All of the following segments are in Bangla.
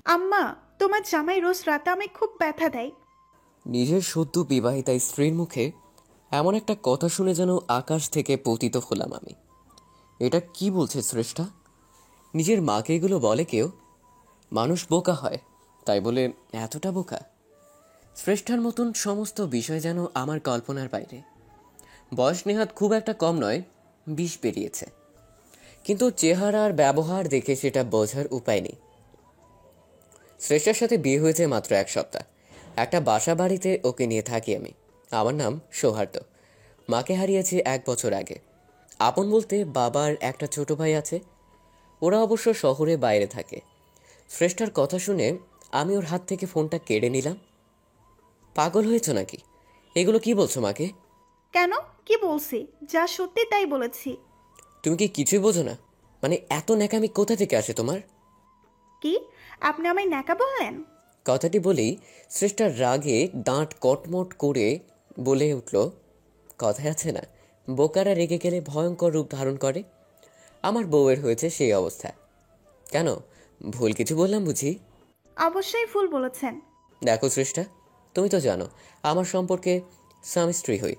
আম্মা, তোমার জামাই রোজ রাতে আমায় খুব ব্যথা দেয়। নিজের সদ্য বিবাহিতা স্ত্রীর মুখে এমন একটা কথা শুনে যেন আকাশ থেকে পতিত হলাম আমি। এটা কি বলছে শ্রেষ্ঠা? নিজের মাকে এগুলো বলে কেউ? মানুষ বোকা হয়, তাই বলে এতটা বোকা? শ্রেষ্ঠার মতন সমস্ত বিষয় যেন আমার কল্পনার বাইরে। বয়স নেহাত খুব একটা কম নয়, 20 পেরিয়েছে, কিন্তু চেহারা আর ব্যবহার দেখে সেটা বোঝার উপায় নেই। শ্রেষ্ঠার সাথে বিয়ে হয়েছে মাত্র 1 সপ্তাহ। একটা বাসা বাড়িতে ওকে নিয়ে থাকি আমি। আমার নাম সৌহার্দ্য। মাকে হারিয়েছি 1 বছর আগে। আপন বলতে বাবার একটা ছোট ভাই আছে, ওরা অবশ্য শহরে বাইরে থাকে। শ্রেষ্ঠার কথা শুনে আমি ওর হাত থেকে ফোনটা কেড়ে নিলাম। পাগল হয়েছ নাকি? এগুলো কি বলছো মাকে? কেন? কি বলছি? যা সত্যি তাই বলেছি। তুমি কি কিছুই বোঝো না? মানে এত ন্যাকামি কোথা থেকে আসে তোমার? কি? আপনি আমায় ন্যাকা বললেন? কথাটি বলেই শ্রেষ্ঠার রাগে দাঁত কটমট করে বলে উঠল, কথায় আছে না, বোকারা রেগে গেলে ভয়ঙ্কর রূপ ধারণ করে। আমার বউয়ের হয়েছে সেই অবস্থা। কেন, ভুল কিছু বললাম বুঝি? অবশ্যই ভুল বলেছেন। দেখো শ্রেষ্ঠা, তুমি তো জানো আমার সম্পর্কে স্বামী স্ত্রী হই।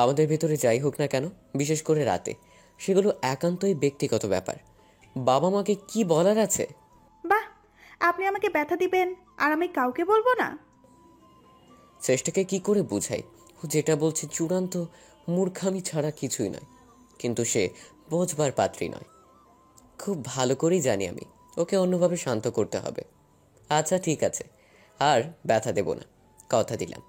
আমাদের ভেতরে যাই হোক না কেন, বিশেষ করে রাতে, সেগুলো একান্তই ব্যক্তিগত ব্যাপার। বাবা মাকে কি বলার আছে? বাহ! আপনি আমাকে ব্যথা দিবেন আর আমি কাউকে বলবো না? শ্রেষ্ঠাকে কি করে বুঝাই ও যেটা বলছে চূড়ান্ত মূর্খামি ছাড়া কিছুই নয়, কিন্তু সে বোঝবার পাত্রী নয়। খুব ভালো করেই জানি আমি ওকে অন্যভাবে শান্ত করতে হবে। আচ্ছা ঠিক আছে, আর ব্যথা দেব না, কথা দিলাম।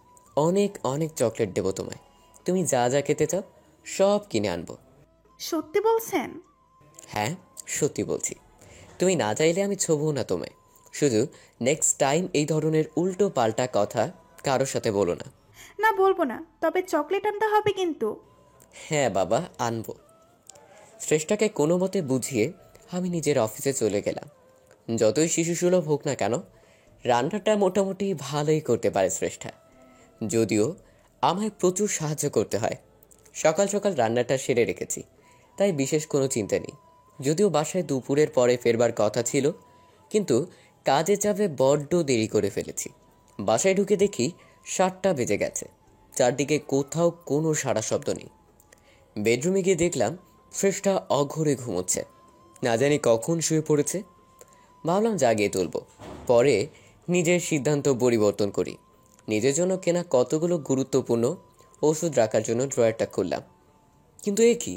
অনেক অনেক চকলেট দেব তোমায়। তুমি যা যা খেতে চাও সব কিনে আনবো। সত্যি বলছেন? হ্যাঁ, সত্যি বলছি। তুমি না চাইলে আমি ছোবও না তোমায়। শুধু নেক্সট টাইম এই ধরনের উল্টো পাল্টা কথা কারোর সাথে বলো না। না, বলবো না, তবে চকলেট আনতে হবে কিন্তু। হ্যাঁ বাবা, আনবো। শ্রেষ্ঠাকে কোনো মতে বুঝিয়ে আমি নিজের অফিসে চলে গেলাম। যতই শিশুসুলভ হোক না কেন, রান্নাটা মোটামুটি ভালোই করতে পারে শ্রেষ্ঠা। যদিও আমায় প্রচুর সাহায্য করতে হয়। সকাল সকাল রান্নাটা সেরে রেখেছি, তাই বিশেষ কোনো চিন্তা নেই। যদিও বাসায় দুপুরের পরে ফেরবার কথা ছিল, কিন্তু কাজে চাপে বড্ড দেরি করে ফেলেছি। বাসায় ঢুকে দেখি 7টা বেজে গেছে। চারদিকে কোথাও কোনো সাড়া শব্দ নেই। বেডরুমে গিয়ে দেখলাম শ্রেষ্ঠা অঘোরে ঘুমোচ্ছে। না জানি কখন শুয়ে পড়েছে। ভাবলাম জাগিয়ে তুলব, পরে নিজের সিদ্ধান্ত পরিবর্তন করি। নিজের জন্য কেনা কতগুলো গুরুত্বপূর্ণ ওষুধ রাখার জন্য ড্রয়ারটা খুললাম, কিন্তু এ কি,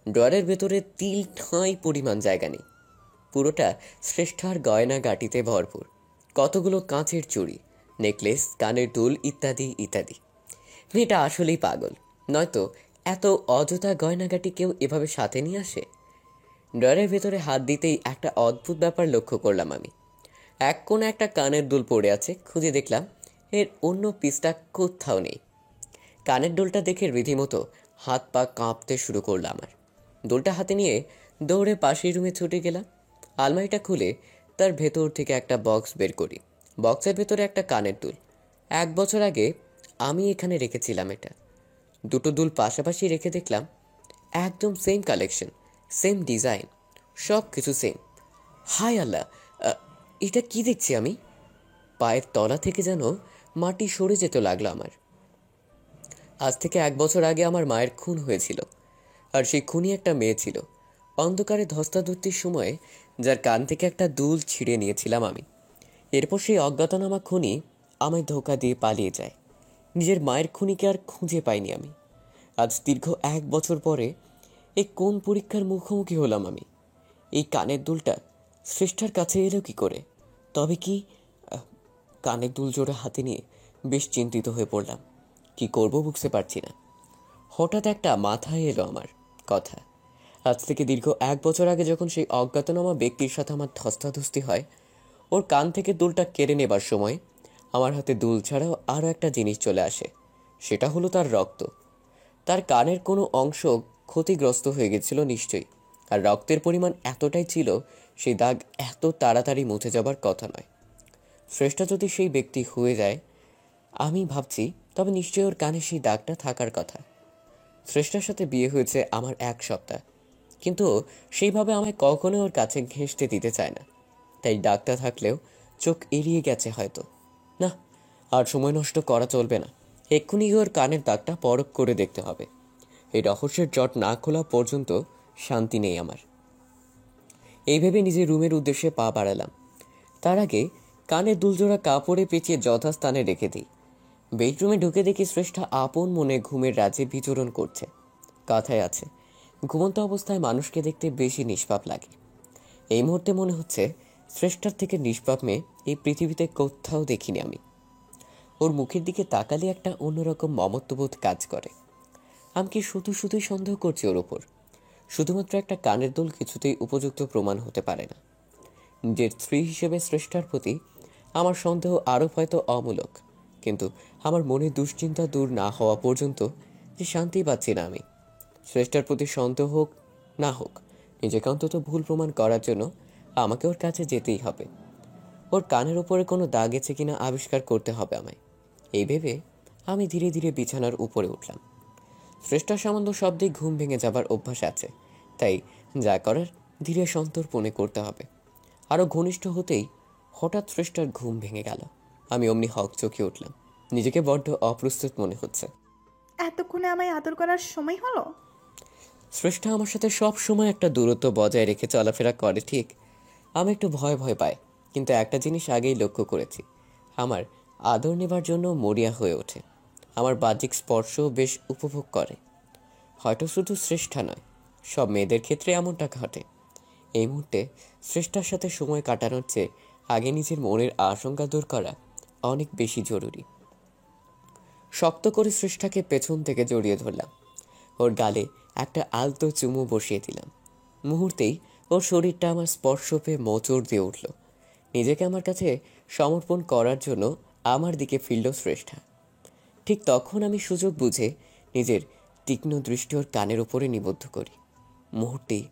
ড্রয়ারের ভেতরে তিল ঠাঁই পরিমাণ জায়গা নেই। পুরোটা শ্রেষ্ঠার গয়না গাটিতে ভরপুর। কতগুলো কাঁচের চুড়ি, নেকলেস, কানের দুল ইত্যাদি ইত্যাদি। মেয়েটা আসলেই পাগল, নয়তো এত অযথা গয়নাগাটি কেউ এভাবে সাথে নিয়ে আসে? ড্রয়ারের ভেতরে হাত দিতেই একটা অদ্ভুত ব্যাপার লক্ষ্য করলাম আমি। এক কোণে একটা কানের দুল পড়ে আছে, খুঁজে দেখলাম এর অন্য পিসটা কোথাও নেই। কানের দুলটা দেখে রীতিমতো হাত পা কাঁপতে শুরু করলো আমার। দুলটা হাতে নিয়ে দৌড়ে পাশের রুমে ছুটে গেলাম। আলমারিটা খুলে তার ভেতর থেকে একটা বক্স বের করি। বক্সের ভেতরে একটা কানের দুল। 1 বছর আগে আমি এখানে রেখেছিলাম এটা। দুটো দুল পাশাপাশি রেখে দেখলাম একদম সেম কালেকশন, সেম ডিজাইন, সব কিছু সেম। হায় আল্লাহ, আ, এটা কি দেখছি আমি? পায়ের তলা থেকে যেন মাটি সরে যেতে লাগলো আমার। আজ থেকে 1 বছর আগে আমার মায়ের খুন হয়েছিল, আর সেই খুনি একটা মেয়ে ছিল। অন্ধকারে ধস্তাধস্তির সময়ে যার কান থেকে একটা দুল ছিঁড়ে নিয়েছিলাম আমি। এরপর সেই অজ্ঞাতনামা খুনি আমায় ধোঁকা দিয়ে পালিয়ে যায়। নিজের মায়ের খুনিকে আর খুঁজে পাইনি আমি। আজ দীর্ঘ 1 বছর পরে এই কোন পরীক্ষার মুখোমুখি হলাম আমি? এই কানের দুলটা শ্রেষ্ঠার কাছে এলো কি করে? তবে কি? আহ, কানের দুল জোড়া হাতে নিয়ে বেশ চিন্তিত হয়ে পড়লাম। কি করব বুঝতে পারছি না। হঠাৎ একটা মাথায় এলো আমার কথা। আজ থেকে দীর্ঘ 1 বছর আগে যখন সেই অজ্ঞাতনামা ব্যক্তির সাথে আমার ধস্তাধস্তি হয়, ওর কান থেকে দুলটা কেড়ে নেবার সময় আমার হাতে দুল ছাড়াও আরও একটা জিনিস চলে আসে। সেটা হলো তার রক্ত। তার কানের কোনো অংশ ক্ষতিগ্রস্ত হয়ে গেছিল নিশ্চয়ই, আর রক্তের পরিমাণ এতটাই ছিল সেই দাগ এত তাড়াতাড়ি মুছে যাবার কথা নয়। শ্রেষ্ঠা যদি সেই ব্যক্তি হয়ে যায় আমি ভাবছি, তবে নিশ্চয়ই ওর কানে সেই দাগটা থাকার কথা। শ্রেষ্ঠার সাথে বিয়ে হয়েছে আমার 1 সপ্তাহ, কিন্তু সেইভাবে আমায় কখনো ওর কাছে ঘেঁষতে দিতে চায় না। তাই ডাকটা থাকলেও চোখ এড়িয়ে গেছে হয়তো। না, আর সময় নষ্ট করা চলবে না। এক্ষুনি ওর কানের দাগটা পরখ করে দেখতে হবে। এই রহস্যের জট না খোলা পর্যন্ত শান্তি নেই আমার। এই ভেবে নিজের রুমের উদ্দেশ্যে পা বাড়ালাম। তার আগে কানের দুলজোড়া কাপড়ে পেঁচিয়ে যথাস্থানে রেখে দিই। বেডরুমে ঢুকে দেখি শ্রেষ্ঠা আপন মনে ঘুমের রাজ্যে বিচরণ করছে। কথায় আছে, ঘুমন্ত অবস্থায় মানুষকে দেখতে বেশি নিষ্পাপ লাগে। এই মুহূর্তে মনে হচ্ছে শ্রেষ্ঠার থেকে নিষ্পাপ মেয়ে এই পৃথিবীতে কোথাও দেখিনি আমি। ওর মুখের দিকে তাকালে একটা অন্যরকম মমত্ববোধ কাজ করে। আমি কি শুধু শুধুই সন্দেহ করছি ওর ওপর? শুধুমাত্র একটা কানের দুল কিছুতেই উপযুক্ত প্রমাণ হতে পারে না। নিজের স্ত্রী হিসেবে শ্রেষ্ঠার প্রতি আমার সন্দেহ আরও হয়তো অমূলক, কিন্তু আমার মনে দুশ্চিন্তা দূর না হওয়া পর্যন্ত যে শান্তি পাচ্ছি না আমি। শ্রেষ্ঠার প্রতি সন্দেহ হোক না হোক, নিজেকে অন্তত ভুল প্রমাণ করার জন্য আমাকে ওর কাছে যেতেই হবে। ওর কানের উপরে কোনো দাগ আছে কিনা আবিষ্কার করতে হবে আমায়। এই ভেবে আমি ধীরে ধীরে বিছানার উপরে উঠলাম। শ্রেষ্ঠার সামান্য শব্দে ঘুম ভেঙে যাবার অভ্যাস আছে, তাই যা করার ধীরে সন্তর্পণে করতে হবে। আরও ঘনিষ্ঠ হতেই হঠাৎ শ্রেষ্ঠার ঘুম ভেঙে গেল। আমি অমনি হকচকিয়ে উঠলাম। নিজেকে বড্ড অপ্রস্তুত মনে হচ্ছে। এতক্ষণে আমায় আদর করার সময় হলো? শ্রেষ্ঠা আমার সাথে সব সময় একটা দূরত্ব বজায় রেখে চলাফেরা করে ঠিক। আমি একটু ভয় ভয় পাই, কিন্তু একটা জিনিস আগেই লক্ষ্য করেছি, আমার আদর নেবার জন্য মরিয়া হয়ে ওঠে। আমার বাহ্যিক স্পর্শও বেশ উপভোগ করে। হয়তো শুধু শ্রেষ্ঠা নয়, সব মেয়েদের ক্ষেত্রে এমনটা ঘটে। এই মুহূর্তে শ্রেষ্ঠার সাথে সময় কাটানোর চেয়ে আগে নিজের মনের আশঙ্কা দূর করা অনেক বেশি জরুরি। শক্ত করে শ্রেষ্ঠাকে পেছন থেকে জড়িয়ে ধরলাম। ওর গালে একটা আলতো চুমু বসিয়ে দিলাম। মুহূর্তেই ওর শরীরটা আমার স্পর্শ পেয়ে মোচড় দিয়ে উঠল। নিজেকে আমার কাছে সমর্পণ করার জন্য আমার দিকে ফিরল শ্রেষ্ঠা। ঠিক তখন আমি সুযোগ বুঝে নিজের তীক্ষ্ণ দৃষ্টি ওর কানের উপরে নিবদ্ধ করি। মুহূর্তেই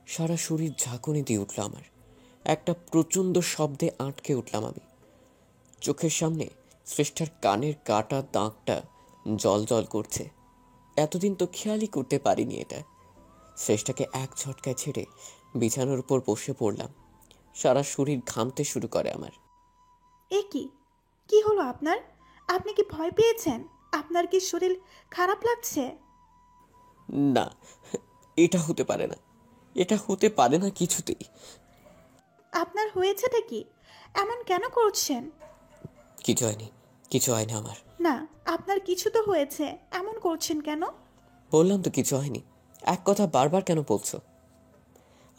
সারা শরীর ঝাঁকুনি দিয়ে উঠল আমার। একটা প্রচণ্ড শব্দে আটকে উঠলাম আমি। চোখের সামনে শ্রেষ্ঠার কানের কাটা দাগটা জল জল করছে। এতদিন তো খেয়ালই করতে পারিনি এটা। শ্রেষ্ঠাকে এক ঝটকায় ছেড়ে বিছানার উপর বসে পড়লাম। সারা শরীর ঘামতে শুরু করে আমার। এ কি, কি হলো আপনার? আপনি কি ভয় পেয়েছেন? আপনার কি শরীর খারাপ লাগছে? না, এটা হতে পারে না, এটা হতে পারে না কিছুতেই। আপনার হয়েছেটা কি? এমন কেন করছেন? কিছু হয়নি, কিছু হয়নি আমার। না, আপনার কিছু তো হয়েছে, এমন করছেন কেন? বললাম তো কিছু হয়নি। এক কথা বারবার কেন বলছো?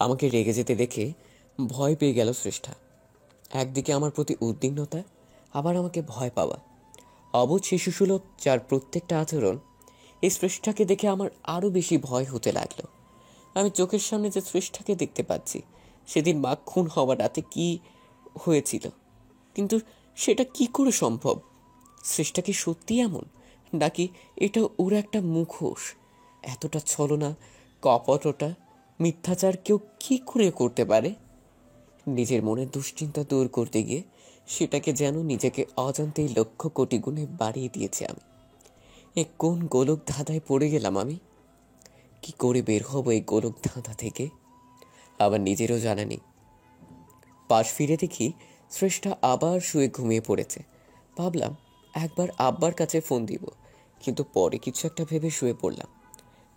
আমাকে রেগে যেতে দেখে ভয় পেয়ে গেল শ্রেষ্ঠা। একদিকে আমার প্রতি উদ্বিগ্নতা, আবার আমাকে ভয় পাওয়া। অবুঝ শিশুসুলভ যার প্রত্যেকটা আচরণ, এই শ্রেষ্ঠাকে দেখে আমার আরও বেশি ভয় হতে লাগলো। আমি চোখের সামনে যে শ্রেষ্ঠাকে দেখতে পাচ্ছি, সেদিন মা খুন হওয়ার রাতে কি হয়েছিল, কিন্তু সেটা কি করে সম্ভব? শ্রেষ্ঠা কি সত্যি এমন, নাকি এটা ওর একটা মুখোশ? এতটা ছলনা, কপটতা, মিথ্যাচার কেউ কি করে করতে পারে? নিজের মনের দুশ্চিন্তা দূর করতে গিয়ে সেটাকে যেন নিজেকে অজান্তেই লক্ষ কোটি গুণে বাড়িয়ে দিয়েছে আমি। এ কোন গোলক ধাঁধায় পড়ে গেলাম আমি? কি করে বের হব এই গোলক ধাঁধা থেকে? আবার নিজেরও জানা নেই। পাশ ফিরে দেখি শ্রেষ্ঠা আবার শুয়ে ঘুমিয়ে পড়েছে। ভাবলাম একবার আব্বার কাছে ফোন দিব, কিন্তু পরে কিছু একটা ভেবে শুয়ে পড়লাম।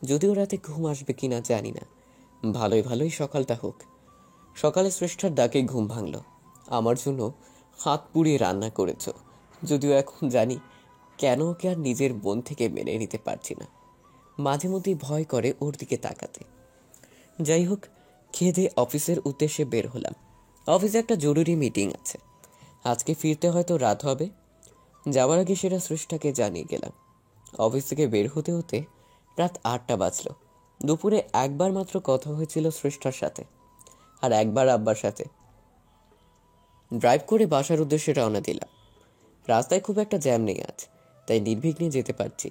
যদিও রাতে ঘুম আসবে কিনা জানি না। ভালোই ভালোই সকালটা হোক। সকালে শ্রেষ্ঠার ডাকে ঘুম ভাঙল। আমার জন্য হাত পুড়িয়ে রান্না করেছ, যদিও এখন জানি কেন ওকে আর নিজের বোন থেকে মেনে নিতে পারছি না। মাঝে মধ্যেই ভয় করে ওর দিকে তাকাতে। যাই হোক, খেয়ে দিয়ে অফিসের উদ্দেশ্যে বের হলাম। অফিসে একটা জরুরি মিটিং আছে, আজকে ফিরতে হয়তো রাত হবে। যাওয়ার আগে সেটা শ্রেষ্ঠাকে জানিয়ে গেলাম। অফিস থেকে বের হতে হতে রাত 8টা বাজলো। দুপুরে একবার মাত্র কথা হয়েছিল শ্রেষ্ঠার সাথে, আর একবার আব্বার সাথে। ড্রাইভ করে বাসার উদ্দেশ্যে রওনা দিলাম। রাস্তায় খুব একটা জ্যাম নেই আজ, তাই নির্বিঘ্নে যেতে পারছি।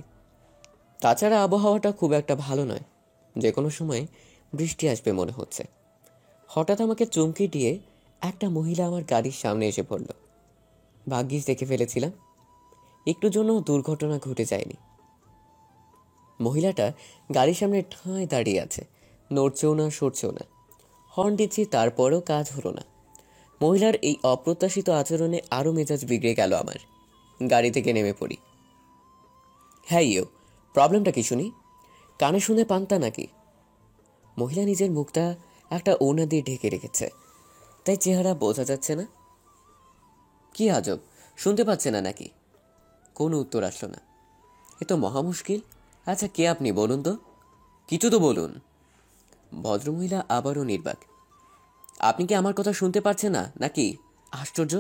তাছাড়া আবহাওয়াটা খুব একটা ভালো নয়, যে কোনো সময় বৃষ্টি আসবে মনে হচ্ছে। হঠাৎ আমাকে চমকে দিয়ে একটা মহিলা আমার গাড়ির সামনে এসে পড়ল। ভাগ্যিস দেখে ফেলেছিলাম, একটু জন্য দুর্ঘটনা ঘটে যায়নি। মহিলাটা গাড়ির সামনে ঠাঁই দাঁড়িয়ে আছে, নড়ছেও না সরছেও না। হর্ন দিচ্ছি, তারপরেও কাজ হলো না। মহিলার এই অপ্রত্যাশিত আচরণে আরও মেজাজ বিগড়ে গেল আমার। গাড়ি থেকে নেমে পড়ি। হ্যাঁ প্রবলেমটা কি শুনি? কানে শুনে পান্তা নাকি? মহিলা নিজের মুখটা একটা ওড়না দিয়ে ঢেকে রেখেছে, তাই চেহারা বোঝা যাচ্ছে না। কি আজব, শুনতে পাচ্ছে না নাকি? কোনো উত্তর আসলো না। এ তো মহা মুশকিল। আচ্ছা, কে আপনি বলুন তো? কিছু তো বলুন। ভদ্রমহিলা আবারও নির্বাক। আপনি কি আমার কথা শুনতে পারছেন না নাকি? আশ্চর্য।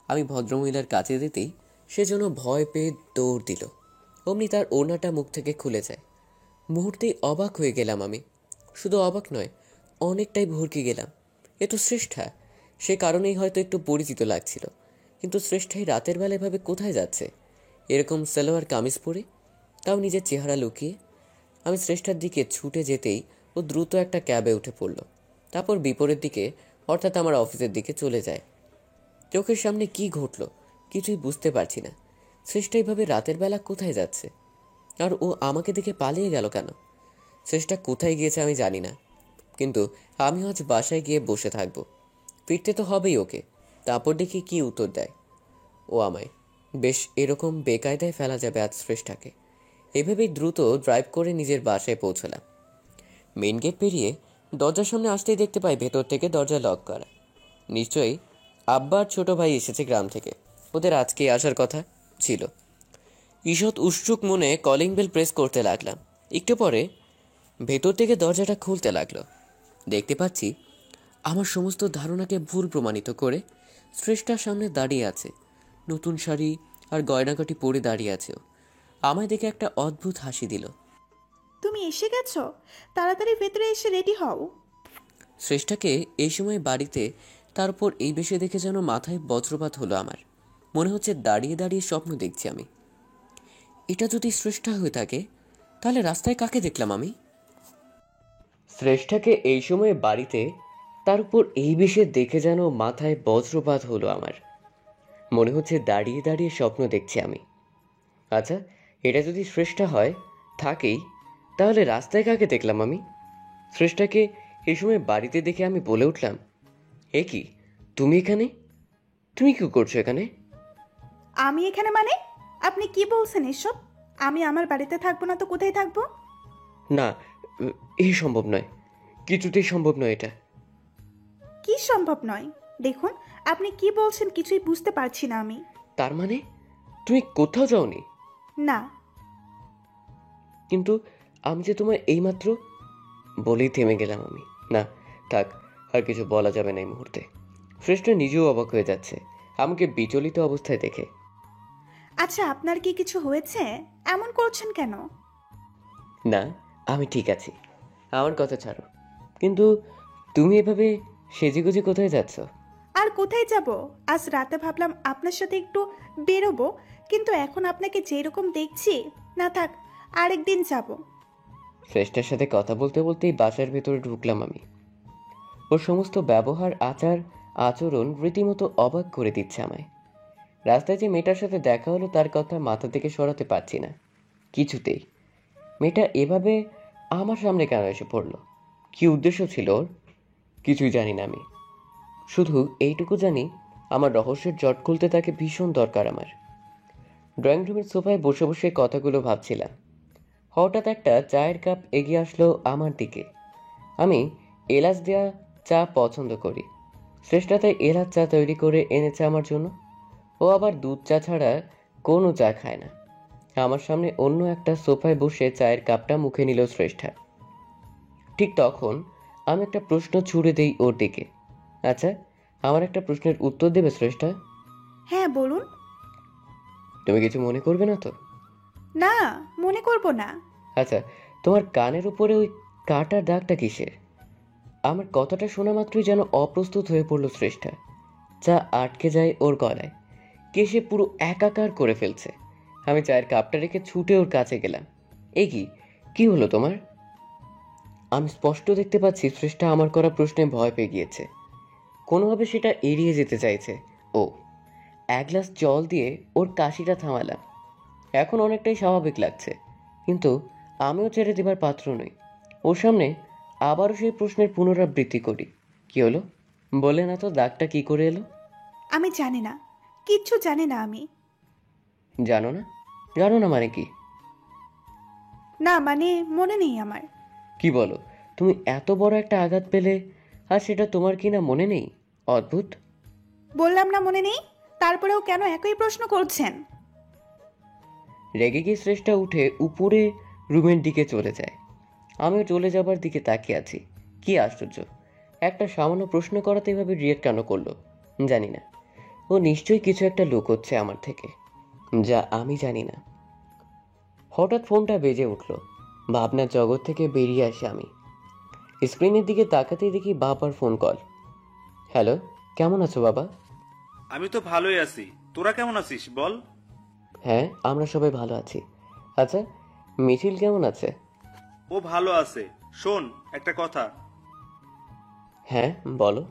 আমি ভদ্রমহিলার কাছে দিতেই সে যেন ভয় পেয়ে দৌড় দিল। অমনি তার ওড়নাটা মুখ থেকে খুলে যায়। মুহূর্তেই অবাক হয়ে গেলাম আমি। শুধু অবাক নয়, অনেকটাই ভরকে গেলাম। এ তো শ্রেষ্ঠা। সে কারণেই হয়তো একটু পরিচিত লাগছিল। কিন্তু শ্রেষ্ঠাই রাতের বেলা এভাবে কোথায় যাচ্ছে? এরকম সালোয়ার কামিজ পরে, তাও নিজের চেহারা লুকিয়ে। আমি শ্রেষ্ঠার দিকে ছুটে যেতেই ও দ্রুত একটা ক্যাবে উঠে পড়ল। তারপর বিপরীত দিকে, অর্থাৎ আমার অফিসের দিকে চলে যায়। চোখের সামনে কি ঘটল কিছুই বুঝতে পারছি না। শ্রেষ্ঠা এইভাবে রাতের বেলা কোথায় যাচ্ছে? আর ও আমাকে দেখে পালিয়ে গেল কেন? শ্রেষ্ঠা কোথায় গিয়েছে আমি জানি না, কিন্তু আমি আজ বাসায় গিয়ে বসে থাকবো। ফিরতে তো হবেই ওকে। তারপর দেখি কি উত্তর দেয় ও আমায়। বেশ, এরকম বেকায়দায় ফেলা যাবে আজ শ্রেষ্ঠাকে। এভাবেই দ্রুত ড্রাইভ করে নিজের বাসায় পৌঁছলাম। মেইন গেট পেরিয়ে দরজার সামনে আসতেই দেখতে পাই ভেতর থেকে দরজা লক করা। নিশ্চয়ই আব্বার ছোট ভাই এসেছে গ্রাম থেকে। ওদের আজকে আসার কথা ছিল। ঈষৎ উৎসুক মনে কলিং বেল প্রেস করতে লাগলাম। একটু পরে ভেতর থেকে দরজাটা খুলতে লাগলো। দেখতে পাচ্ছি আমার সমস্ত ধারণাকে ভুল প্রমাণিত করে শ্রেষ্ঠার সামনে দাঁড়িয়ে আছে। নতুন শাড়ি আর গয়নাগাটি পরে দাঁড়িয়ে আছে ও। আমায় দেখে একটা অদ্ভুত হাসি দিল। তুমি এসে গেছো? তাড়াতাড়ি ভেতরে এসে রেডি হও। শ্রেষ্ঠাকে এই সময় বাড়িতে, তারপর এই বেশে দেখে যেন মাথায় বজ্রপাত হলো আমার। মনে হচ্ছে দাঁড়িয়ে দাঁড়িয়ে স্বপ্ন দেখছি আমি। এটা যদি শ্রেষ্ঠা হয়ে থাকে, তাহলে রাস্তায় কাকে দেখলাম আমি? শ্রেষ্ঠাকে এই সময় বাড়িতে, তার উপর এই বেশে দেখে যেন মাথায় বজ্রপাত হলো আমার। মনে হচ্ছে দাঁড়িয়ে দাঁড়িয়ে স্বপ্ন দেখছি আমি। আচ্ছা, এটা যদি শ্রেষ্ঠা হয় থাকেই, তাহলে রাস্তায় কাকে দেখলাম আমি? শ্রেষ্ঠাকে এই সময় বাড়িতে দেখে আমি বলে উঠলাম, এ কি, তুমি এখানে? তুমি কি করছো এখানে? আমি এখানে মানে? আপনি কি বলছেন এসব? আমি আমার বাড়িতে থাকবো না তো কোথায় থাকবো? না, এই সম্ভব নয়, কিছুতেই সম্ভব নয় এটা। কি সম্ভব নয়? দেখুন, আপনি কি বলছেন কিছুই বুঝতে পারছি না আমি। তার মানে তুমি কোথাও যাওনি? না। কিন্তু আমি যে তোমায় এইমাত্র, বলেই থেমে গেলাম আমি। না, থাক, আর কিছু বলা যাবে না এই মুহূর্তে। শ্রেষ্ঠ নিজেও অবাক হয়ে যাচ্ছে আমাকে বিচলিত অবস্থায় দেখে। আচ্ছা, আপনার কি কিছু হয়েছে? এমন করছেন কেন? না, আমি ঠিক আছি, আমার কথা ছাড়ো। কিন্তু তুমি এভাবে সেজেগুজে কোথায় যাচ্ছ? আর কোথায় যাব? আজ রাতে ভাবলাম আপনার সাথে একটু বেরোবো, কিন্তু এখন আপনাকে যেরকম দেখছি, না থাক, আরেকদিন যাব। শ্রেষ্ঠার সাথে কথা বলতে বলতেই বাসার ভেতরে ঢুকলাম আমি। ওর সমস্ত ব্যবহার, আচার আচরণ রীতিমতো অবাক করে দিচ্ছে আমায়। রাস্তায় যে মেয়েটার সাথে দেখা হলো তার কথা মাথা থেকে সরাতে পারছি না কিছুতেই। মেয়েটা এভাবে আমার সামনে কেন এসে পড়লো? কি উদ্দেশ্য ছিল ওর? কিছুই জানি না আমি। শুধু এইটুকু জানি, আমার রহস্যের জট খুলতে তাকে ভীষণ দরকার আমার। ড্রয়িং রুমের সোফায় বসে বসে কথাগুলো ভাবছিলাম। হঠাৎ একটা চায়ের কাপ এগিয়ে আসলো আমার দিকে। আমি এলাচ দেওয়া চা পছন্দ করি। শ্রেষ্ঠা তাই এলাচ চা তৈরি করে এনেছে আমার জন্য। ও আবার দুধ চা ছাড়া কোনো চা খায় না। আমার সামনে অন্য একটা সোফায় বসে চায়ের কাপটা মুখে নিল শ্রেষ্ঠা। ঠিক তখন আমি একটা প্রশ্ন ছুড়ে দেই ওর দিকে। আচ্ছা, আমার একটা প্রশ্নের উত্তর দেবে শ্রেষ্ঠা? হ্যাঁ, বলুন। তুমি কিছু মনে করবে না তো? না, মনে করব না। আচ্ছা, তোমার কানের উপরে ওই কাটার দাগটা কিসের? আমার কথাটা শোনা মাত্রই যেন অপ্রস্তুত হয়ে পড়ল শ্রেষ্ঠা। চা আটকে যায় ওর গলায়, কেশে পুরো একাকার করে ফেলছে। আমি চায়ের কাপটা রেখে ছুটে ওর কাছে গেলাম। এ কি, কি হলো তোমার? আমি স্পষ্ট দেখতে পাচ্ছি শ্রেষ্ঠা আমার করা প্রশ্নে ভয় পেয়ে গিয়েছে। কোনোভাবে সেটা এড়িয়ে যেতে চাইছে ও। এক গ্লাস জল দিয়ে ওর কাশিটা থামালাম। এখন অনেকটাই স্বাভাবিক লাগছে, কিন্তু আমিও ছেড়ে দেবার পাত্র নই। ওর সামনে আবারও সেই প্রশ্নের পুনরাবৃত্তি করি, কি হলো? বলে না তো দাগটা কি করে এলো? আমি জানি না, কিচ্ছু জানি না আমি। জানো না? জানো না মানে কি? না মানে মনে নেই আমার। কি বলো? তুমি এত বড় একটা আঘাত পেলে আর সেটা তোমার কি না মনে নেই? অদ্ভুত। বললাম না মনে নেই, তারপরেও কেন একই প্রশ্ন করছেন? রেগে গিয়ে শ্রেষ্ঠা উঠে উপরে রুমের দিকে চলে যায়। আমিও চলে যাবার দিকে তাকিয়ে আছি। কি আশ্চর্য, একটা সামান্য প্রশ্ন করাতে এভাবে রিয়েক্ট কেন করলো জানি না। ও নিশ্চয়ই কিছু একটা লুকোচ্ছে আমার থেকে, যা আমি জানি না। হঠাৎ ফোনটা বেজে উঠল। ভাবনার জগৎ থেকে বেরিয়ে আসি আমি। স্ক্রিনের দিকে তাকাতেই দেখি বাবার ফোন কল। হ্যালো, কেমন আছো বাবা? আমি তো ভালোই আছি। তোরা কেমন আছিস বল? হ্যাঁ, আমরা সবাই ভালো আছি। আচ্ছা, মিছিল কেমন আছে? ও ভালো আছে। শোন, একটা কথা। হ্যাঁ বলো।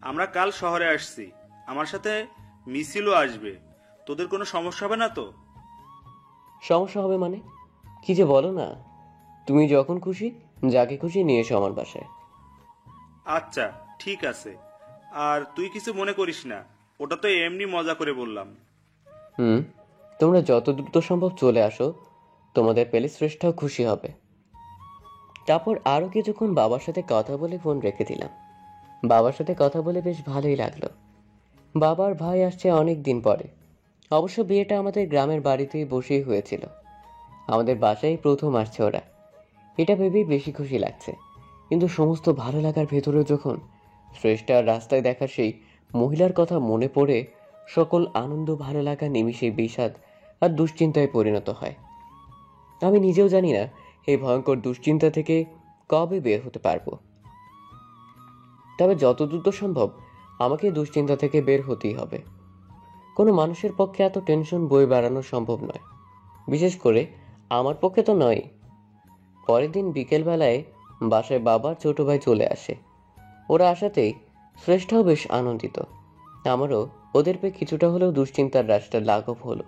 আমরা কাল শহরে আসছি, আমার সাথে মিছিলও আসবে। তোদের কোনো সমস্যা হবে না তো? সমস্যা হবে মানে? কি যে বলো না। তুমি যখন খুশি যাকে খুশি নিয়ে এসো আমার বাসায়। আচ্ছা, ঠিক আছে। আর তুই কিছু মনে করিস না, ওটা তো এমনি মজা করে বললাম। হুম, তোমরা যত দ্রুত সম্ভব চলে আসো, তোমাদের পেলে শ্রেষ্ঠাও খুশি হবে। তারপর আরও কিছুক্ষণ বাবার সাথে কথা বলে ফোন রেখে দিলাম। বাবার সাথে কথা বলে বেশ ভালোই লাগলো। বাবার ভাই আসছে অনেক দিন পরে। অবশ্য বিয়েটা আমাদের গ্রামের বাড়িতেই বসেই হয়েছিল। আমাদের বাসায় প্রথম আসছে ওরা। এটা ভেবেই বেশি খুশি লাগছে। কিন্তু সমস্ত ভালো লাগার ভেতরেও যখন শ্রেষ্ঠার রাস্তায় দেখা সেই মহিলার কথা মনে পড়ে, সকল আনন্দ ভালো লাগা নিমিষে বিষাদ আর দুশ্চিন্তায় পরিণত হয়। আমি নিজেও জানি না এই ভয়ঙ্কর দুশ্চিন্তা থেকে কবে বের হতে পারবো। তবে যত দ্রুত সম্ভব আমাকে দুশ্চিন্তা থেকে বের হতেই হবে। কোনো মানুষের পক্ষে এত টেনশন বয়ে বেড়ানো সম্ভব নয়, বিশেষ করে আমার পক্ষে তো নয়। পরের দিন বিকেলবেলায় বাসায় বাবার ছোট ভাই চলে আসে। ওরা আসাতেই শ্রেষ্ঠাও বেশ আনন্দিত। আমারও ওদের পেয়ে কিছুটা হলেও দুশ্চিন্তার রাশটা লাঘব হলো।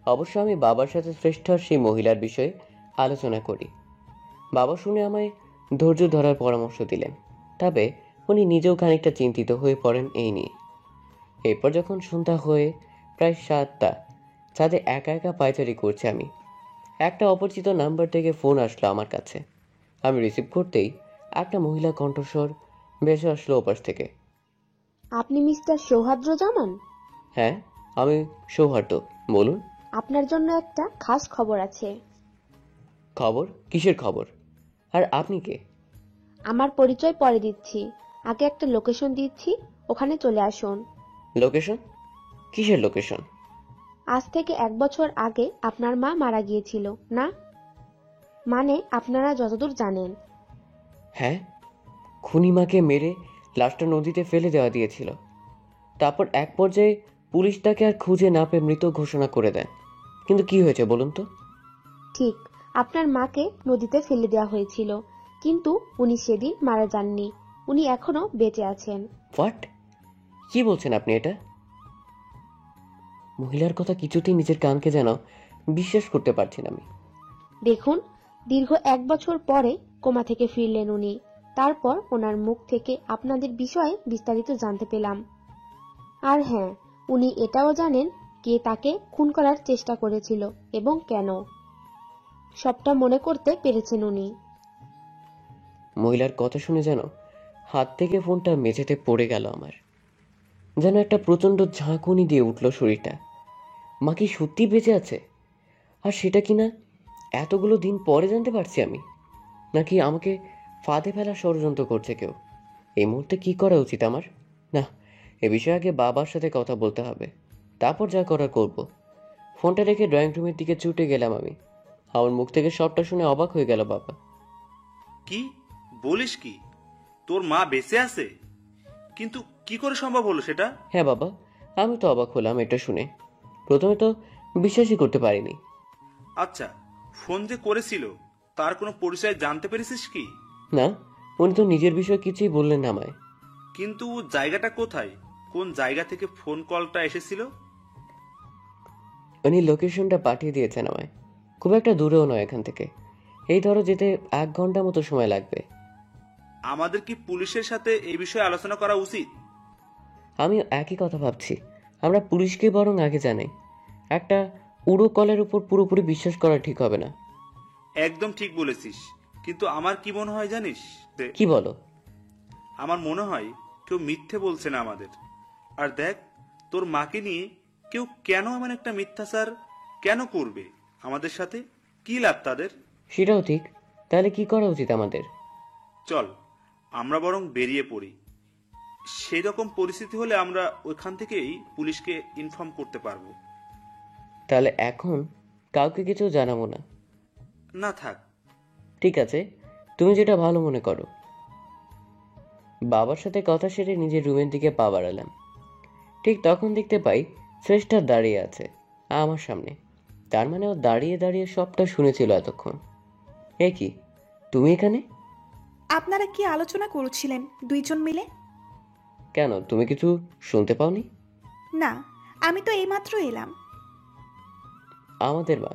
অবশ্য আমি বাবার সাথে শ্রেষ্ঠার সেই মহিলার বিষয়ে আলোচনা করি। বাবা শুনে আমায় ধৈর্য ধরার পরামর্শ দিলেন। তবে উনি নিজেও খানিকটা চিন্তিত হয়ে পড়েন এই নিয়ে। এরপর যখন সন্ধ্যা হয়ে প্রায় 7টা, ছাদে একা একা পায়চারি করছি আমি, একটা অপরিচিত নাম্বার থেকে ফোন আসলো আমার কাছে। আমি রিসিভ করতেই একটা মহিলা কণ্ঠস্বর ভেসে আসলো ওপাশ থেকে। আপনি মিস্টার সৌহার্দ্র জামান? হ্যাঁ, আমি সৌহার্দ্য, বলুন। আপনার জন্য একটা খাস খবর আছে। খবর? কিসের খবর? আর আপনি কে? আমার পরিচয় পরে দিচ্ছি, আগে একটা লোকেশন দিচ্ছি, ওখানে চলে আসুন। লোকেশন? কিসের লোকেশন? আজ থেকে 1 বছর আগে আপনার মা মারা গিয়েছিল না? মানে আপনারা যতদূর জানেন। হ্যাঁ, খুনি মাকে মেরে লাশটা নদীতে ফেলে দেওয়া দিয়েছিল। তারপর এক পর্যায়ে পুলিশ তাকে আর খুঁজে না পেয়ে মৃত ঘোষণা করে দেয়। কিন্তু কি হয়েছে বলুন তো? ঠিক, আপনার মাকে নদীতে ফেলে দেওয়া হয়েছিল, কিন্তু উনি সেদিন মারা যাননি, উনি এখনো বেঁচে আছেন। হোয়াট? কি বলছেন আপনি এটা? মহিলার কথা কিছুতেই নিজের কানকে যেন বিশ্বাস করতে পারছি না আমি। দেখুন, দীর্ঘ 1 বছর পরে কোমা থেকে ফিরলেন উনি। তারপর ওনার মুখ থেকে আপনাদের বিষয়ে বিস্তারিত জানতে পেলাম। আর হ্যাঁ, উনি এটাও জানেন কে তাকে খুন করার চেষ্টা করেছিল এবং কেন। সবটা মনে করতে পেরেছেন উনি। মহিলার কথা শুনে যেন হাত থেকে ফোনটা মেঝেতে পড়ে গেল আমার। যেন একটা প্রচণ্ড ঝাঁকুনি দিয়ে উঠল শরীরটা। মা কি সত্যি বেঁচে আছে? আর সেটা কিনা এতগুলো দিন পরে জানতে পারছি আমি। নাকি আমাকে ফাঁদে ফেলার ষড়যন্ত্র করছে কেউ? এই মুহূর্তে কি করা উচিত আমার? না, এ বিষয়ে আগে বাবার সাথে কথা বলতে হবে, তারপর যা করার করব। ফোনটা রেখে ড্রয়িং রুমের দিকে ছুটে গেলাম আমি। আমার মুখ থেকে সবটা শুনে অবাক হয়ে গেল বাবা। কি বলিস কি? তোর মা বেঁচে আছে? কিন্তু কি করে সম্ভব হলো সেটা? হ্যাঁ বাবা, আমি তো অবাক হলাম এটা শুনে। প্রথমে তো বিশ্বাসই করতে পারিনি। আচ্ছা, ফোন যে করেছিল তার কোনো পরিচয় জানতে পেরেছিস কি? না, উনি তো নিজের বিষয়ে কিছুই বললেন না আমায়। কিন্তু জায়গাটা কোথায়, কোন জায়গা থেকে ফোন কলটা এসেছিল? উনি লোকেশনটা পাঠিয়ে দিয়েছেন আমায়। খুব একটা দূরেও নয় এখান থেকে। এই ধরো যেতে 1 ঘন্টা মতো সময় লাগবে। আমাদের কি পুলিশের সাথে এই বিষয়ে আলোচনা করা উচিত? আমিও একই কথা ভাবছি। আমরা পুলিশকে বরং আগে জানাই। একটা উড়ো কলের উপর পুরোপুরি বিশ্বাস করা ঠিক হবে না। একদম ঠিক বলেছিস, কিন্তু আমার কি মনে হয় জানিস? কি বলো? আমার মনে হয় কেউ মিথ্যে বলছে না আমাদের। আর দেখ, তোর মাকে নিয়ে কেউ কেন এমন একটা মিথ্যাচার কেন করবে আমাদের সাথে? কি লাভ তাদের? সেটাও ঠিক। তাহলে কি করা উচিত আমাদের? চল আমরা বরং বেরিয়ে পড়ি। সেই রকম পরিস্থিতি হলে আমরা ওইখান থেকেই পুলিশকে ইনফর্ম করতে পারবো। তাহলে এখন কাউকে কিছু জানাবো না? না থাক। ঠিক আছে, তুমি যেটা ভালো মনে করো। বাবার সাথে কথা সেরে নিজের রুমের দিকে পা বাড়ালাম। ঠিক তখন দেখতে পাই শ্রেষ্ঠা দাঁড়িয়ে আছে আমার সামনে। তার মানে ও দাঁড়িয়ে দাঁড়িয়ে সবটা শুনেছিল এতক্ষণ। এ কি, তুমি এখানে? আপনারা কি আলোচনা করছিলেন দুইজন মিলে? কেন, তুমি কিছু শুনতে পাওনি? না, আমি তো এইমাত্র এলাম। আমাদের মা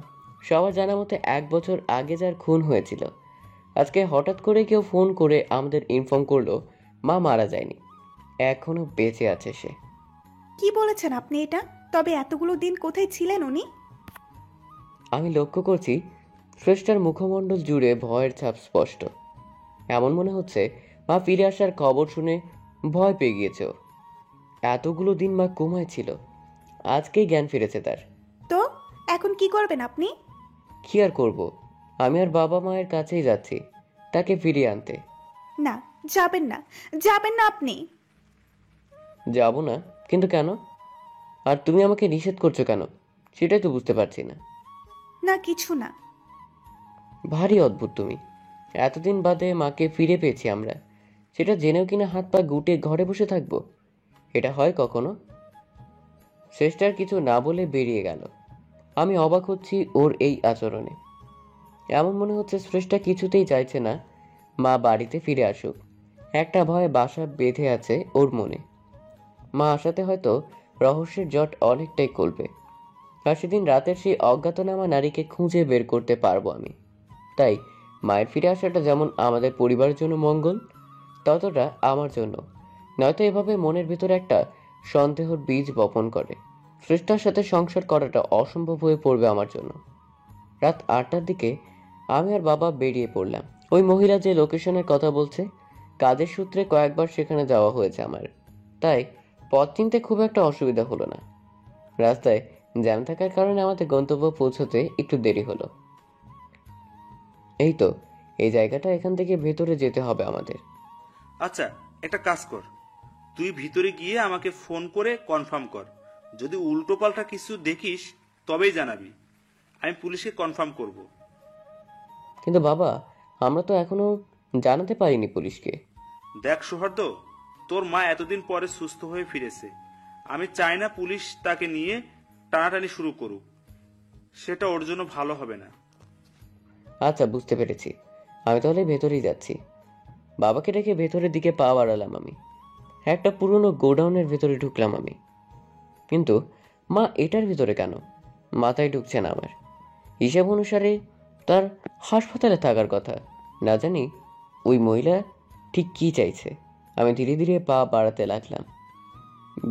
সবার জানা মতে 1 বছর আগে যার খুন হয়েছিল, আজকে হঠাৎ করে কেউ ফোন করে আমাদের ইনফর্ম করলো মা মারা যায়নি, এখনো বেঁচে আছে সে। কি বলেছেন আপনি এটা? তবে এতগুলো দিন কোথায় ছিলেন উনি? আমি লক্ষ্য করছি শ্রেষ্ঠার মুখমণ্ডল জুড়ে ভয়ের ছাপ স্পষ্ট। এমন মনে হচ্ছে মা ফিরে আসার খবর শুনে ভয় পেয়ে গিয়েছে ও। এতগুলো দিন মা কোমায় ছিল, আজকেই জ্ঞান ফিরেছে তার। তো এখন কি করবেন আপনি? কি আর করব, আমি আর বাবা মায়ের কাছেই যাচ্ছি তাকে ফিরিয়ে আনতে। না, যাবেন না, যাবেন না আপনি। যাব না? কিন্তু কেন? আর তুমি আমাকে নিষেধ করছো কেন, সেটাই তো বুঝতে পারছি না। না, কিছু না। ভারী অদ্ভুত তুমি। এতদিন বাদে মাকে ফিরে পেয়েছি আমরা, সেটা জেনেও কিনা হাত পা গুটে ঘরে বসে থাকবো? এটা হয় কখনো? শ্রেষ্ঠার কিছু না বলে বেরিয়ে গেল। আমি অবাক হচ্ছি ওর এই আচরণে। এমন মনে হচ্ছে শ্রেষ্ঠা কিছুতেই চাইছে না মা বাড়িতে ফিরে আসুক। একটা ভয় বাসা বেঁধে আছে ওর মনে। মা আসাতে হয়তো রহস্যের জট অনেকটাই কলবে। আর সেদিন রাতের সেই অজ্ঞাতনামা নারীকে খুঁজে বের করতে পারবো আমি। তাই মায়ের ফিরে আসাটা যেমন আমাদের পরিবারের জন্য মঙ্গল, ততটা আমার জন্য। নয়তো এভাবে মনের ভিতরে একটা সন্দেহর বীজ বপন করে শ্রেষ্ঠার সাথে সংসার করাটা অসম্ভব হয়ে পড়বে আমার জন্য। রাত 8টার দিকে আমি আর বাবা বেরিয়ে পড়লাম। ওই মহিলা যে লোকেশনের কথা বলছে, কাজের সূত্রে কয়েকবার সেখানে যাওয়া হয়েছে আমার, তাই পথ চিনতে খুব একটা অসুবিধা হলো না। রাস্তায় জ্যাম থাকার কারণে আমাদের গন্তব্য পৌঁছতে একটু দেরি হলো। এই তো এই জায়গাটা, এখান থেকে ভেতরে যেতে হবে আমাদের। আচ্ছা, একটা কাজ কর, তুই ভিতরে গিয়ে আমাকে ফোন করে কনফার্ম কর। যদি উল্টো পাল্টা কিছু দেখিস তবেই জানাবি, আমি পুলিশকে কনফার্ম করব। কিন্তু বাবা, আমরা তো এখনো জানাতে পারিনি পুলিশকে। দেখ সৌহার্দ্য, তোর মা এতদিন পরে সুস্থ হয়ে ফিরেছে। আমি চাই না পুলিশ তাকে নিয়ে টানাটানি শুরু করুক, সেটা ওর জন্য ভালো হবে না। আচ্ছা, বুঝতে পেরেছি। আমি তাহলে ভেতরেই যাচ্ছি। বাবাকে রেখে ভেতরের দিকে পা বাড়ালাম আমি। একটা পুরনো গোডাউনের ভেতরে ঢুকলাম আমি। কিন্তু মা এটার ভিতরে কেন? মাথায় ঢুকছে না আমার। হিসাব অনুসারে তার হাসপাতালে থাকার কথা। না জানি ওই মহিলা ঠিক কি চাইছে। আমি ধীরে ধীরে পা বাড়াতে লাগলাম।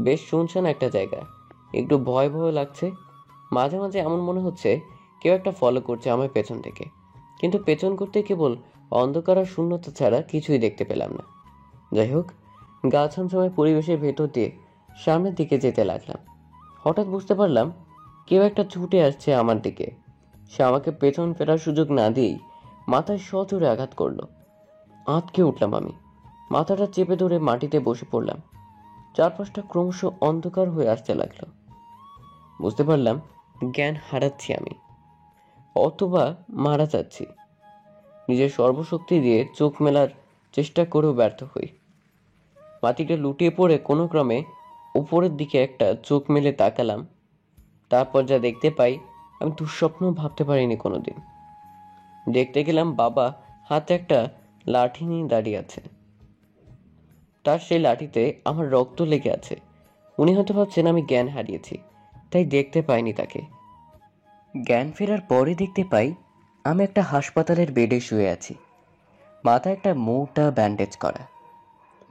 বেশ শুনশান একটা জায়গা, একটু ভয় ভয় লাগছে। মাঝে মাঝে এমন মনে হচ্ছে কেউ একটা ফলো করছে আমার পেছন থেকে, কিন্তু পেছন করতে কেবল অন্ধকার আর শূন্যতা ছাড়া কিছুই দেখতে পেলাম না। যাই হোক, গা ছমছমে পরিবেশের ভেতর দিয়ে সামনের দিকে যেতে লাগলাম। হঠাৎ বুঝতে পারলাম কেউ একটা ছুটে আসছে আমার দিকে। সে আমাকে পেছন ফেরার সুযোগ না দিয়েই মাথায় সজোরে আঘাত করলো। আঁতকে উঠলাম আমি, মাথাটা চেপে ধরে মাটিতে বসে পড়লাম। চারপাশটা ক্রমশ অন্ধকার হয়ে আসতে লাগলো। বুঝতে পারলাম জ্ঞান হারাচ্ছি আমি, অথবা মারা যাচ্ছি। নিজের সর্বশক্তি দিয়ে চোখ মেলার চেষ্টা করেও ব্যর্থ হই। মাটিতে লুটিয়ে পড়ে কোনো ক্রমে উপরের দিকে একটা চোখ মেলে তাকালাম। তারপর যা দেখতে পাই আমি দুঃস্বপ্ন ভাবতে পারিনি কোনোদিন। দেখতে গেলাম বাবা হাতে একটা লাঠি নিয়ে দাঁড়িয়ে আছে। তার সেই লাঠিতে আমার রক্ত লেগে আছে। উনি হয়তো ভাবছেন আমি জ্ঞান হারিয়েছি, তাই দেখতে পাইনি তাকে। জ্ঞান ফেরার পরে দেখতে পাই আমি একটা হাসপাতালের বেডে শুয়ে আছি। মাথায় একটা মোটা ব্যান্ডেজ করা,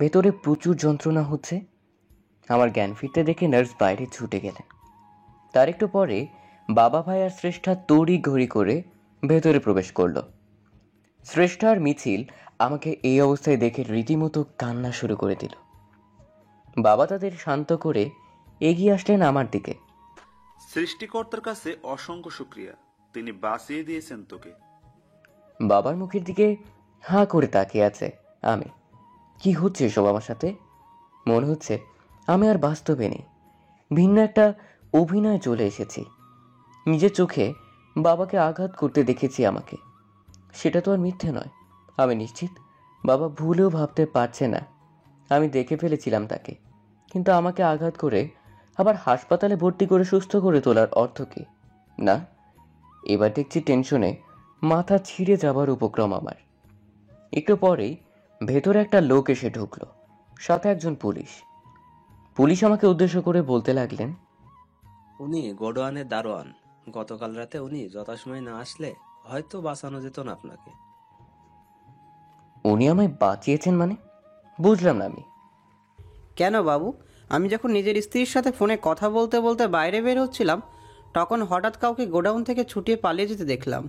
ভেতরে প্রচুর যন্ত্রণা হচ্ছে। আমার জ্ঞান ফিরতে দেখে নার্স বাইরে ছুটে গেলেন। তার একটু পরে বাবা ভাই আর শ্রেষ্ঠা তড়ি ঘড়ি করে ভেতরে প্রবেশ করলো। শ্রেষ্ঠা আর মিছিল আমাকে এই অবস্থায় দেখে রীতিমতো কান্না শুরু করে দিল। বাবা তাদের শান্ত করে এগিয়ে আসলেন আমার দিকে। সৃষ্টিকর্তার কাছে অসংখ্য শুক্রিয়া, তিনি বাঁচিয়ে দিয়েছেন তোকে। বাবার মুখের দিকে হাঁ করে তাকিয়ে আছে আমি। কি হচ্ছে এসব আমার সাথে? মনে হচ্ছে আমি আর বাস্তবে নেই, ভিন্ন একটা অভিনয় চলে এসেছি। নিজের চোখে বাবাকে আঘাত করতে দেখেছি আমাকে, সেটা তো আর মিথ্যে নয়। আমি নিশ্চিত বাবা ভুলেও ভাবতে পারছে না আমি দেখে ফেলেছিলাম তাকে। কিন্তু আমাকে আঘাত করে আবার হাসপাতালে ভর্তি করে সুস্থ করে তোলার অর্থ কি? না, এবার দেখছি টেনশনে মাথা ছিঁড়ে যাবার উপক্রম আমার। একটু পরেই ভেতরে একটা লোক এসে ঢুকলো, সাথে একজন পুলিশ। পুলিশ আমাকে উদ্দেশ্য করে বলতে লাগলেন, উনি গোডওয়ানের দারোয়ান। গতকাল রাতে উনি যথাসময়ে না আসলে হয়তো বাঁচানো যেত না আপনাকে। উনি আমায় বাঁচিয়েছেন মানে? বুঝলাম না আমি। কেন বাবু, আমি যখন নিজের স্ত্রীর সাথে ফোনে কথা বলতে বলতে বাইরে বের হচ্ছিলাম, তখন হঠাৎ কাউকে গোডাউন থেকে ছুটিয়ে পালিয়ে যেতে দেখলাম।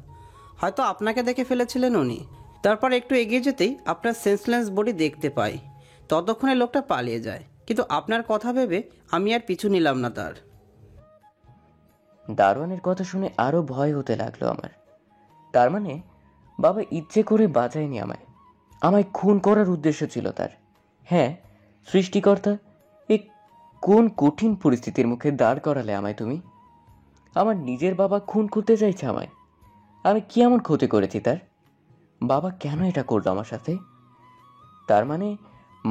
হয়তো আপনাকে দেখে ফেলেছিলেন উনি। তারপর একটু এগিয়ে যেতেই আপনার সেন্সলেস বডি দেখতে পাই। ততক্ষণে লোকটা পালিয়ে যায়, কিন্তু আপনার কথা ভেবে আমি আর পিছু নিলাম না তার। দারোয়ানের কথা শুনে আরো ভয় হতে লাগলো আমার। তার মানে বাবা ইচ্ছে করে বাঁচায়নি আমায়, আমায় খুন করার উদ্দেশ্য ছিল তার। হ্যাঁ, সৃষ্টিকর্তা, এ কোন কঠিন পরিস্থিতির মুখে দাঁড় করালে আমায় তুমি? আমার নিজের বাবা খুন করতে চাইছে আমায়। আমি কি এমন ক্ষতি করেছি তার? বাবা কেন এটা করলো আমার সাথে? তার মানে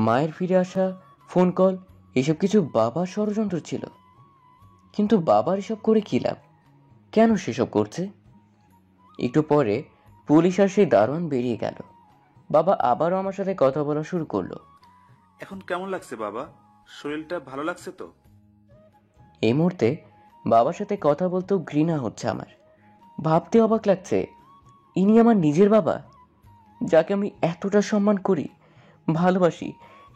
মায়ের ফিরে আসা, ফোন কল, এসব কিছু বাবার ষড়যন্ত্র ছিল। কিন্তু বাবার এসব করে কি লাভ? কেন সেসব করছে? একটু পরে পুলিশ আর সেই দারোয়ান বেরিয়ে গেল। বাবা আবারও আমার সাথে কথা বলা শুরু করলো। এখন কেমন লাগছে বাবা? শরীরটা ভালো লাগছে তো? এই মুহূর্তে বাবার সাথে কথা বলতেও ঘৃণা হচ্ছে আমার। ভাবতে অবাক লাগছে, ইনি আমার নিজের বাবা, যাকে আমি এতটা সম্মান করি, ভালোবাসি,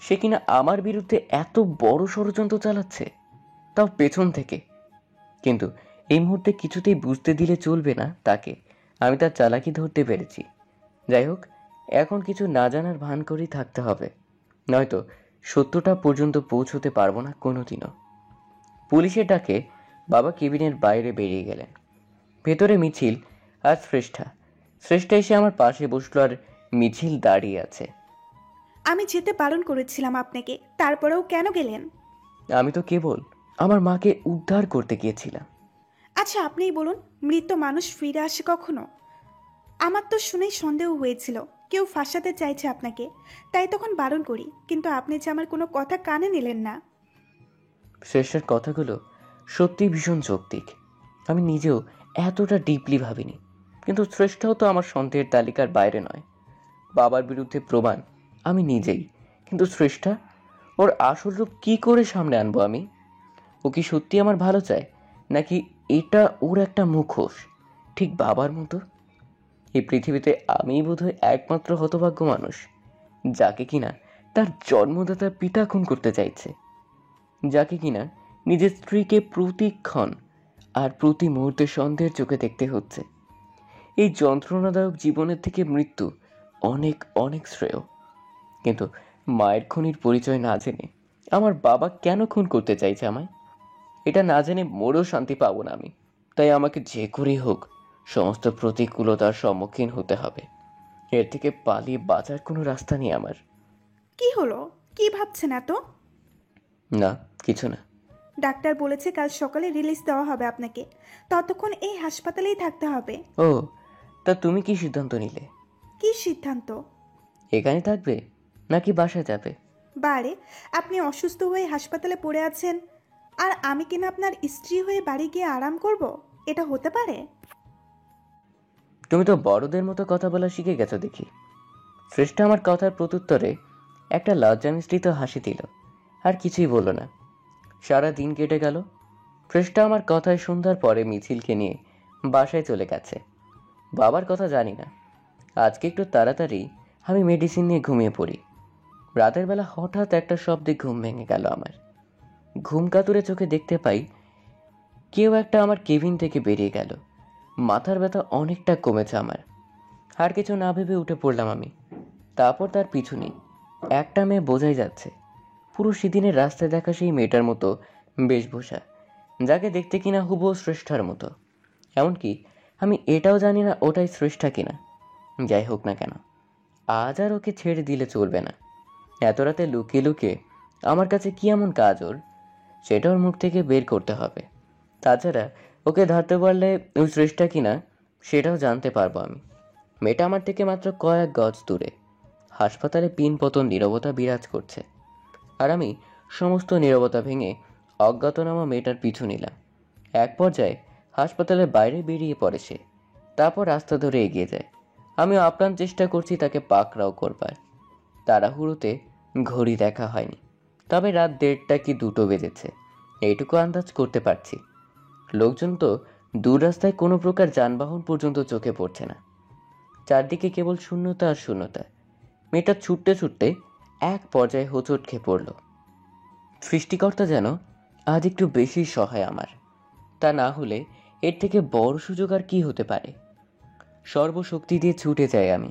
সে কিনা আমার বিরুদ্ধে এত বড় ষড়যন্ত্র চালাচ্ছে, তাও পেছন থেকে। কিন্তু এই মুহূর্তে কিছুতেই বুঝতে দিলে চলবে না তাকে আমি তার চালাকি ধরতে পেরেছি। যাই হোক, এখন কিছু না জানার ভান করেই থাকতে হবে, নয়তো সত্যটা পর্যন্ত পৌঁছতে পারবো না কোনোদিনও। পুলিশের ডাকে বাবা কেবিনের বাইরে বেরিয়ে গেলেন। ভেতরে মিছিল আর শ্রেষ্ঠা এসে আমার পাশে বসলো, আর মিছিল দাঁড়িয়ে আছে। আমি যেতে বারণ করেছিলাম আপনাকে, তারপরেও কেন গেলেন? আমি তো কেবল আমার মাকে উদ্ধার করতে গিয়েছিলাম। আচ্ছা, আপনিই বলুন, মৃত মানুষ ফিরে আসে কখনো? আমার তো শুনেই সন্দেহ হয়েছিল কেউ ফাঁসাতে চাইছে আপনাকে, তাই তখন বারণ করি, কিন্তু আপনি যে আমার কোনো কথা কানে নিলেন না। শ্রেষ্ঠার কথাগুলো সত্যি ভীষণ যৌক্তিক। আমি নিজেও এতটা ডিপলি ভাবিনি, কিন্তু শ্রেষ্ঠাও তো আমার সন্দেহের তালিকার বাইরে নয়। বাবার বিরুদ্ধে প্রমাণ আমি নিজেই, কিন্তু শ্রেষ্ঠা, ওর আসল রূপ কি করে সামনে আনবো আমি? ও কি সত্যি আমার ভালো চায়, নাকি এটা ওর একটা মুখোশ, ঠিক বাবার মতো? এই পৃথিবীতে আমিই বোধহয় একমাত্র হতভাগ্য মানুষ, যাকে কিনা তার জন্মদাতা পিতা খুন করতে চাইছে, যাকে কিনা নিজের স্ত্রীকে প্রতিক্ষণ আর প্রতি মুহূর্তে সন্দেহের চোখে দেখতে হচ্ছে। এই যন্ত্রণাদায়ক জীবনের থেকে মৃত্যু অনেক অনেক শ্রেয়। কিন্তু মায়ের খুনির পরিচয় না জেনে আমার বাবা কেন খুন করতে চাইছে আমায়, এটা না জেনে মোড়েও শান্তি পাবো না আমি। তাই আমাকে যে করেই হোক সমস্ত প্রতিকূলতার সম্মুখীন হতে হবে। এর থেকে পালিয়ে বাঁচার কোনো রাস্তা নেই আমার। কি হলো? কি ভাবছেন এত? না, কিছু না। ডাক্তার বলেছে কাল সকালে রিলিজ দেওয়া হবে আপনাকে, ততক্ষণ এই হাসপাতালেই থাকতে হবে। ও, তা তুমি কি সিদ্ধান্ত নিলে? কি সিদ্ধান্ত? এখানে থাকবে নাকি বাসায় যাবে? বারে, আপনি অসুস্থ হয়ে হাসপাতালে পড়ে আছেন, আর আমি কিনা আপনার স্ত্রী হয়ে বাড়ি গিয়ে আরাম করব? এটা হতে পারে? তুমি তো বড়দের মতো কথা বলা শিখে গেছো দেখি। শ্রেষ্ঠা আমার কথার প্রত্যুত্তরে একটা লজ্জা মিশ্রিত হাসি দিল, আর কিছুই বলল না। সারা দিন কেটে গেল। শ্রেষ্ঠা আমার কথায় সন্ধ্যার পরে মিছিলকে নিয়ে বাসায় চলে গেছে। বাবার কথা জানি না, আজকে একটু তাড়াতাড়ি আমি মেডিসিন নিয়ে ঘুমিয়ে পড়ি। রাতের বেলা হঠাৎ একটা শব্দে ঘুম ভেঙে গেল আমার। ঘুম কাতুরে চোখে দেখতে পাই কেউ একটা আমার কেবিন থেকে বেরিয়ে গেল। মাথার ব্যথা অনেকটা কমেছে আমার। আর কিছু না ভেবে উঠে পড়লাম আমি। তারপর তার পিছু নেই। একটা মেয়ে বোঝাই যাচ্ছে, পুরো সেদিনের রাস্তায় দেখা সেই মেয়েটার মতো বেশভূষা, যাকে দেখতে কিনা হুবহু শ্রেষ্ঠার মতো। এমনকি আমি এটাও জানি না ওটাই শ্রেষ্ঠা কিনা। যাই হোক না কেন, আজ আর ওকে ছেড়ে দিলে চলবে না। এত রাতে লুকিয়ে লুকিয়ে আমার কাছে কি এমন কাজ ওর, সেটা ওর মুখ থেকে বের করতে হবে। তাছাড়া ওকে ধরতে পারলে ওই শ্রেষ্ঠা কিনা সেটাও জানতে পারবো আমি। মেয়েটা আমার থেকে মাত্র কয়েক গজ দূরে। হাসপাতালে পিন পতন নীরবতা বিরাজ করছে, আর আমি সমস্ত নীরবতা ভেঙে অজ্ঞাতনামা মেয়েটার পিছু নিলাম। এক পর্যায়ে হাসপাতালের বাইরে বেরিয়ে পড়ে সে। তারপর রাস্তা ধরে এগিয়ে যায়। আমিও আপ্রাণ চেষ্টা করছি তাকে পাকড়াও করবার। তাড়াহুড়োতে ঘড়ি দেখা হয়নি, তবে রাত 1:30 কি 2টো বেজেছে এইটুকু আন্দাজ করতে পারছি। লোকজন তো দূর রাস্তায় কোনো প্রকার যানবাহন পর্যন্ত চোখে পড়ছে না। চারদিকে কেবল শূন্যতা আর শূন্যতা। মেয়েটা ছুটতে ছুটতে এক পর্যায়ে হোঁচট খেয়ে পড়ল। সৃষ্টিকর্তা যেন আজ একটু বেশি সহায় আমার। তা না হলে এর থেকে বড় সুযোগ আর কি হতে পারে। সর্বশক্তি দিয়ে ছুটে যাই আমি।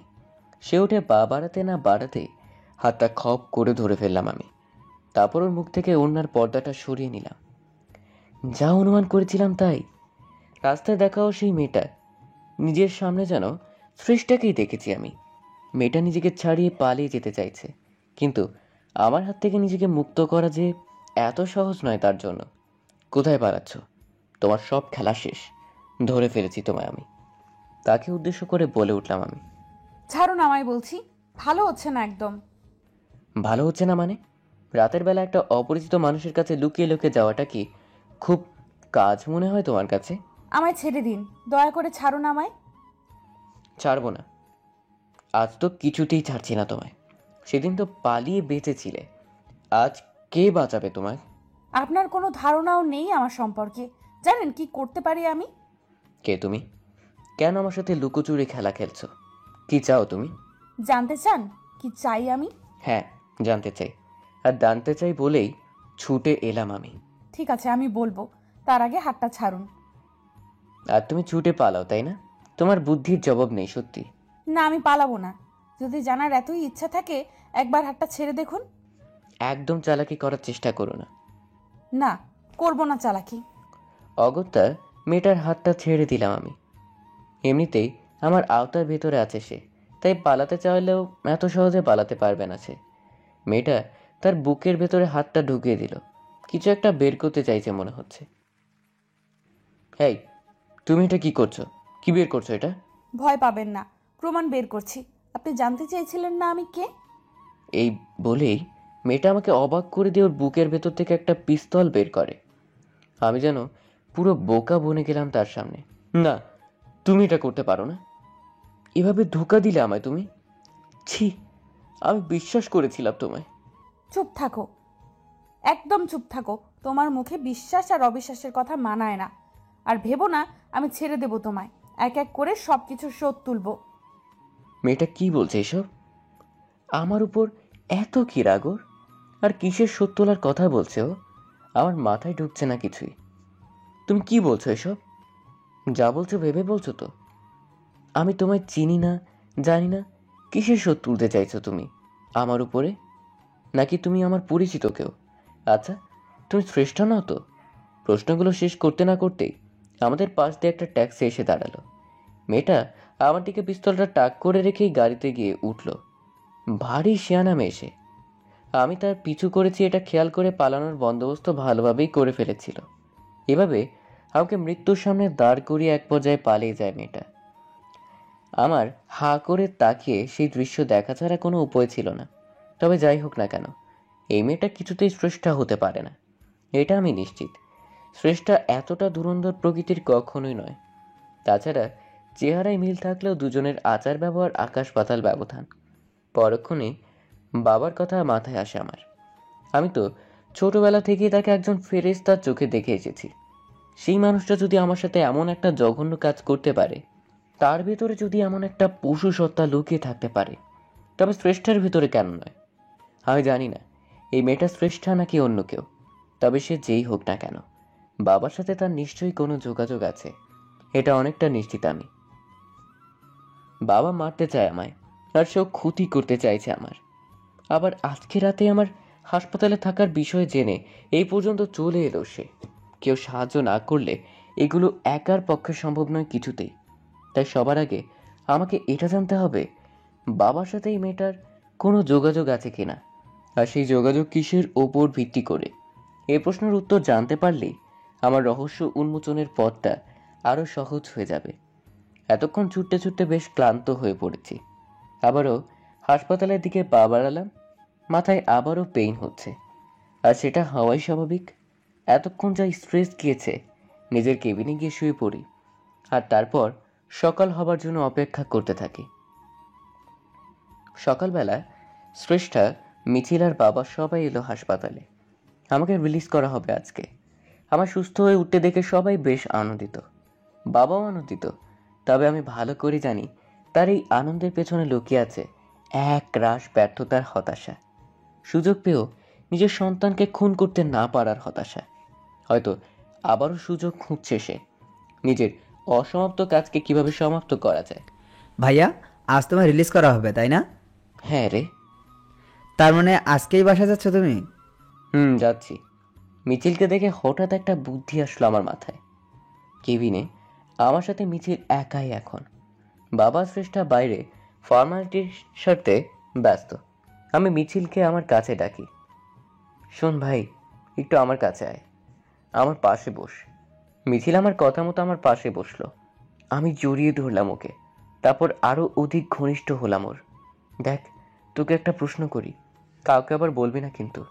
সে উঠে পা বাড়াতে না বাড়াতে হাতটা খপ করে ধরে ফেললাম আমি। তারপর ওর মুখ থেকে ওড়নার পর্দাটা সরিয়ে নিলাম। যা অনুমান করেছিলাম তাই। রাস্তায় দেখাও সেই মেয়েটা। নিজের সামনে যেন সৃষ্টাকেই দেখেছি আমি। মেয়েটা নিজেকে ছাড়িয়ে পালিয়ে যেতে চাইছে, কিন্তু আমার হাত থেকে নিজেকে মুক্ত করা যে এত সহজ নয় তার জন্য। কোথায় পালাচ্ছ? তোমার সব খেলা শেষ। ধরে ফেলেছি তোমায় আমি। তাকে উদ্দেশ্য করে বলে উঠলাম আমি। ছাড়ুন আমায় বলছি, ভালো হচ্ছে না একদম। ভালো হচ্ছে না মানে? রাতের বেলা একটা অপরিচিত মানুষের কাছে লুকিয়ে লুকিয়ে যাওয়াটা কি খুব কাজ মনে হয় তোমার কাছে? আমায় ছেড়ে দিন, দয়া করে ছাড়ুন আমায়। ছাড়বো না। আজ তো কিছুতেই ছাড়ছি না তোমায়। সেদিন তো পালিয়ে বেঁচেছিলে, আজ কে বাঁচাবে তোমায়? আপনার কোনো ধারণাও নেই আমার সম্পর্কে। জানেন কি করতে পারি আমি? কে তুমি? কেন আমার সাথে লুকোচুরি খেলা খেলছো? কি চাও তুমি? জানতে চান কি চাই আমি? হ্যাঁ, জানতে চাই। আর জানতে চাই বলেই ছুটে এলাম আমি। ঠিক আছে, আমি বলবো, তার আগে হাতটা ছাড়ুন। আর তুমি ছুটে পালাও, তাই না? তোমার বুদ্ধির জবাব নেই সত্যি। না, আমি পালাবো না। যদি জানার এতই ইচ্ছা থাকে একবার হাতটা ছেড়ে দেখুন। একদম চালাকি করার চেষ্টা করো না। না, করবো না চালাকি। অগত্যা মেয়েটার হাতটা ছেড়ে দিলাম আমি। এমনিতেই আমার আওতার ভেতরে আছে সে, তাই পালাতে চাইলেও এত সহজে পালাতে পারবে না সে। মেয়েটা তার বুকের ভেতরে হাতটা ঢুকিয়ে দিল। কিছু একটা বের করতে চাইছে মনে হচ্ছে। এই, তুমি এটা কি করছো? কি বের করছো এটা? ভয় পাবেন না, প্রমাণ বের করছি। আপনি জানতে চেয়েছিলেন না আমি কে? এই বলেই মেয়েটা আমাকে অবাক করে দিয়ে ওর বুকের ভেতর থেকে একটা পিস্তল বের করে। আমি যেন পুরো বোকা বনে গেলাম তার সামনে। না, তুমি এটা করতে পারো না। এভাবে ধোঁকা দিলে আমায় তুমি। ছি, আমি বিশ্বাস করেছিলাম তোমায়। চুপ থাকো, একদম চুপ থাকো। তোমার মুখে বিশ্বাস আর অবিশ্বাসের কথা মানায় না। আর ভেবো না আমি ছেড়ে দেব তোমায়। এক এক করে সবকিছু শোধ তুলবো। মেয়েটা কি বলছে এসব? আমার উপর এত কি রাগ ওর? আর কিসের শোধ তোলার কথা বলছে ও? আমার মাথায় ঢুকছে না কিছুই। তুমি কি বলছো এসব? যা বলছো ভেবে বলছো তো? আমি তোমায় চিনি না, জানি না। কিসের শোধ তুলতে চাইছো তুমি আমার উপরে? নাকি তুমি আমার পরিচিত কেউ? আচ্ছা, তুমি শ্রেষ্ঠ নও তো? প্রশ্নগুলো শেষ করতে না করতেই আমাদের পাশ দিয়ে একটা ট্যাক্সি এসে দাঁড়ালো। মেয়েটা আমার দিকে পিস্তলটা টাক করে রেখেই গাড়িতে গিয়ে উঠল। ভারী শিয়ানা মেয়ে সে। আমি তার পিছু করেছি এটা খেয়াল করে পালানোর বন্দোবস্ত ভালোভাবেই করে ফেলেছিল। এভাবে আমাকে মৃত্যুর সামনে দাঁড় করিয়ে এক পর্যায়ে পালিয়ে যায় মেয়েটা। আমার হাঁ করে তাকিয়ে সেই দৃশ্য দেখা ছাড়া কোনো উপায় ছিল না। তবে যাই হোক না কেন, এই মেয়েটা কিছুতেই শ্রেষ্ঠা হতে পারে না, এটা আমি নিশ্চিত। শ্রেষ্ঠা এতটা ধুরন্ধর প্রকৃতির কখনোই নয়। তাছাড়া চেহারায় মিল থাকলেও দুজনের আচার ব্যবহার আকাশ পাতাল ব্যবধান। পরক্ষণে বাবার কথা মাথায় আসে আমার। আমি তো ছোটবেলা থেকেই তাকে একজন ফেরেশতার চোখে দেখে এসেছি। সেই মানুষটা যদি আমার সাথে এমন একটা জঘন্য কাজ করতে পারে, তার ভেতরে যদি এমন একটা পশু সত্তা লুকিয়ে থাকতে পারে, তবে শ্রেষ্ঠার ভিতরে কেন নয় আমি জানি না, এই মেয়েটা শ্রেষ্ঠা নাকি অন্য কেউ। তবে সে যেই হোক না কেন, বাবার সাথে তার নিশ্চয়ই কোনো যোগাযোগ আছে, এটা অনেকটা নিশ্চিত আমি। বাবা মারতে চায় আমায়, আর সেও ক্ষতি করতে চাইছে আমার। আবার আজকে রাতে আমার হাসপাতালে থাকার বিষয় জেনে এই পর্যন্ত চলে এলো সে। কেউ সাহায্য না করলে এগুলো একার পক্ষে সম্ভব নয় কিছুতেই। তাই সবার আগে আমাকে এটা জানতে হবে বাবার সাথে এই মেয়েটার কোনো যোগাযোগ আছে কিনা, আর সেই যোগাযোগ কিসের ওপর ভিত্তি করে। এই প্রশ্নের উত্তর জানতে পারলেই আমার রহস্য উন্মোচনের পথটা আরও সহজ হয়ে যাবে। এতক্ষণ ছুটতে ছুটতে বেশ ক্লান্ত হয়ে পড়েছি। আবারও হাসপাতালের দিকে পা বাড়ালাম। মাথায় আবারও পেইন হচ্ছে, আর সেটা হওয়াই স্বাভাবিক। এতক্ষণ যা স্ট্রেস গিয়েছে, নিজের কেবিনে গিয়ে শুয়ে পড়ি, আর তারপর সকাল হবার জন্য অপেক্ষা করতে থাকি। সকালবেলা শ্রেষ্ঠা, মিছিল আর বাবা সবাই এলো হাসপাতালে। আমাকে রিলিজ করা হবে আজকে। আমার সুস্থ হয়ে উঠতে দেখে সবাই বেশ আনন্দিত, বাবাও আনন্দিত। তবে আমি ভালো করে জানি তার এই আনন্দের পেছনে লুকিয়ে আছে এক রাশ ব্যর্থতার হতাশা, সুযোগ পেয়েও নিজের সন্তানকে খুন করতে না পারার হতাশা। হয়তো আবারও সুযোগ খুঁজছে সে, নিজের অসমাপ্ত কাজকে কিভাবে সমাপ্ত করা যায়। ভাইয়া, আজ তোমায় রিলিজ করা হবে তাই না? হ্যাঁ রে। তার মানে আজকেই বাসা যাচ্ছ তুমি? যাচ্ছি। মিছিলকে দেখে হঠাৎ একটা বুদ্ধি আসলো আমার মাথায়। কেবিনে আমার সাথে মিছিল একাই এখন। বাবা শ্রেষ্ঠা বাইরে ফর্মালিটির স্বার্থে ব্যস্ত। আমি মিছিলকে আমার কাছে ডাকি, শোন ভাই, একটু আমার কাছে আয়, আমার পাশে বস। মিছিল আমার কথা মতো আমার পাশে বসলো। আমি জড়িয়ে ধরলাম ওকে, তারপর আরো অধিক ঘনিষ্ঠ হলাম ওর। দেখ, তোকে একটা প্রশ্ন করি, কাউকে আবার বলবি না কিন্তু।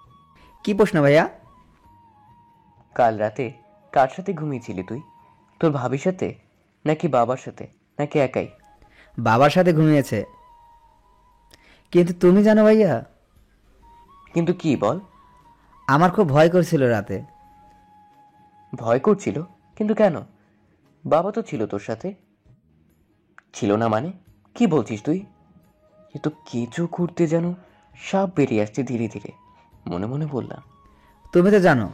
কি প্রশ্ন ভাইয়া? কাল রাতে কার সাথে ঘুমিয়েছিলি তুই? তোর ভাবির সাথে, নাকি বাবার সাথে, নাকি একাই? বাবার সাথে ঘুমিয়েছে। কিন্তু তুমি জানো ভাইয়া, কিন্তু কি বল? আমার খুব ভয় করছিল রাতে। ভয় করছিল? কিন্তু কেন? বাবা তো ছিল তোর সাথে। ছিল না মানে? কি বলছিস তুই? এ তো কেঁচো করতে যেন সাপ বেরিয়ে আসছে ধীরে ধীরে, মনে মনে বললাম। তুমি তো জানো,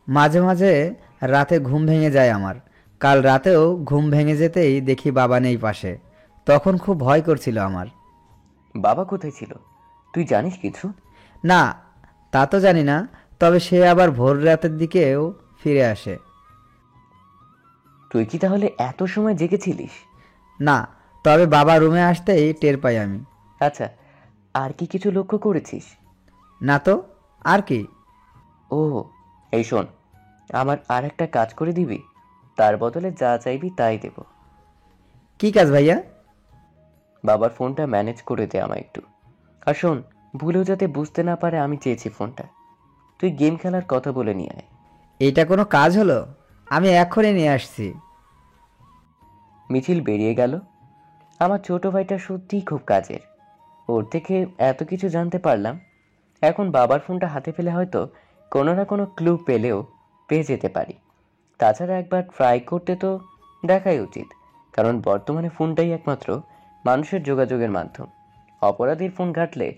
মাঝে মাঝে রাতে ঘুম ভেঙে যায় আমার। কাল রাতেও ঘুম ভেঙে যেতেই দেখি বাবা নেই পাশে। তখন খুব ভয় করছিল আমার। বাবা কোথায় ছিল তুই জানিস কিছু? না, তা তো জানি না, তবে সে আবার ভোর রাতের দিকেও ফিরে আসে। তুই কি তাহলে এত সময় জেগেছিলিস? না, তবে বাবা রুমে আসতেই টের পাই আমি। আচ্ছা, আর কি কিছু লক্ষ্য করেছিস? না তো, আর কি? ও, এই শোন, আমার আর একটা কাজ করে দিবি, তার বদলে যা চাইবি তাই দেব। কি কাজ ভাইয়া? বাবার ফোনটা ম্যানেজ করে দে আমায় একটু। আর শোন, ভুলেও যাতে বুঝতে না পারে আমি চেয়েছি ফোনটা। তুই গেম খেলার কথা বলে নিয়ে আয়। এইটা কোনো কাজ হলো? আমি এখনই নিয়ে আসছি। মিছিল বেরিয়ে গেল। আমার ছোট ভাইটা সত্যিই খুব কাজের, ওর থেকে এত কিছু জানতে পারলাম। এখন বাবার ফোনটা হাতে পেলে হয়তো কোনো না কোনো ক্লু পেয়ে যেতে পারি। তাছাড়া একবার ট্রাই করতে তো দেখাই উচিত, কারণ বর্তমানে ফোনটাই একমাত্র মানুষের যোগাযোগের মাধ্যম। অপরাধীর ফোন ঘাঁটলে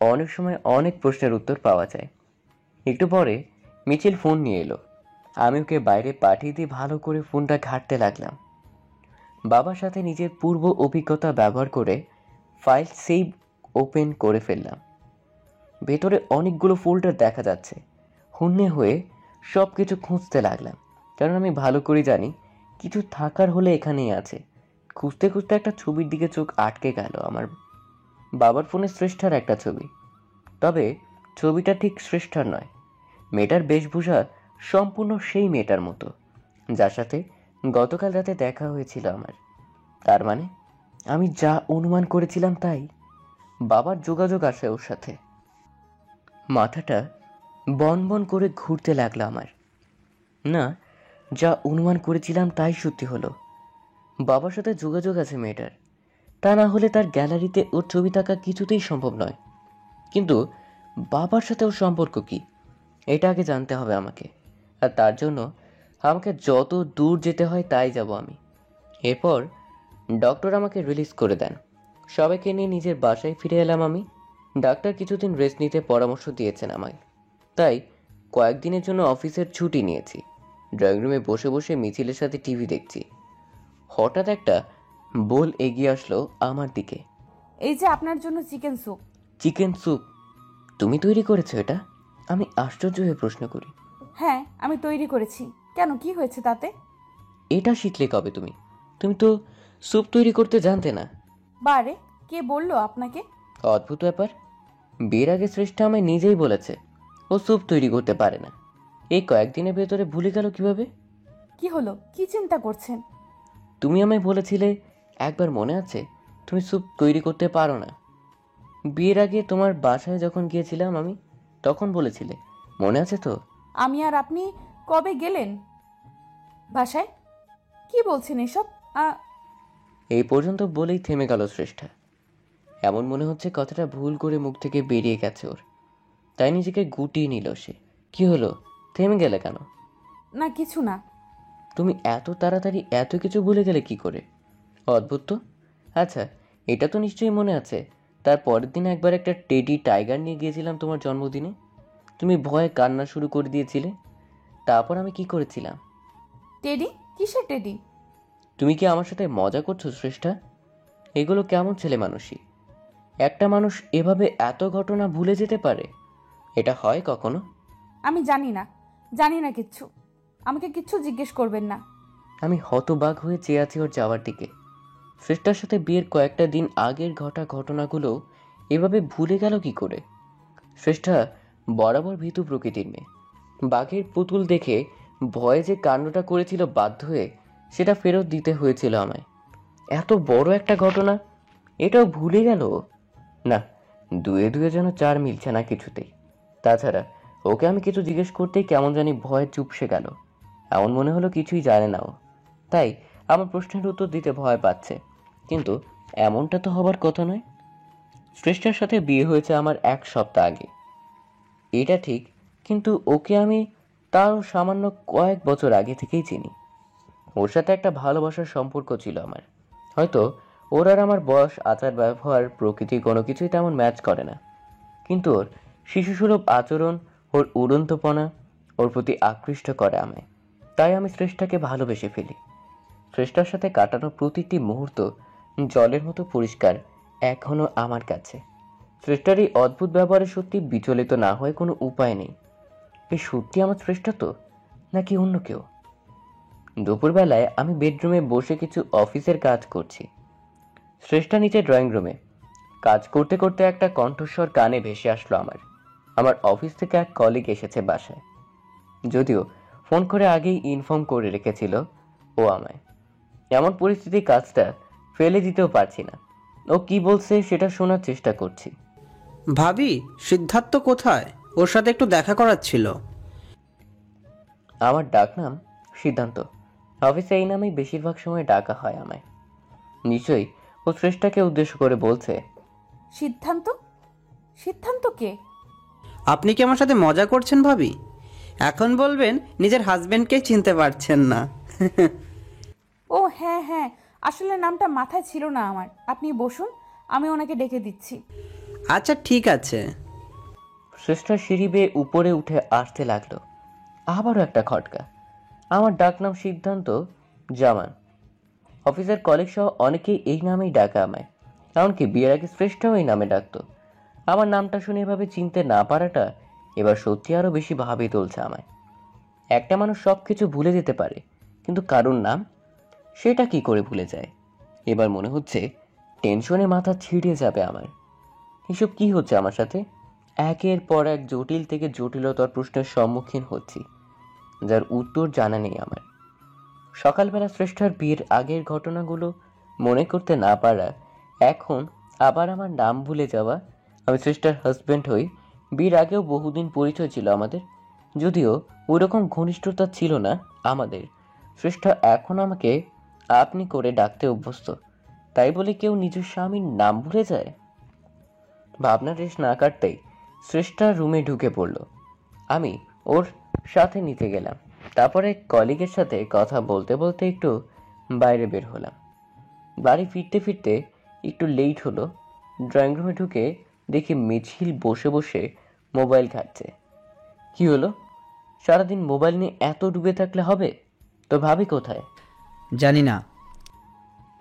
অনেক সময় অনেক প্রশ্নের উত্তর পাওয়া যায়। একটু পরে মিছিল ফোন নিয়ে এলো। আমি ওকে বাইরে পাঠিয়ে দিয়ে ভালো করে ফোনটা ঘাঁটতে লাগলাম। বাবার সাথে নিজের পূর্ব অভিজ্ঞতা ব্যবহার করে ফাইল সেভ ওপেন করে ফেললাম। ভেতরে অনেকগুলো ফোল্ডার দেখা যাচ্ছে। হন্যে হয়ে সব কিছু খুঁজতে লাগলাম, কারণ আমি ভালো করে জানি কিছু থাকার হলে এখানেই আছে। খুঁজতে খুঁজতে একটা ছবির দিকে চোখ আটকে গেল আমার। বাবার ফোনে শ্রেষ্ঠার একটা ছবি, তবে ছবিটা ঠিক শ্রেষ্ঠার নয়। মেয়েটার বেশভূষা সম্পূর্ণ সেই মেয়েটার মতো যার সাথে গতকাল রাতে দেখা হয়েছিল আমার। তার মানে আমি যা অনুমান করেছিলাম তাই, বাবার যোগাযোগ আছে ওর সাথে। মাথাটা বনবন করে ঘুরতে লাগলো আমার। না, যা অনুমান করেছিলাম তাই সত্যি হলো, বাবার সাথে যোগাযোগ আছে মেয়েটার। তা না হলে তার গ্যালারিতে ওর ছবি থাকা কিছুতেই সম্ভব নয়। কিন্তু বাবার সাথে ওর সম্পর্ক কি, এটা আগে জানতে হবে আমাকে। আর তার জন্য আমাকে যত দূর যেতে হয় তাই যাব আমি। এরপর ডক্টর আমাকে রিলিজ করে দেন। সবাইকে নিয়ে নিজের বাসায় ফিরে এলাম আমি। ডাক্তার কিছুদিন রেস্ট নিতে পরামর্শ দিয়েছেন আমায়, তাই কয়েকদিনের জন্য অফিসের ছুটি নিয়েছি। ড্রয়িং রুমে বসে বসে মিছিলের সাথে টিভি দেখছি। হঠাৎ একটা বোল এগিয়ে আসলো আমার দিকে। এই যে আপনার জন্য চিকেন স্যুপ। Chicken soup? তুমি তৈরি করেছো এটা? আমি আশ্চর্য হয়ে প্রশ্ন করি। হ্যাঁ, আমি তৈরি করেছি। কেন, কি হয়েছে তাতে? এটা শিখলে কবে তুমি? তুমি তো স্যুপ তৈরি করতে জানতে না। বারে, কে বললো আপনাকে? অদ্ভুত ব্যাপার, বিয়ের আগে শ্রেষ্ঠা আমায় নিজেই বলেছে ও স্যুপ তৈরি করতে পারে না। এই কয়েকদিনের ভেতরে ভুলে গেল কিভাবে? কি হলো, কি চিন্তা করছেন? তুমি আমায় বলেছিলে একবার, মনে আছে, তুমি স্যুপ তৈরি করতে পারো না। বিয়ের আগে তোমার বাসায় যখন গিয়েছিলাম আমি, তখন বলেছিলে, মনে আছে তো? আমি আর আপনি কবে গেলেন বাসায়? কি বলছেন এসব? এই পর্যন্ত বলেই থেমে গেল শ্রেষ্ঠা। এমন মনে হচ্ছে কথাটা ভুল করে মুখ থেকে বেরিয়ে গেছে ওর, তাই নিজেকে গুটিয়ে নিল সে। কি হলো, থেমে গেলে কেন? না, কিছু না। তুমি এত তাড়াতাড়ি এত কিছু ভুলে গেলে কি করে? অদ্ভুত তো। আচ্ছা, এটা তো নিশ্চয়ই মনে আছে, তার পরের দিন একবার একটা টেডি টাইগার নিয়ে গিয়েছিলাম তোমার জন্মদিনে। তুমি ভয়ে কান্না শুরু করে দিয়েছিলে। তারপর আমি কি করেছিলাম? টেডি? কিসের টেডি? তুমি কি আমার সাথে মজা করছো শ্রেষ্ঠা? এগুলো কেমন ছেলে মানুষই? একটা মানুষ এভাবে এত ঘটনা ভুলে যেতে পারে? এটা হয় কখনো? আমি জানি না কিচ্ছু। আমাকে কিচ্ছু জিজ্ঞেস করবেন না। আমি হতবাক হয়ে চেয়ে আছি ওর যাওয়ার দিকে। শ্রেষ্ঠার সাথে বিয়ের কয়েকটা দিন আগের ঘটনাগুলো এভাবে ভুলে গেল কি করে? শ্রেষ্ঠা বরাবর ভীতু প্রকৃতির মেয়ে। বাঘের পুতুল দেখে ভয়ে যে কাণ্ডটা করেছিল, বাধ্য হয়ে সেটা ফেরত দিতে হয়েছিল আমায়। এত বড় একটা ঘটনা এটাও ভুলে গেল? না, দুয়ে দুয়ে যেন চার মিলছে না কিছুতেই। তাছাড়া ওকে আমি কিছু জিজ্ঞেস করতেই কেমন জানি ভয়ে চুপসে গেল। এমন মনে হলো কিছুই জানে না ও, তাই আমার প্রশ্নের উত্তর দিতে ভয় পাচ্ছে। কিন্তু এমনটা তো হবার কথা নয়। শ্রেষ্ঠার সাথে বিয়ে হয়েছে আমার 1 সপ্তাহ আগে, এটা ঠিক, কিন্তু ওকে আমি তারও সামান্য কয়েক বছর আগে থেকেই চিনি। ওর সাথে একটা ভালোবাসার সম্পর্ক ছিল আমার। হয়তো ওর আর আমার বয়স, আচার ব্যবহার, প্রকৃতি কোনো কিছুই তেমন ম্যাচ করে না, কিন্তু ওর শিশুসুলভ আচরণ, ওর উড়ন্তপনা ওর প্রতি আকৃষ্ট করে আমায়। তাই আমি শ্রেষ্ঠাকে ভালোবেসে ফেলি। শ্রেষ্ঠার সাথে কাটানো প্রতিটি মুহূর্ত জলের মতো পরিষ্কার এখনো আমার কাছে। শ্রেষ্ঠার এই অদ্ভুত ব্যবহারে সত্যি বিচলিত না হয়ে কোনো উপায় নেই। এই সত্যি আমার শ্রেষ্ঠা তো, নাকি অন্য কেউ? দুপুরবেলায় আমি বেডরুমে বসে কিছু অফিসের কাজ করছি। শ্রেষ্ঠা নিচে ড্রয়িং রুমে কাজ করতে করতে একটা কণ্ঠস্বর কানে ভেসে আসলো আমার অফিস থেকে এক কলিগ এসেছে বাসায়। যদিও ফোন করে আগেই ইনফর্ম করে রেখেছিল ও আমায়। এমন পরিস্থিতি কাজটা ফেলে দিতেও পারছি না। ও কি বলছে সেটা শোনার চেষ্টা করছি। ভাবি, সিদ্ধার্থ কোথায়? ওর সাথে একটু দেখা করার ছিল। আমার ডাকনাম সিদ্ধান্ত। অফিসে এই নামেই বেশিরভাগ সময় ডাকা হয় আমায়। নিশ্চয়ই ও শ্রেষ্ঠাকে উদ্দেশ্য করে বলছে। সিদ্ধান্ত? সিদ্ধান্ত কে? আপনি কি আমার সাথে মজা করছেন ভাবি? এখন বলবেন নিজের হাজবেন্ডকেই চিনতে পারছেন না। ও হ্যাঁ হ্যাঁ, আসলে নামটা মাথায় ছিল না আমার। আপনি বসুন, আমি ওনাকে ডেকে দিচ্ছি। আচ্ছা ঠিক আছে। শ্রেষ্ঠা সিঁড়ি বেয়ে উপরে উঠে আসতে লাগলো। আবারও একটা খটকা। আমার ডাকনাম সিদ্ধান্ত জামান। অফিসের কলিগ সহ অনেকেই এই নামেই ডাকা আমায়, এমনকি বিয়ের আগে শ্রেষ্ঠাও এই নামে ডাকতো। আমার নামটা শুনে এভাবে চিনতে না পারাটা এবার সত্যি আরো বেশি ভাবি তুলছে আমায়। একটা মানুষ সব কিছু ভুলে যেতে পারে, কিন্তু কারুর নাম সেটা কি করে ভুলে যায়? এবার মনে হচ্ছে টেনশনে মাথা ছিঁড়ে যাবে আমার। এসব কি হচ্ছে আমার সাথে? একের পর এক জটিল থেকে জটিলতর প্রশ্নের সম্মুখীন হচ্ছি, যার উত্তর জানা নেই আমার। সকালবেলা শ্রেষ্ঠার বিয়ের আগের ঘটনাগুলো মনে করতে না পারা, এখন আবার আমার নাম ভুলে যাওয়া। আমি শ্রেষ্ঠার হাজব্যান্ড হই। বিয়ের আগেও বহুদিন পরিচয় ছিল আমাদের, যদিও ওইরকম ঘনিষ্ঠতা ছিল না আমাদের। শ্রেষ্ঠা এখন আমাকে আপনি করে ডাকতে অভ্যস্ত, তাই বলে কেউ নিজের স্বামীর নাম ভুলে যায়? ভাবনা রেশ না কাটতেই শ্রেষ্ঠা রুমে ঢুকে পড়ল। আমি ওর সাথে নিতে গেলাম। তারপরে কলিগের সাথে কথা বলতে বলতে একটু বাইরে বের হলাম। বাড়ি ফিরতে ফিরতে একটু লেট হলো। ড্রয়িং রুমে ঢুকে দেখি মিছিল বসে বসে মোবাইল ঘাঁটছে। কি হলো? সারাদিন মোবাইল নিয়ে এত ডুবে থাকলে হবে? তো ভাবি কোথায়? জানি না।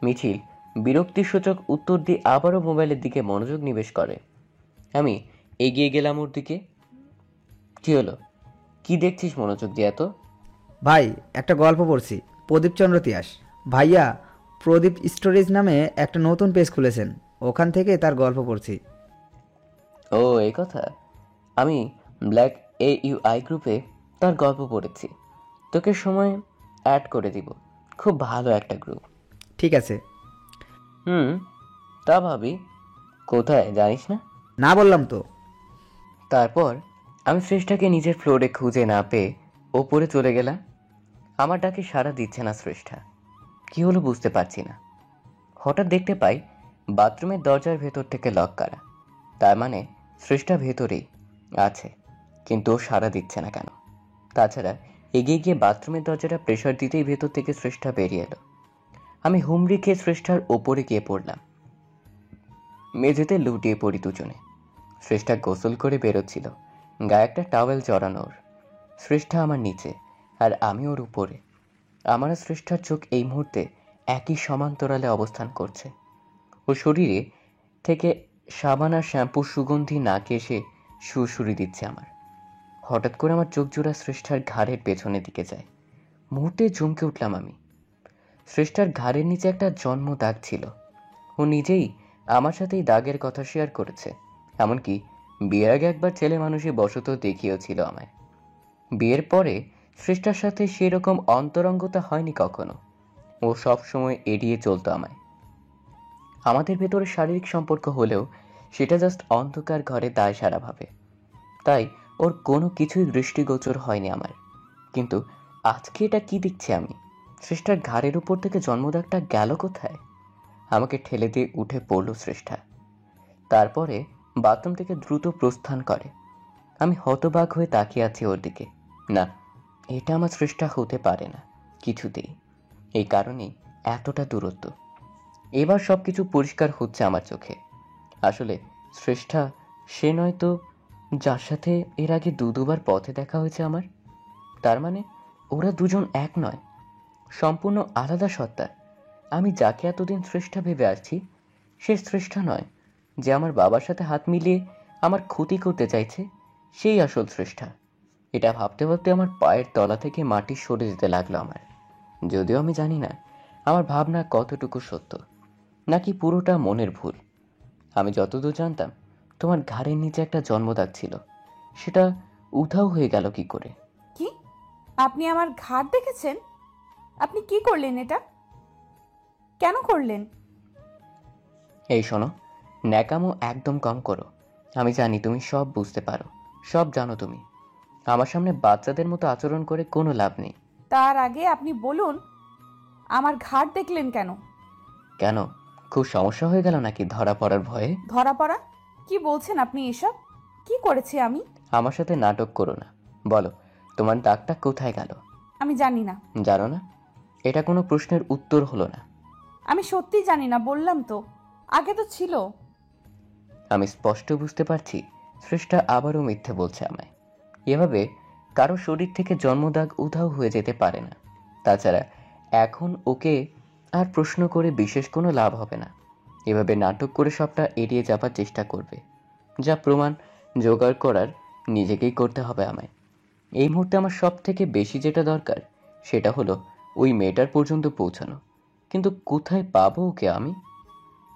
মিছিল বিরক্তিসূচক উত্তর দিয়ে আবারও মোবাইলের দিকে মনোযোগ নিবেশ করে। আমি এগিয়ে গেলাম ওর দিকে। কি হলো? কি দেখছিস মনোযোগ দিয়ে এত? ভাই, একটা গল্প পড়ছি, প্রদীপচন্দ্র তিয়াস ভাইয়া প্রদীপ স্টোরেজ নামে একটা নতুন পেজ খুলেছেন, ওখান থেকে তার গল্প পড়ছি। ও এই কথা। আমি ব্ল্যাক AUI গ্রুপে তার গল্প পড়েছি। তোকে সময় অ্যাড করে দিব। খুব ভালো একটা গ্রুপ। ঠিক আছে। তা ভাবি কোথায় জানিস না? না বললাম তো। তারপর আমি শ্রেষ্ঠাকে নিজের ফ্লোরে খুঁজে না পেয়ে ওপরে চলে গেলাম। আমার ডাকে সাড়া দিচ্ছে না শ্রেষ্ঠা। কি হলো বুঝতে পারছি না। হঠাৎ দেখতে পাই বাথরুমের দরজার ভেতর থেকে লক করা। তার মানে শ্রেষ্ঠা ভেতরেই আছে, কিন্তু ও সাড়া দিচ্ছে না কেন? তাছাড়া এগিয়ে গিয়ে বাথরুমের দরজাটা প্রেশার দিতেই ভেতর থেকে শ্রেষ্ঠা বেরিয়ে এলো। আমি হুমড়ি খেয়ে শ্রেষ্ঠার ওপরে গিয়ে পড়লাম। মেঝেতে লুটিয়ে পড়ি দুজনে। শ্রেষ্ঠা গোসল করে বেরোচ্ছিল, গায়ে একটা টাওয়েল জড়ানো ওর। শ্রেষ্ঠা আমার নিচে আর আমি ওর উপরে। আমার আর শ্রেষ্ঠার চোখ এই মুহূর্তে একই সমান্তরালে অবস্থান করছে। ওর শরীরে থেকে সাবান আর শ্যাম্পুর সুগন্ধি নাকে এসে সুরসুরি দিচ্ছে আমার। হঠাৎ করে আমার চোখ জোড়া শ্রেষ্ঠার ঘাড়ের পেছনের দিকে যায়। মুহূর্তে চমকে উঠলাম আমি। শ্রেষ্ঠার ঘাড়ের নিচে একটা জন্ম দাগ ছিল। ও নিজেই আমার সাথে এই দাগের কথা শেয়ার করেছে। এমনকি বিয়ের আগে একবার ছেলে মানুষই বশত দেখিয়েছিল আমায়। বিয়ের পরে শ্রেষ্ঠার সাথে সেরকম অন্তরঙ্গতা হয়নি কখনো। ও সব সময় এড়িয়ে চলতো আমায়। আমাদের ভেতরে শারীরিক সম্পর্ক হলেও সেটা জাস্ট অন্ধকার ঘরে দায় সারাভাবে। তাই ওর কোনো কিছুই দৃষ্টিগোচর হয়নি আমার। কিন্তু আজকে এটা কি দেখছি আমি? শ্রেষ্ঠার ঘাড়ের উপর থেকে জন্মদাগটা গেল কোথায়? আমাকে ঠেলে দিয়ে উঠে পড়ল শ্রেষ্ঠা। তারপরে বাথরুম থেকে দ্রুত প্রস্থান করে। আমি হতবাক হয়ে তাকিয়ে আছি ওর দিকে। না, এটা আমার শ্রেষ্ঠা হতে পারে না কিছুতেই। এই কারণেই এতটা দূরত্ব। এবার সবকিছু পরিষ্কার হচ্ছে আমার চোখে। আসলে শ্রেষ্ঠা সে নয় তো যার সাথে এর আগে দুবার পথে দেখা হয়েছে আমার। তার মানে ওরা দুজন এক নয়, সম্পূর্ণ আলাদা সত্তা। আমি যাকে এতদিন শ্রেষ্ঠা ভেবে আসছি সে শ্রেষ্ঠা নয়। যে আমার বাবার সাথে হাত মিলিয়ে আমার ক্ষতি করতে চাইছে সেই আসল শ্রেষ্ঠা। এটা ভাবতে ভাবতে আমার পায়ের তলা থেকে মাটি সরে যেতে লাগলো আমার। যদিও আমি জানি না আমার ভাবনা কতটুকু সত্য, নাকি পুরোটা মনের ভুল। আমি যতদূর জানতাম তোমার ঘাড়ের নিচে একটা জন্মদাগ ছিল, সেটা উধাও হয়ে গেল কি করে? কি? আপনি আমার ঘাড় দেখেছেন? আপনি কি করলেন এটা? কেন করলেন? এই শোনো, ন্যাকামো একদম কম করো। আমি জানি তুমি সব বুঝতে পারো, সব জানো তুমি। আমার সামনে বাচ্চাদের মতো আচরণ করে কোনো লাভ নেই। তার আগে আপনি বলুন, আমার ঘাড় দেখলেন কেন? কেন, খুব সমস্যা হয়ে গেল নাকি ধরা পড়ার ভয়ে? ধরা পড়া? কি বলছেন আপনি এসব? কি করেছি আমি? আমার সাথে নাটক করো না। বলো, তোমার দাগটা কোথায় গেল? আমি জানি না। জানো না? এটা কোনো প্রশ্নের উত্তর হলো না। আমি সত্যিই জানি না, বললাম তো। আগে তো ছিল। আমি স্পষ্ট বুঝতে পারছি শ্রেষ্ঠা আবারও মিথ্যে বলছে আমায়। এভাবে কারো শরীর থেকে জন্মদাগ উধাও হয়ে যেতে পারে না। তাছাড়া এখন ওকে আর প্রশ্ন করে বিশেষ কোনো লাভ হবে না। এভাবে নাটক করে সবটা এড়িয়ে যাবার চেষ্টা করবে। যা প্রমাণ জোগাড় করার নিজেকেই করতে হবে আমায়। এই মুহূর্তে আমার সব থেকে বেশি যেটা দরকার সেটা হলো ওই মেয়েটার পর্যন্ত পৌঁছানো। কিন্তু কোথায় পাবো ওকে আমি?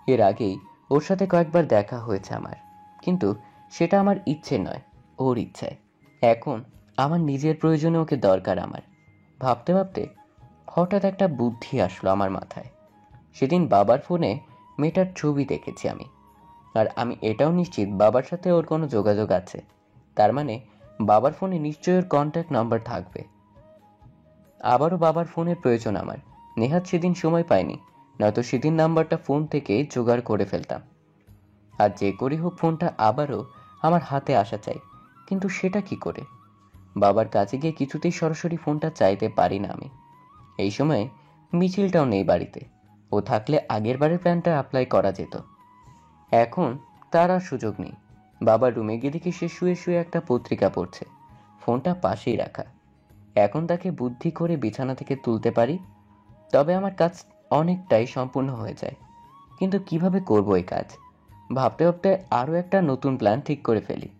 এর আগেই ওর সাথে কয়েকবার দেখা হয়েছে আমার, কিন্তু সেটা আমার ইচ্ছে নয়, ওর ইচ্ছায়। এখন আমার নিজের প্রয়োজনে ওকে দরকার আমার। ভাবতে ভাবতে হঠাৎ একটা বুদ্ধি আসলো আমার মাথায়। সেদিন বাবার ফোনে মেয়েটার ছবি দেখেছি আমি, আর আমি এটাও নিশ্চিত বাবার সাথে ওর কোনো যোগাযোগ আছে। তার মানে বাবার ফোনে নিশ্চয়ই ওর কন্ট্যাক্ট নাম্বার থাকবে। আবারও বাবার ফোনের প্রয়োজন আমার। নেহাত সেদিন সময় পাইনি, নয়তো সেদিন নাম্বারটা ফোন থেকে জোগাড় করে ফেলতাম। আর যে করেই হোক ফোনটা আবারও আমার হাতে আসা চাই, কিন্তু সেটা কি করে? বাবার কাছে গিয়ে কিছুতেই সরাসরি ফোনটা চাইতে পারি না আমি। এই সময় মিছিলটাও নেই বাড়িতে। ও থাকলে আগের বারের প্ল্যানটা অ্যাপ্লাই করা যেত। এখন তার আর সুযোগ নেই। বাবার রুমে গিয়ে দেখি সে শুয়ে শুয়ে একটা পত্রিকা পড়ছে, ফোনটা পাশেই রাখা। এখন তাকে বুদ্ধি করে বিছানা থেকে তুলতে পারি, তবে আমার কাজ অনেকটাই সম্পূর্ণ হয়ে যায়। কিন্তু কিভাবে করব এই কাজ ভাবতে ভাবতে আরও একটা নতুন প্ল্যান ঠিক করে ফেলি।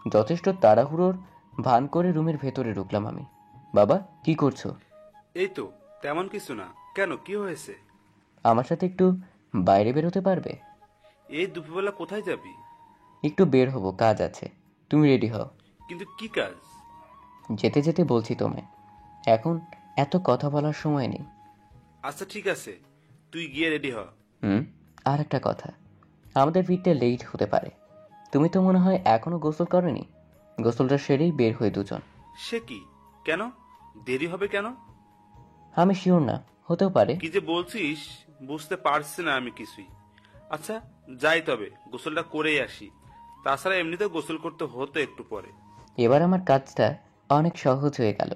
যথেষ্ট তাড়াহুড়োর ভান করে রুমের ভেতরে ঢুকলাম আমি। বাবা, কি করছো? এই তো, তেমন কিছু না। কেন, কি হয়েছে? আমার সাথে একটু বাইরে বেরোতে পারবে? এই দুপুরবেলা কোথায় যাবি? একটু বের হব, কাজ আছে। তুমি রেডি হও। কিন্তু কি কাজ? যেতে যেতে বলছি তোমায়, এখন এত কথা বলার সময় নেই। আচ্ছা ঠিক আছে, তুই গিয়ে রেডি হ। আর একটা কথা, আমাদের ফিরতে লেট হতে পারে। তুমি তো মনে হয় এখনো গোসল করনি। গোসলটা সেরেই বের হয়ে দুজন। সে কি? কেন দেরি হবে কেন? আমি শিওর না, হতেও পারে। কি যে বলছিস বুঝতে পারছি না আমি কিছুই। আচ্ছা যাই, তবে গোসলটা করেই আসি। তাছাড়া এমনিতেও গোসল করতে হতো একটু পরে। এবার আমার কাজটা অনেক সহজ হয়ে গেল।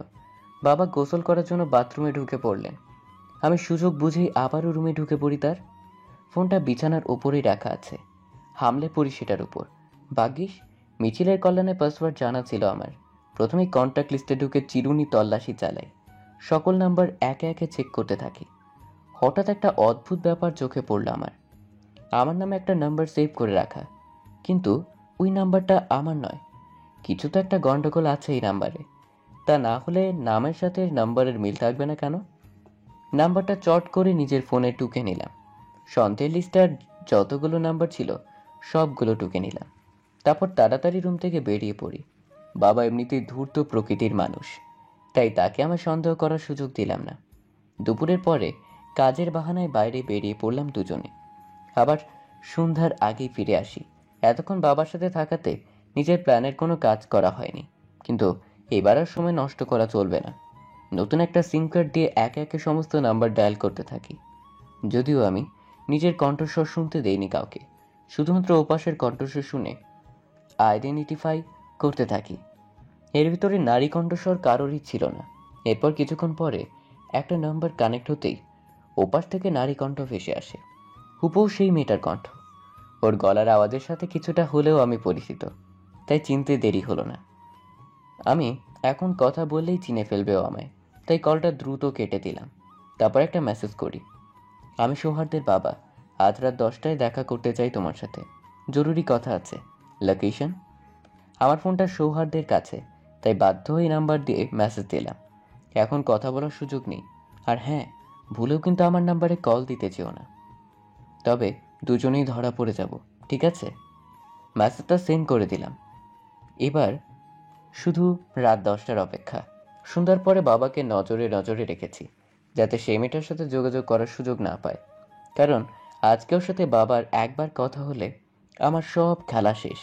বাবা গোসল করার জন্য বাথরুমে ঢুকে পড়লেন। আমি সুযোগ বুঝেই আবারও রুমে ঢুকে পড়ি। তার ফোনটা বিছানার উপরেই রাখা আছে, হামলে পড়ি সেটার উপর। ভাগ্যিস মিছিলের কল্যাণে পাসওয়ার্ড জানা ছিল আমার। প্রথমেই কন্ট্যাক্ট লিস্টে ঢুকে চিরুনি তল্লাশি চালাই, সকল নাম্বার একে একে চেক করতে থাকি। হঠাৎ একটা অদ্ভুত ব্যাপার চোখে পড়ল আমার। আমার নামে একটা নাম্বার সেভ করে রাখা, কিন্তু ওই নাম্বারটা আমার নয়। কিছু তো একটা গন্ডগোল আছে এই নাম্বারে। তা না হলে নামের সাথে নাম্বারের মিল থাকবে না কেন? নাম্বারটা চট করে নিজের ফোনে টুকে নিলাম। সন্দেহের লিস্টার যতগুলো নাম্বার ছিল সবগুলো টুকে নিলাম। তারপর তাড়াতাড়ি রুম থেকে বেরিয়ে পড়ি। বাবা এমনিতেই ধূর্ত প্রকৃতির মানুষ, তাই তাকে আমার সন্দেহ করার সুযোগ দিলাম না। দুপুরের পরে কাজের বাহানায় বাইরে বেরিয়ে পড়লাম দুজনে। আবার সন্ধ্যার আগেই ফিরে আসি। এতক্ষণ বাবার সাথে থাকাতে নিজের প্ল্যানের কোনো কাজ করা হয়নি, কিন্তু এবার আর সময় নষ্ট করা চলবে না। নতুন একটা সিম কার্ড দিয়ে একে একে সমস্ত নাম্বার ডায়াল করতে থাকি। যদিও আমি নিজের কণ্ঠস্বর শুনতে দেইনি কাউকে, শুধুমাত্র ওপাশের কণ্ঠস্বর শুনে আইডেন্টিফাই করতে থাকি। এর ভিতরে নারী কণ্ঠস্বর কারোরই ছিল না। এরপর কিছুক্ষণ পরে একটা নাম্বার কানেক্ট হতেই ওপাশ থেকে নারী কণ্ঠ ভেসে আসে। হুবহু সেই মেয়েটার কণ্ঠ। ওর গলার আওয়াজের সাথে কিছুটা হলেও আমি পরিচিত, তাই চিনতে দেরি হলো না। আমি এখন কথা বললেই চিনে ফেলবে ও আমায়, তাই কলটা দ্রুত কেটে দিলাম। তারপর একটা মেসেজ করি, আমি সৌহার্দের বাবা, আজ রাত 10টায় দেখা করতে চাই তোমার সাথে, জরুরি কথা আছে। লোকেশন? আমার ফোনটা সৌহার্দের কাছে, তাই বাধ্য হয়ে নাম্বার দিয়ে মেসেজ দিলাম। এখন কথা বলার সুযোগ নেই। আর হ্যাঁ, ভুলেও কিন্তু আমার নাম্বারে কল দিতে চেও না, তবে দুজনেই ধরা পড়ে যাব, ঠিক আছে? মেসেজটা সেন্ড করে দিলাম। এবার শুধু রাত 10টার অপেক্ষা। সন্ধ্যার পরে বাবাকে নজরে নজরে রেখেছি, যাতে সেই মেয়েটার সাথে যোগাযোগ করার সুযোগ না পায়। কারণ আজকে ওর সাথে বাবার একবার কথা হলে আমার সব খেলা শেষ।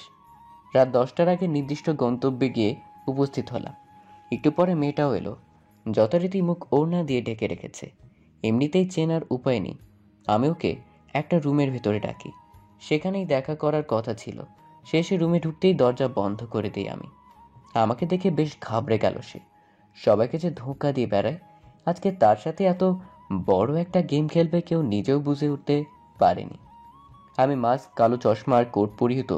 রাত 10টার আগে নির্দিষ্ট গন্তব্যে গিয়ে উপস্থিত হলাম। একটু পরে মেয়েটাও এলো। যথারীতি মুখ ওড়না দিয়ে ঢেকে রেখেছে, এমনিতেই চেনার উপায় নেই। আমি ওকে একটা রুমের ভেতরে ডাকি, সেখানেই দেখা করার কথা ছিল। সে এসে রুমে ঢুকতেই দরজা বন্ধ করে দিই আমি। আমাকে দেখে বেশ ঘাবড়ে গেল সে। সবাইকে যে ধোঁকা দিয়ে বেড়ায়, আজকে তার সাথে এত বড় একটা গেম খেলবে কেউ নিজেও বুঝে উঠতে পারেনি। আমি মাস্ক, কালো চশমা আর কোট পরিহিত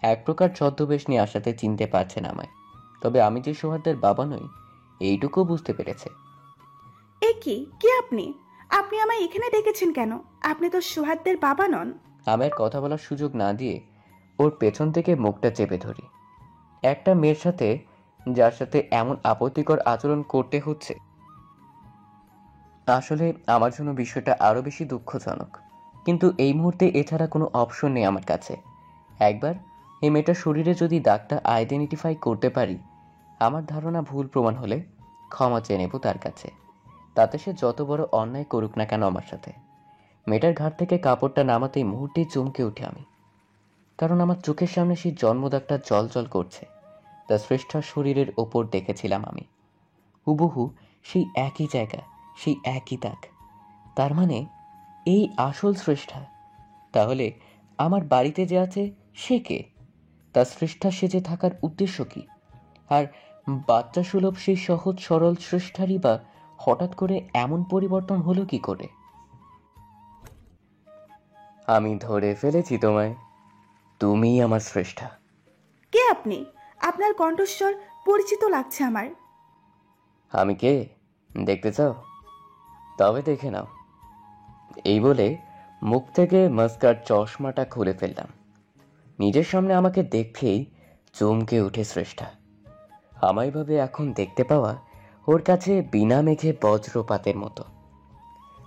এক প্রকার ছদ্মবেশ নিয়ে আসাতে চিনতে পারছে না আমায়। তবে আমি যে সৌহার্দের বাবা নই এইটুকু বুঝতে পেরেছে। এ কি কি আপনি আপনি আমায় এখানে ডেকেছেন কেন? আপনি তো সুহাদ্দের বাবা নন। আমার কথা বলার সুযোগ না দিয়ে ওর পেছন থেকে মুখটা চেপে ধরি। একটা মেয়ের সাথে, যার সাথে এমন আপত্তিকর আচরণ করতে হচ্ছে, আসলে আমার জন্য বিষয়টা আরও বেশি দুঃখজনক। কিন্তু এই মুহূর্তে এছাড়া কোনো অপশন নেই আমার কাছে। একবার এই মেয়েটার শরীরে যদি দাগটা আইডেন্টিফাই করতে পারি, আমার ধারণা ভুল প্রমাণ হলে ক্ষমা চেয়ে নেব তার কাছে, তাতে সে যত বড় অন্যায় করুক না কেন আমার সাথে। মেয়েটার ঘাট থেকে কাপড়টা নামাতেই মুহূর্তেই চমকে উঠে আমি, কারণ আমার চোখের সামনে সেই জন্মদাগটা জল করছে। তার শ্রেষ্ঠার শরীরের ওপর দেখেছিলাম আমি, হুবহু সেই একই জায়গা, সেই একই দাগ। তার মানে এই আসল শ্রেষ্ঠা। তাহলে আমার বাড়িতে যে আছে সে কে? তার শ্রেষ্ঠা সেজে থাকার উদ্দেশ্য কি? আর বাচ্চা সুলভ সেই সহজ সরল শ্রেষ্ঠারই বা হঠাৎ করে এমন পরিবর্তন হলো কি করে? আমি ধরে ফেলেছি তোমায়, তুমিই আমার শ্রেষ্ঠা। কে আপনি? আপনার কণ্ঠস্বর পরিচিত লাগছে আমার। আমি কে দেখতে চাও? তবে দেখে নাও। এই বলে মুখ থেকে মাস্কার চশমাটা খুলে ফেললাম। নিজের সামনে আমাকে দেখেই চমকে উঠে শ্রেষ্ঠা। আমায় ভাবে এখন দেখতে পাওয়া ওর কাছে বিনা মেঘে বজ্রপাতের মতো।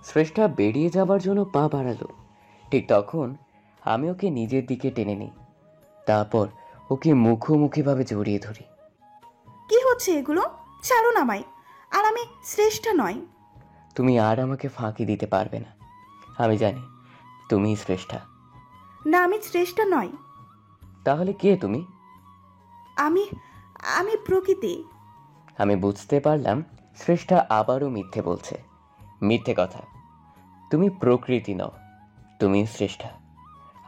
শ্রেষ্ঠা বেরিয়ে যাবার জন্য পা বাড়ালো, ঠিক তখন আমি ওকে নিজের দিকে টেনে নিই। তারপর ওকে মুখোমুখিভাবে জড়িয়ে ধরি। কি হচ্ছে এগুলো? ছাড়ুন আমায়। আর আমি শ্রেষ্ঠা নয়। তুমি আর আমাকে ফাঁকি দিতে পারবে না। আমি জানি তুমিই শ্রেষ্ঠা। না, আমি শ্রেষ্ঠা নয়। তাহলে কে তুমি? আমি আমি প্রকৃতি। আমি বুঝতে পারলাম শ্রেষ্ঠা আবারও মিথ্যে বলছে। মিথ্যে কথা। তুমি প্রকৃতি নও, তুমি শ্রেষ্ঠা,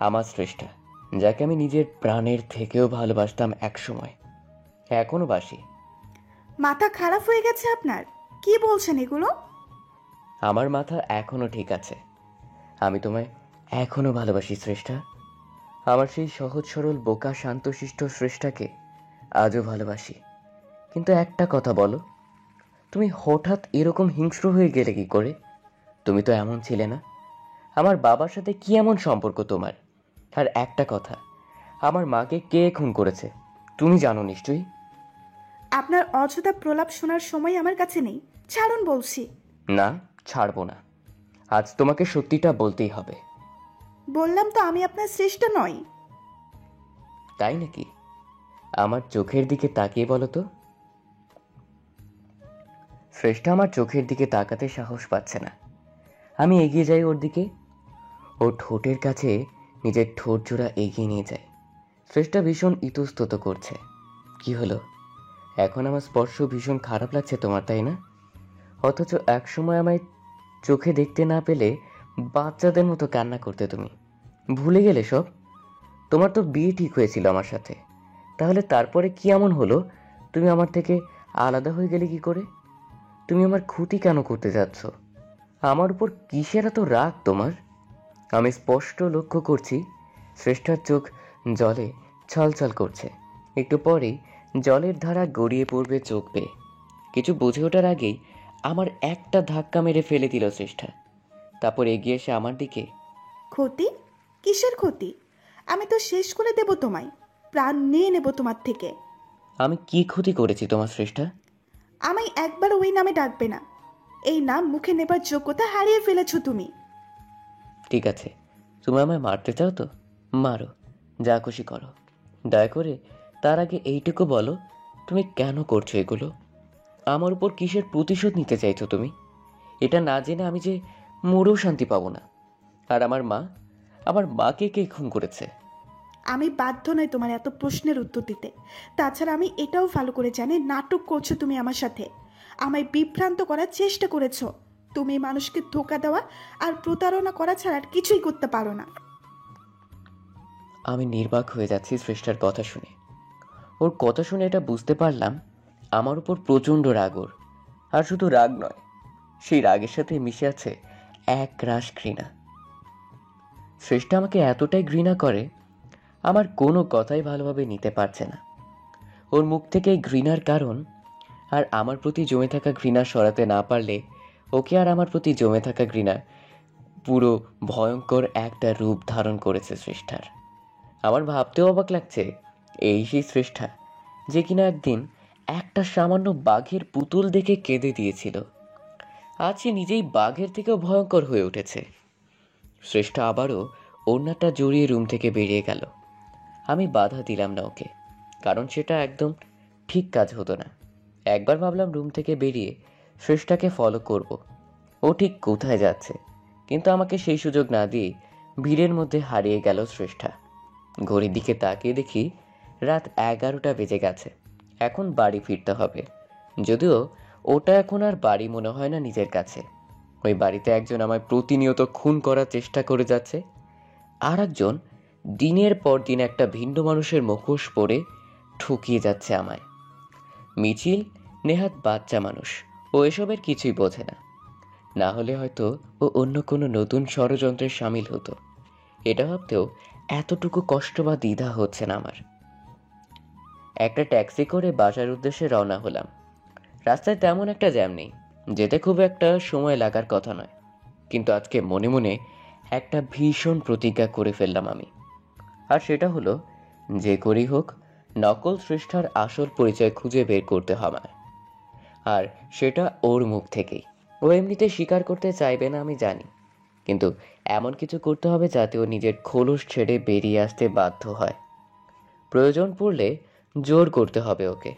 আমার শ্রেষ্ঠা, যাকে আমি নিজের প্রাণের থেকেও ভালোবাসতাম একসময়, এখনো বাসি। মাথা খারাপ হয়ে গেছে আপনার? কি বলছেন এগুলো? আমার মাথা এখনো ঠিক আছে। আমি তোমায় এখনো ভালোবাসি শ্রেষ্ঠা। আমার সেই সহজ সরল বোকা শান্তশিষ্ট শ্রেষ্ঠাকে আজও ভালোবাসি। কিন্তু একটা কথা বলো, তুমি হঠাৎ এরকম হিংস্র হয়ে গেলে কি করে? তুমি তো এমন ছিলে না। আমার বাবার সাথে কি এমন সম্পর্ক তোমার? আর একটা কথা, আমার মাকে কে খুন করেছে তুমি জানো নিশ্চয়ই। আপনার অযথা প্রলাপ শোনার সময় আমার কাছে নেই। ছাড়ুন বলছি। না, ছাড়বো না। আজ তোমাকে সত্যিটা বলতেই হবে। বললাম তো আমি আপনার শ্রেষ্ঠা নই। তাই নাকি? আমার চোখের দিকে তাকিয়ে বলো তো। শ্রেষ্ঠা আমার চোখের দিকে তাকাতে সাহস পাচ্ছে না। আমি এগিয়ে যাই ওর দিকে। ওর ঠোঁটের কাছে নিজের ঠোঁট জোড়া এগিয়ে নিয়ে যায়। শ্রেষ্ঠা ভীষণ ইতস্তত করছে। কি হলো? এখন আমার স্পর্শ ভীষণ খারাপ লাগছে তোমার, তাই না? অথচ একসময় আমায় চোখে দেখতে না পেলে বাচ্চাদের মতো কান্না করতে তুমি। ভুলে গেলে সব? তোমার তো বিয়ে ঠিক হয়েছিল আমার সাথে। তাহলে তারপরে কি এমন হলো তুমি আমার থেকে আলাদা হয়ে গেলে কি করে? তুমি আমার ক্ষতি কেন করতে যাচ্ছ? আমার উপর কিসের এত রাগ তোমার? আমি স্পষ্ট লক্ষ্য করছি শ্রেষ্ঠার চোখ জলে ছলছল করছে। একটু পরেই জলের ধারা গড়িয়ে পড়বে চোখ বেয়ে। কিছু বুঝে ওঠার আগেই আমার একটা ধাক্কা মেরে ফেলে দিল শ্রেষ্ঠা। তারপর এগিয়ে এসে আমার দিকে। ক্ষতি? কিসের ক্ষতি? আমি তো শেষ করে দেব তোমায়। প্রাণ নিয়ে নেব তোমার থেকে। আমি কি ক্ষতি করেছি তোমার শ্রেষ্ঠা? আমায় একবার ওই নামে ডাকবে না। এই নাম মুখে নেবার যোগ্যতা হারিয়ে ফেলেছো তুমি। ঠিক আছে, তুমি আমায় মারতে চাও তো মারো, যা খুশি করো। দয়া করে তার আগে এইটুকু বলো, তুমি কেন করছো এগুলো? আমার উপর কিসের প্রতিশোধ নিতে চাইছো তুমি? এটা না জেনে আমি যে মরেও শান্তি পাবো না। আর আমার মাকে কে খুন করেছে? আমি বাধ্য নই তোমার এত প্রশ্নের উত্তর দিতে। তাছাড়া আমি এটাও ভালো করে জানি নাটক করছো তুমি আমার সাথে। আমায় বিভ্রান্ত করার চেষ্টা করেছো। তুমি মানুষকে ধোঁকা দেওয়া আর প্রতারণা করা ছাড়া আর কিছুই করতে পারো না। আমি নির্বাক হয়ে যাচ্ছি শ্রেষ্ঠার কথা শুনে। ওর কথা শুনে এটা বুঝতে পারলাম আমার উপর প্রচণ্ড রাগ ওর। আর শুধু রাগ নয়, সেই রাগের সাথে মিশে আছে এক রাশ ঘৃণা। শ্রেষ্ঠা আমাকে এতটাই ঘৃণা করে, আমার কোনো কথাই ভালোভাবে নিতে পারছে না। ওর মুখ থেকে এই ঘৃণার কারণ আর আমার প্রতি জমে থাকা ঘৃণা সরাতে না পারলে ওকে আর আমার প্রতি জমে থাকা ঘৃণা পুরো ভয়ঙ্কর একটা রূপ ধারণ করেছে শ্রেষ্ঠার। আমার ভাবতেও অবাক লাগছে, এই সেই শ্রেষ্ঠা যে কিনা একদিন একটা সামান্য বাঘের পুতুল দেখে কেঁদে দিয়েছিল, আজ সে নিজেই বাঘের থেকেও ভয়ঙ্কর হয়ে উঠেছে। শ্রেষ্ঠা আবারও ওড়নাটা জড়িয়ে রুম থেকে বেরিয়ে গেল। আমি বাধা দিলাম না ওকে, কারণ সেটা একদম ঠিক কাজ হতো না। একবার ভাবলাম রুম থেকে বেরিয়ে শ্রেষ্ঠাকে ফলো করব, ও ঠিক কোথায় যাচ্ছে, কিন্তু আমাকে সেই সুযোগ না দিয়ে ভিড়ের মধ্যে হারিয়ে গেল শ্রেষ্ঠা। ঘড়ির দিকে তাকিয়ে দেখি রাত 11টা বেজে গেছে। এখন বাড়ি ফিরতে হবে। যদিও ওটা এখন আর বাড়ি মনে হয় না নিজের কাছে। ওই বাড়িতে একজন আমায় প্রতিনিয়ত খুন করার চেষ্টা করে যাচ্ছে, আর একজন দিনের পর দিন একটা ভিন্ন মানুষের মুখোশ পরে ঠকিয়ে যাচ্ছে আমায়। মিছিল নেহাত বাচ্চা মানুষ, ও এসবের কিছুই বোঝে না। না হলে হয়তো ও অন্য কোনো নতুন ষড়যন্ত্রে সামিল হতো। এটা ভাবতেও এতটুকু কষ্ট বা দ্বিধা হচ্ছে না আমার। একটা ট্যাক্সি করে বাসার উদ্দেশ্যে রওনা হলাম। রাস্তায় তেমন একটা জ্যাম নেই, যেতে খুব একটা সময় লাগার কথা নয়। কিন্তু আজকে মনে মনে একটা ভীষণ প্রতিজ্ঞা করে ফেললাম আমি। আর সেটা হলো, যে করেই হোক নকল স্রষ্টার আসল পরিচয় খুঁজে বের করতে হবে। আর সেটা ওর মুখ থেকেই। ও এমনিতে স্বীকার করতে চাইবে না আমি জানি, কিন্তু এমন কিছু করতে হবে যাতে ও নিজের খোলস ছেড়ে বেরিয়ে আসতে বাধ্য হয়। প্রয়োজন পড়লে জোর করতে হবে ওকে,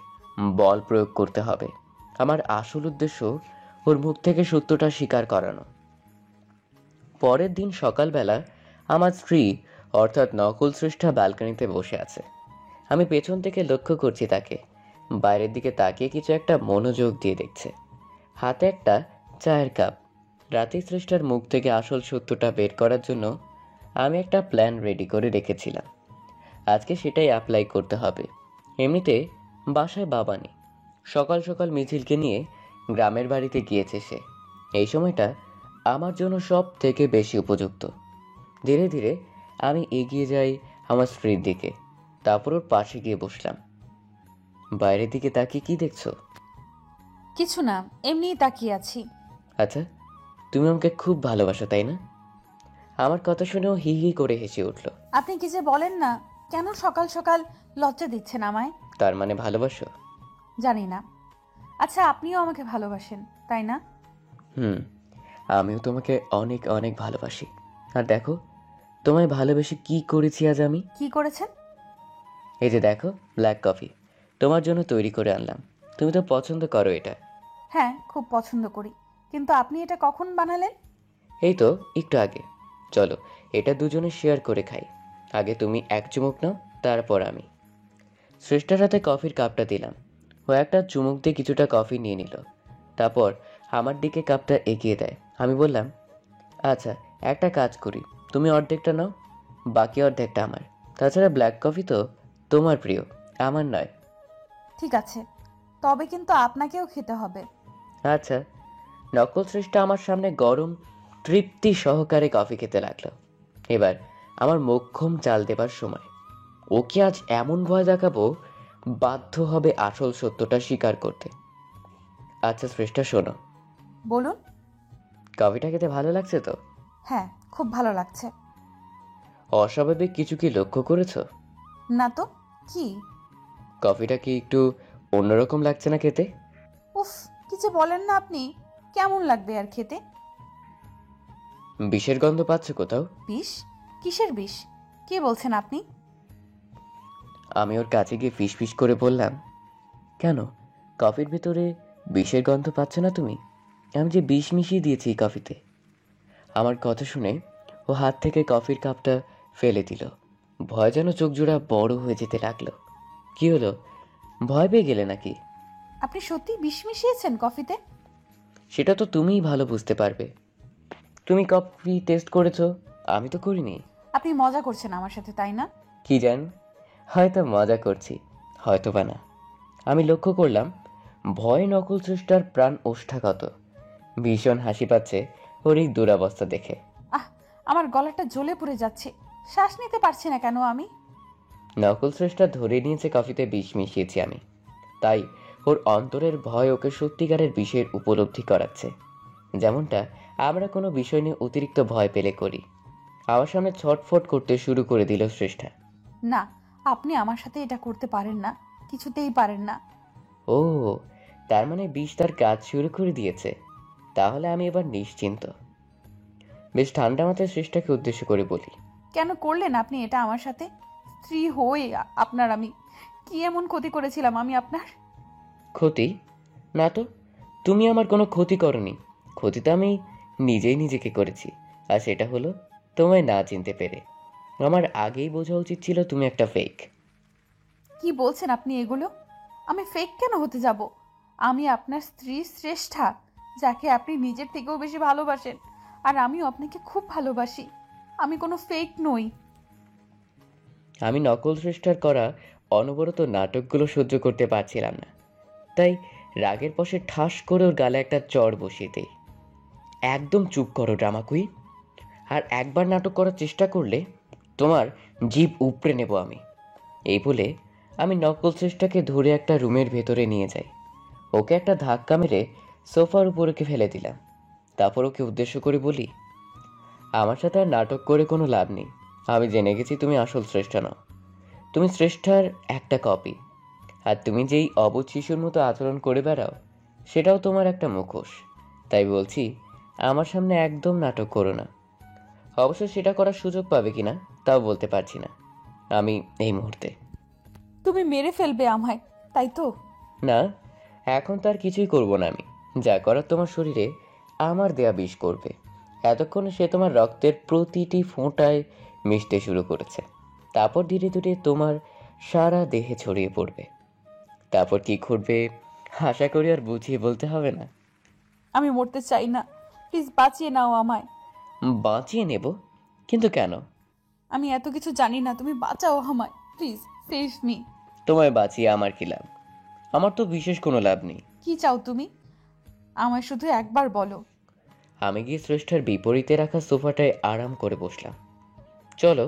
বল প্রয়োগ করতে হবে। আমার আসল উদ্দেশ্য ওর মুখ থেকে সত্যটা স্বীকার করানো। পরের দিন সকালবেলা আমার স্ত্রী অর্থাৎ নকল স্রষ্টা ব্যালকনিতে বসে আছে। আমি পেছন থেকে লক্ষ্য করছি তাকে। বাইরের দিকে তাকিয়ে কিছু একটা মনোযোগ দিয়ে দেখছে। হাতে একটা চায়ের কাপ। রাতে স্রষ্টার মুখ থেকে আসল সত্যটা বের করার জন্য আমি একটা প্ল্যান রেডি করে রেখেছিলাম। আজকে সেটাই অ্যাপ্লাই করতে হবে। এমনিতে বাসায় বাবা নেই। সকাল সকাল মিছিলকে নিয়ে গ্রামের বাড়িতে গিয়েছে সে। এই সময়টা আমার জন্য সব থেকে বেশি উপযুক্ত। ধীরে ধীরে আমি এগিয়ে যাই আমার স্ত্রীর দিকে, তারপর ওর পাশে গিয়ে বসলাম। বাইরের দিকে তাকিয়ে কি দেখছো? কিছু না, এমনিই তাকিয়ে আছি। আচ্ছা, তুমি আমাকে খুব ভালোবাসো তাই না? আমার কথা শুনেও হি হি করে হেসে উঠল। আপনি কি যে বলেন না, কেন সকাল সকাল লজ্জা দিচ্ছেন আমায়? তার মানে ভালোবাসো? জানি না। আচ্ছা, আপনিও আমাকে ভালোবাসেন তাই না? হুম, আমিও তোমাকে অনেক অনেক ভালোবাসি। আর দেখো তোমায় ভালোবেসে কি করেছি আজ আমি। কি করেছেন? এই যে দেখো, ব্ল্যাক কফি তোমার জন্য তৈরি করে আনলাম। তুমি তো পছন্দ করো এটা। হ্যাঁ, খুব পছন্দ করি, কিন্তু আপনি এটা কখন বানালেন? এই তো একটু আগে। চলো এটা দুজনে শেয়ার করে খাই। আগে তুমি এক চুমুক নাও, তারপর আমি। শ্রেষ্ঠার হাতে কফির কাপটা দিলাম। ও একটা চুমুক দিয়ে কিছুটা কফি নিয়ে নিল, তারপর আমার দিকে কাপটা এগিয়ে দেয়। আমি বললাম, আচ্ছা একটা কাজ করি, তুমি অর্ধেকটা নাও, বাকি অর্ধেকটা আমার। তাছাড়া ব্ল্যাক কফি তো তোমার প্রিয়, আমার নয়। ঠিক আছে, তবে কিন্তু আপনাকেও খেতে হবে। আচ্ছা। নকল সৃষ্টি আমার সামনে গরম তৃপ্তি সহকারে কফি খেতে লাগলো। এবার আমার মোক্ষম চাল দেবার সময়। ওকে আজ এমন ভয় দেখাবো, বাধ্য হবে আসল সত্যটা স্বীকার করতে। আচ্ছা সৃষ্টা শোনো, বলুন। কফিটা খেতে ভালো লাগছে তো? হ্যাঁ, খুব ভালো লাগছে। অস্বাভাবিক কিছু কি লক্ষ্য করেছো? না তো, কি? কফিটা কি একটু অন্যরকম লাগছে না খেতে? উফ, কি যে বলেন না আপনি। কেমন লাগবে আর খেতে? বিষের গন্ধ পাচ্ছ কোথাও? বিষ? কিসের বিষ? কি বলছেন আপনি? আমি ওর কাছে গিয়ে ফিস ফিস করে বললাম, কেন কফির ভিতরে বিষের গন্ধ পাচ্ছ না তুমি? আমি যে বিষ মিশিয়ে দিয়েছি এই কফিতে। আমার কথা শুনে ও হাত থেকে কফির কাপটা ফেলে দিল। ভয় যেন চোখ জোড়া বড় হয়ে যেতে লাগলো। কি হলো, ভয় পেয়ে গেলে নাকি? আপনি সত্যি বিষ মিশিয়েছেন কফিতে? সেটা তো তুমিই ভালো বুঝতে পারবে। তুমি কফি টেস্ট করেছো, আমি তো করিনি। আপনি মজা করছেন আমার সাথে তাই না? কি জান, হয়তো মজা করছি, হয়তো বা না। আমি লক্ষ্য করলাম ভয় নকল সৃষ্টার প্রাণ ওষ্ঠাগত। ভীষণ হাসি পাচ্ছে ওর এই দুরাবস্থা দেখে। আহ, আমার গলাটা জ্বলে পড়ে যাচ্ছে। শ্বাস নিতে পারছি না কেন আমি? নকল স্রষ্টা ধরে নিয়েছে কফিতে বিষ মিশিয়েছি আমি, তাই ওর অন্তরের ভয় ওকে সত্যিকারের বিষের উপলব্ধি করাচ্ছে। যেমনটা আমরা কোনো বিষয় নিয়ে অতিরিক্ত ভয় পেলে করি। আমার সামনে ছটফট করতে শুরু করে দিল শ্রেষ্ঠা। না, আপনি আমার সাথে এটা করতে পারেন না, কিছুতেই পারেন না। ও, তার মানে বিষ তার কাজ শুরু করে দিয়েছে। তাহলে আমি এবার নিশ্চিন্ত। বেশ ঠান্ডা মাথায় শ্রেষ্ঠাকে উদ্দেশ্য করে বলি, কেন করলেন আপনি এটা আমার সাথে? স্ত্রী হয়ে আপনার আমি কি এমন ক্ষতি করেছিলাম আমি আপনার? ক্ষতি? না তো, তুমি আমার কোনো ক্ষতি করনি। ক্ষতি তো আমি নিজেই নিজেকে করেছি। আর সেটা হলো তোমায় না চিনতে পেরে। আমার আগেই বোঝা উচিত ছিল তুমি একটা ফেক। কি বলছেন আপনি এগুলো? আমি ফেক কেন হতে যাব? আমি আপনার স্ত্রী শ্রেষ্ঠা, যাকে আপনি নিজের থেকেও বেশি ভালোবাসেন। আর আমিও আপনাকে খুব ভালোবাসি। আমি কোনো ফেক নই। আমি নকল সৃষ্টার করা অনবরত নাটকগুলো সহ্য করতে পারছিলাম না, তাই রাগের বশে ঠাস করে ওর গালে একটা চড় বসিয়ে দেই। একদম চুপ করো ড্রামা কুইন। আর একবার নাটক করার চেষ্টা করলে তোমার জিভ উপড়ে নেব আমি। এই বলে আমি নকল শ্রেষ্ঠাকে ধরে একটা রুমের ভেতরে নিয়ে যাই। ওকে একটা ধাক্কা মেরে সোফার উপরে ফেলে দিলাম। তারপর ওকে উদ্দেশ্য করে বলি, আমার সাথে আর নাটক করে কোনো লাভ নেই। আমি জেনে গেছি তুমি আসল শ্রেষ্ঠা নও। তুমি শ্রেষ্ঠার একটা কপি। আর তুমি যেই অবুঝ শিশুর মতো আচরণ করে বেড়াও, সেটাও তোমার একটা মুখোশ। তাই বলছি, আমার সামনে একদম নাটক করো না। অবশ্য সেটা করার সুযোগ পাবে কিনা তাও বলতে পারছি না আমি এই মুহূর্তে। তুমি মেরে ফেলবে আমায়, তাই তো? না, এখন তার কিছুই করব না আমি। যা করার তোমার শরীরে আমার দেয়া বিষ করবে। এতক্ষণে সে তোমার রক্তের প্রতিটি ফোঁটায় মিশতে শুরু করেছে। তারপর ধীরে ধীরে তোমার সারা দেহে ছড়িয়ে পড়বে। তারপর কি ঘটবে আশা করি আর বুঝিয়ে বলতে হবে না। আমি মরতে চাই না, প্লিজ বাঁচিয়ে নাও আমায়। বাঁচিয়ে নেব? কিন্তু কেন? আমি এত কিছু জানি না, তুমি বাঁচাও আমায়, প্লিজ সেভ মি। তোমায় বাঁচিয়ে আমার কি লাভ? আমার তো বিশেষ কোনো লাভ নেই। কি চাও তুমি? আমায় শুধু একবার বলো। আমি গিয়ে শ্রেষ্ঠার বিপরীতে রাখা সোফাটায় আরাম করে বসলাম। চলো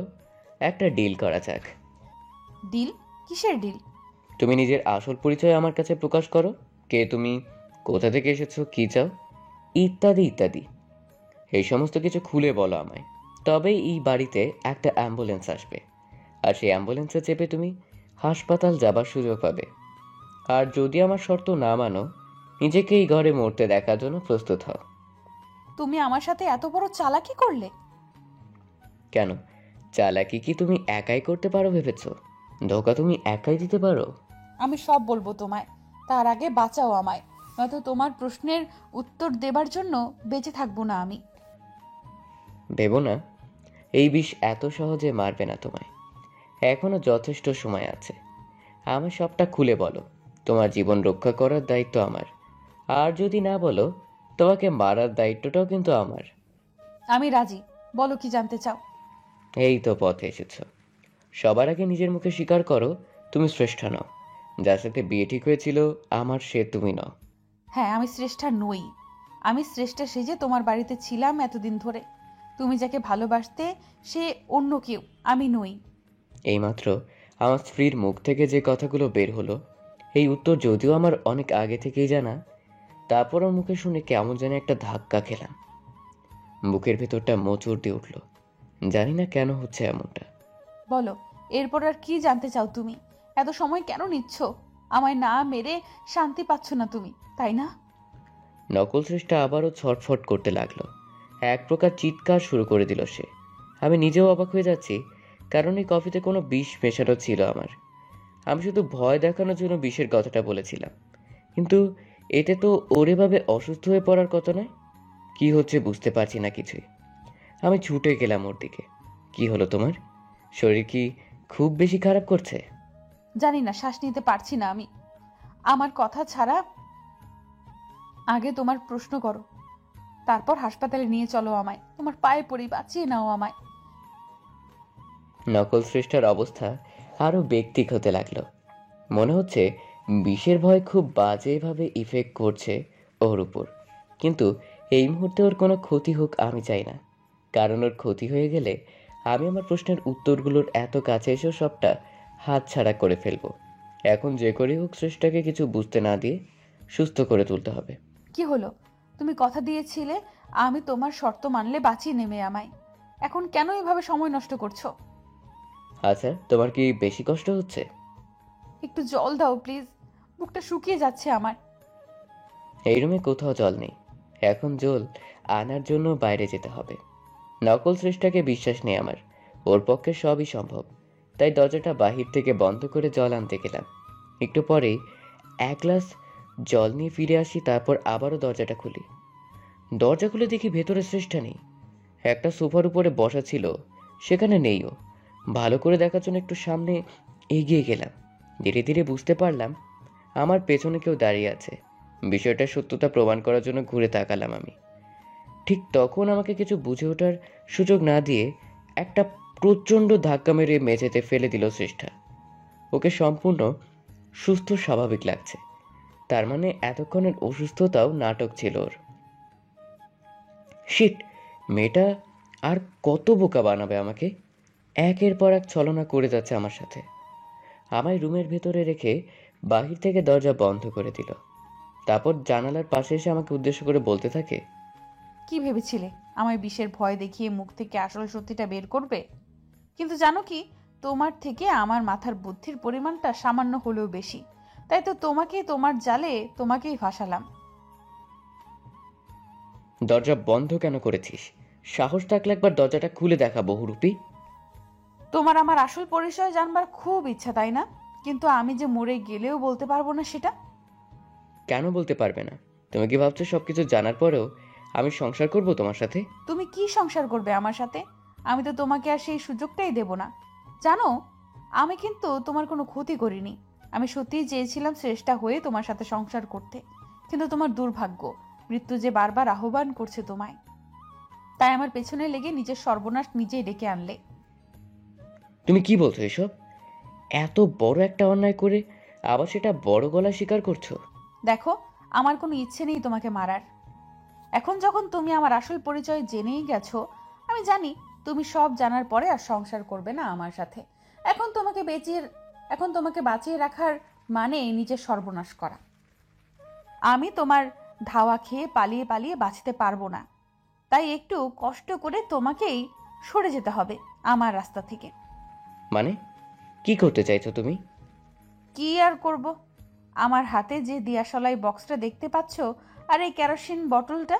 একটা ডিল করা যাক। ডিল? কিসের ডিল? তুমি নিজের আসল পরিচয় আমার কাছে প্রকাশ করো। কে তুমি, কোথা থেকে এসেছো, কি চাও, ইত্যাদি ইত্যাদি। এই সমস্ত কিছু খুলে বলো আমায়। তবেই এই বাড়িতে একটা অ্যাম্বুলেন্স আসবে, আর সেই অ্যাম্বুলেন্সে চেপে তুমি হাসপাতাল যাবার সুযোগ পাবে। আর যদি আমার শর্ত না মানো, নিজেকে এই ঘরে মরতে দেখার জন্য প্রস্তুত হও। তুমি আমার সাথে এত বড় চালাকি করলে? কেন, চালাকি কি তুমি একাই করতে পারো ভেবেছো? ধোকা তুমি একাই দিতে পারো? আমি সব বলবো তোমায়, তার আগে বাঁচাও আমায়, নয়তো তোমার প্রশ্নের উত্তর দেবার জন্য বেঁচে থাকবো না আমি। ভেবো না এই বিষ এত সহজে মারবে না তোমায়। এখনো যথেষ্ট সময় আছে। আমার সবটা খুলে বলো। তোমার জীবন রক্ষা করার দায়িত্ব আমার। আর যদি না বলো, তোমাকে মারার দায়িত্বটাও কিন্তু আমার। আমি রাজি, বলো কি জানতে চাও। এই তো পথে এসেছো। সবার আগে নিজের মুখে স্বীকার করো তুমি শ্রেষ্ঠা নও। যার সাথে বিয়ে ঠিক হয়েছিল আমার, সে তুমি নও। হ্যাঁ, আমি শ্রেষ্ঠা নই। আমি শ্রেষ্ঠা সেজে তোমার বাড়িতে ছিলাম এতদিন ধরে। তুমি যাকে ভালোবাসতে সে অন্য কেউ, আমি নই। এইমাত্র আমার স্ত্রীর মুখ থেকে যে কথাগুলো বের হলো, এই উত্তর যদিও আমার অনেক আগে থেকেই জানা, তারপরও মুখে শুনে কেমন যেন একটা ধাক্কা খেলাম। বুকের ভেতরটা মোচড় দিয়ে উঠল। জানি না কেন হচ্ছে এমনটা। বলো, এরপর আর কি জানতে চাও তুমি? এত সময় কেন নিচ্ছ? আমায় না মেরে শান্তি পাচ্ছ না তুমি, তাই না? নকল শ্রেষ্ঠা আবারও ছটফট করতে লাগলো। এক প্রকার চিৎকার শুরু করে দিল সে। আমি নিজেও অবাক হয়ে যাচ্ছি, কারণ এই কফিতে কোনো বিষ মেশানো ছিল আমার। আমি শুধু ভয় দেখানোর জন্য বিষের কথাটা বলেছিলাম, কিন্তু এতে তো ওর এভাবে অসুস্থ হয়ে পড়ার কথা নয়। কি হচ্ছে বুঝতে পারছি না কিছুই। আমি ছুটে গেলাম ওর দিকে। কি হলো তোমার? শরীর কি খুব বেশি খারাপ করছে? জানি না, শ্বাস নিতে পারছি না আমি। আমার কথা ছাড়া আগে তোমার প্রশ্ন করো, তারপর হাসপাতালে নিয়ে চলো আমায়। তোমার পায়ে পড়ি, বাঁচিয়ে নাও আমায়। নকল শ্রেষ্ঠার অবস্থা আরো বেক্তিক হতে লাগলো। মনে হচ্ছে বিষের ভয় খুব বাজেভাবে ইফেক্ট করছে ওর উপর। কিন্তু এই মুহূর্তে ওর কোনো ক্ষতি হোক আমি চাই না, কারণ ওর ক্ষতি হয়ে গেলে আমি আমার প্রশ্নের উত্তরগুলোর এত কাছে এসেও সবটা হাতছাড়া করে ফেলবো। এখন যে করে হোক শ্রেষ্ঠাকে কিছু বুঝতে না দিয়ে সুস্থ করে তুলতে হবে। কি হলো? তুমি কথা দিয়েছিলে আমি তোমার শর্ত মানলে বাঁচিয়ে নেবে আমায়। এখন কেন এভাবে সময় নষ্ট করছো? আচ্ছা, তোমার কি বেশি কষ্ট হচ্ছে? একটু জল দাও প্লিজ, বুকটা শুকিয়ে যাচ্ছে আমার। এই রুমে কোথাও জল নেই। এখন জল আনার জন্য বাইরে যেতে হবে। নকল শ্রেষ্ঠাকে বিশ্বাস নেই আমার। ওর পক্ষে সবই সম্ভব। তাই দরজাটা বাহির থেকে বন্ধ করে জল আনতে গেলাম। একটু পরেই এক গ্লাস জল নিয়ে ফিরে আসি, তারপর আবারও দরজাটা খুলি। দরজা খুলে দেখি ভেতরে শ্রেষ্ঠা নেই। একটা সোফার উপরে বসা ছিল, সেখানে নেইও। ভালো করে দেখার জন্য একটু সামনে এগিয়ে গেলাম। ধীরে ধীরে বুঝতে পারলাম আমার পেছনে কেউ দাঁড়িয়ে আছে। বিষয়টার সত্যতা প্রমাণ করার জন্য ঘুরে তাকালাম আমি। ঠিক তখন আমাকে কিছু বুঝে ওঠার সুযোগ না দিয়ে একটা প্রচণ্ড ধাক্কা মেরে মেঝেতে ফেলে দিল শ্রেষ্ঠা। ওকে সম্পূর্ণ সুস্থ স্বাভাবিক লাগছে। তার মানে এতক্ষণের অসুস্থতাও নাটক ছিল ওর। শিট, মেয়েটা আর কত বোকা বানাবে আমাকে? একের পর এক ছলনা করে যাচ্ছে আমার সাথে। আমায় রুমের ভেতরে রেখে বাহির থেকে দরজা বন্ধ করে দিল। তারপর জানালার পাশে এসে আমাকে উদ্দেশ্য করে বলতে থাকে, কি ভেবেছিলে আমায় বিষের ভয় দেখিয়ে মুখ থেকে আসল সত্যিটা বের করবে? কিন্তু জানো কি, তোমার থেকে আমার মাথার বুদ্ধির পরিমাণটা সামান্য হলেও বেশি। তাই তো তোমার জালে তোমাকেই ফাঁসালাম। দরজা বন্ধ কেন করেছিস? সাহস থাকলে একবার দরজাটা খুলে দেখা বহুরূপী। তোমার আমার আসল পরিচয় জানবার খুব ইচ্ছা, তাই না? কিন্তু আমি যে মরে গেলেও বলতে পারবো না সেটা। কেন বলতে পারবে না? তুমি কি ভাবছো সবকিছু জানার পরেও আমি সংসার করব তোমার সাথে? তুমি কি সংসার করবে আমার সাথে? আমি তো তোমাকে আর সেই সুযোগটাই দেব না। জানো, আমি কিন্তু তোমার কোনো ক্ষতি করিনি। আমি সত্যিই চেয়েছিলাম শ্রেষ্ঠা হয়ে তোমার সাথে সংসার করতে, কিন্তু তোমার দুর্ভাগ্য, মৃত্যু যে বারবার আহ্বান করছে তোমায়, তাই আমার পেছনে লেগে নিজের সর্বনাশ নিজেই ডেকে আনলে। তুমি কি বলছো এসব? এত বড় একটা অন্যায় করে আবার সেটা বড় গলা স্বীকার করছো? দেখো, আমার কোনো ইচ্ছে নেই তোমাকে মারার। এখন যখন তুমি আমার আসল পরিচয় জেনেই গেছো, আমি জানি তুমি সব জানার পরে আর সংসার করবে না আমার সাথে। এখন তোমাকে বাঁচিয়ে রাখার মানে নিজের সর্বনাশ করা। আমি তোমার ধাওয়া খেয়ে পালিয়ে পালিয়ে বাঁচতে পারবো না, তাই একটু কষ্ট করে তোমাকেই সরে যেতে হবে আমার রাস্তা থেকে। মানে কি করতে চাইছো তুমি? কি আর করব, আমার হাতে যে দিয়াশলাই বক্সটা দেখতে পাচ্ছো আর এই কেরোসিন বটলটা,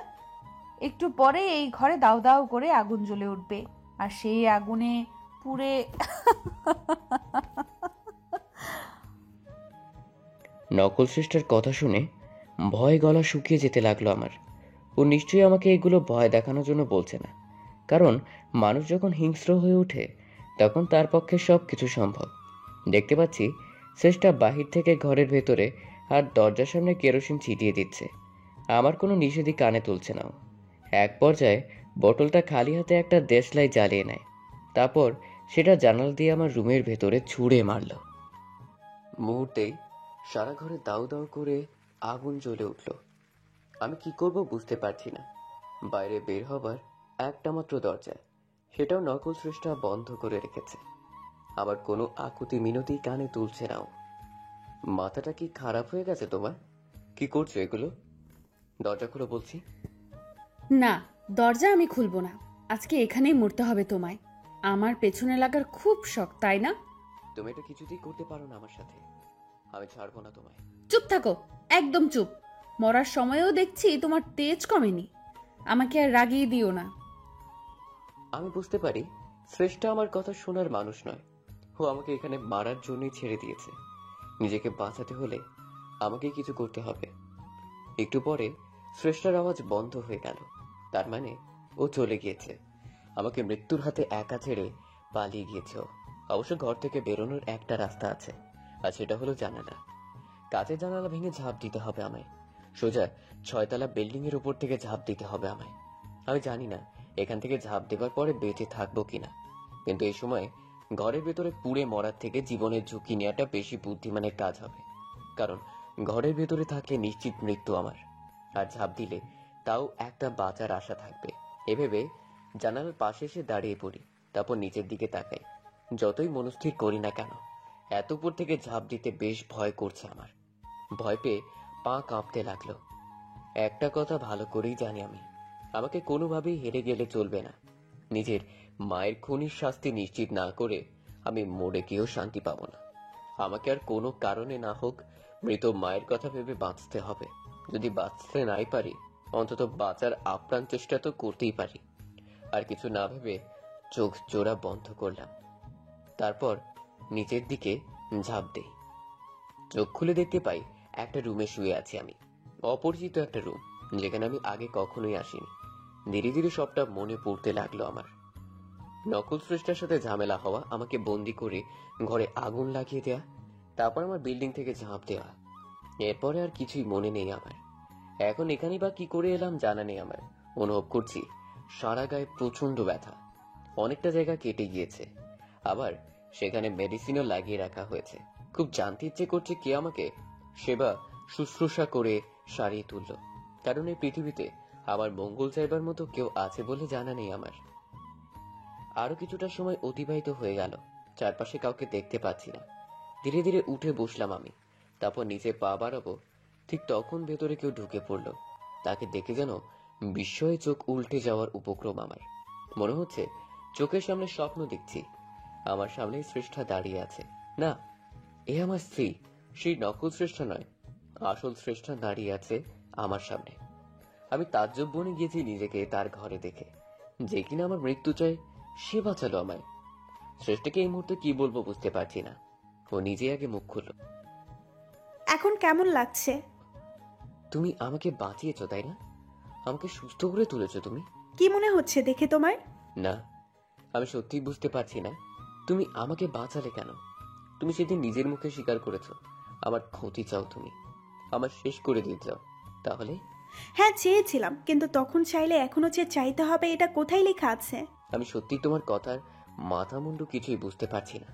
একটু পরে এই ঘরে দাউ দাউ করে আগুন জ্বলে উঠবে, আর সেই আগুনে পুড়ে নকল সৃষ্টার কথা শুনে ভয় গলা শুকিয়ে যেতে লাগলো আমার। ও নিশ্চয়ই আমাকে এগুলো ভয় দেখানোর জন্য বলছে না, কারণ মানুষ যখন হিংস্র হয়ে ওঠে তখন তার পক্ষে সব কিছু সম্ভব। দেখতে পাচ্ছি সৃষ্টা বাহির থেকে ঘরের ভেতরে আর দরজার সামনে কেরোসিন ছিটিয়ে দিচ্ছে। আমার কোনো নিষেধই কানে তুলছে না ও। এক পর্যায়ে বোতলটা খালি হাতে একটা দেশলাই জ্বালিয়ে নেয়, তারপর সেটা জানালা দিয়ে আমার রুমের ভেতরে ছুঁড়ে মারল। মুহূর্তেই সারা ঘরে দাউ দাউ করে আগুন জ্বলে উঠল। আমি কি করব বুঝতে পারছি না। বাইরে বের হবার একটা মাত্র দরজা, সেটাও নকল সৃষ্টা বন্ধ করে রেখেছে। আবার কোনো আকুতি মিনতি কানে তুলছে নাও। মাথাটা কি খারাপ হয়ে গেছে তোমার? কি করছো এগুলো? দরজা খুলে বলছি। না, দরজা আমি খুলবো না। আজকে এখানেই মরতে হবে তোমায়। আমার পেছনে লাগার খুব শখ, তাই না? তুমি এটা কিছুতেই করতে পারো না আমার সাথে। আমি ছাড়বো না তোমায়। চুপ থাকো, একদম চুপ। মরার সময়েও দেখছি তোমার তেজ কমেনি। আমাকে আর রাগিয়ে দিও না। আমি বুঝতে পারি শ্রেষ্ঠা আমার কথা শোনার মানুষ নয়। ও আমাকে এখানে মারার জন্যই ছেড়ে দিয়েছে। নিজেকে বাঁচাতে হলে আমাকে কিছু করতে হবে। একটু পরে শ্রেষ্ঠার আওয়াজ বন্ধ হয়ে গেল। তার মানে ও চলে গিয়েছে। আমাকে মৃত্যুর হাতে একা ছেড়ে পালিয়ে গিয়েছে ও। অবশ্য ঘর থেকে বেরোনোর একটা রাস্তা আছে, আর সেটা হলো জানালা। কাঁচের জানালা ভেঙে ঝাঁপ দিতে হবে আমায়। সোজা 6 তলা বিল্ডিং এর উপর থেকে ঝাঁপ দিতে হবে আমায়। আমি জানি না এখান থেকে ঝাঁপ দেবার পরে বেঁচে থাকবো কিনা, কিন্তু এই সময় ঘরের ভেতরে পুড়ে মরার থেকে জীবনের ঝুঁকি নেওয়াটা বেশি বুদ্ধিমানের কাজ হবে। কারণ ঘরের ভেতরে থাকলে নিশ্চিত মৃত্যু আমার, আর ঝাঁপ দিলে তাও একটা বাঁচার আশা থাকবে। এভাবে জানালার পাশে এসে দাঁড়িয়ে পড়ি, তারপর নিচের দিকে তাকাই। যতই মনস্থির করি না কেন, এত উপর থেকে ঝাঁপ দিতে বেশ ভয় করছে আমার। ভয় পেয়ে পা কাঁপতে লাগলো। একটা কথা ভালো করেই জানি আমি, আমাকে কোনোভাবেই হেরে গেলে চলবে না। নিজের মায়ের খুনির শাস্তি নিশ্চিত না করে আমি মরে গিয়েও শান্তি পাবো না। আমাকে আর কোনো কারণে না হোক মৃত মায়ের কথা ভেবে বাঁচতে হবে। যদি বাঁচতে নাই পারি, অন্তত বাঁচার আপ্রাণ চেষ্টা তো করতেই পারি। আর কিছু না ভেবে চোখ জোড়া বন্ধ করলাম, তারপর নিচের দিকে ঝাঁপ দেই। চোখ খুলে দেখতে পাই একটা রুমে শুয়ে আছি আমি। অপরিচিত একটা রুম, যেখানে আমি আগে কখনোই আসিনি। ধীরে ধীরে সবটা মনে পড়তে লাগলো আমার। নকল সৃষ্টার সাথে ঝামেলা হওয়া, আমাকে বন্দি করে ঘরে আগুন লাগিয়ে দেয়া, তারপর আমার বিল্ডিং থেকে ঝাঁপ দেওয়া। এরপরে আর কিছুই মনে নেই আমার। এখন এখানেই বা কি করে এলাম জানা নেই আমার। অনুভব করছি সারা গায়ে প্রচন্ড ব্যথা। অনেকটা জায়গা কেটে গিয়েছে, আবার সেখানে মেডিসিনও লাগিয়ে রাখা হয়েছে। খুব জানতে ইচ্ছে করছে কে আমাকে সেবা শুশ্রূষা করে সারিয়ে তুলল। কারণ এই পৃথিবীতে আমার মঙ্গল চাইবার মতো কেউ আছে বলে জানা নেই আমার। আরো কিছুটা সময় অতিবাহিত হয়ে গেল, চারপাশে কাউকে দেখতে পাচ্ছি না। ধীরে ধীরে উঠে বসলাম আমি। তারপর নিচে পা বাড়াবো, ঠিক তখন ভেতরে কেউ ঢুকে পড়লো। তাকে দেখে যেন বিস্ময়ে চোখ উল্টে যাওয়ার উপক্রম আমার। মনে হচ্ছে চোখের সামনে স্বপ্ন দেখছি। আমার সামনেই শ্রেষ্ঠা দাঁড়িয়ে আছে। না, এ আমার স্ত্রী, সেই নকল শ্রেষ্ঠা নয়, আসল শ্রেষ্ঠা দাঁড়িয়ে আছে আমার সামনে। আমি তাজ্জব বনে গিয়েছি নিজেকে তার ঘরে দেখে। যে কিনা আমার মৃত্যু চায়, সে বাঁচালো আমায়। শ্রেষ্ঠাকে এই মুহূর্তে কি বলবো বুঝতে পারছি না। ও নিজে আগে মুখ খুলল। এখন কেমন লাগছে? তুমি আমাকে বাঁচিয়েছো, তাই না? আমাকে সুস্থ করে তুলেছো তুমি। কি মনে হচ্ছে দেখে তোমার? না, আমি সত্যিই বুঝতে পারছি না তুমি আমাকে বাঁচালে কেন। তুমি সেদিন নিজের মুখে স্বীকার করেছো আমার ক্ষতি চাও, তুমি আমার শেষ করে দিতে চাও। তাহলে? হ্যাঁ, চেয়েছিলাম, কিন্তু তখন চাইলে এখনো যে চাইতে হবে এটা কোথায় লেখা আছে? আমি সত্যি তোমার কথার মাথা মুন্ডু কিছুই বুঝতে পারছি না।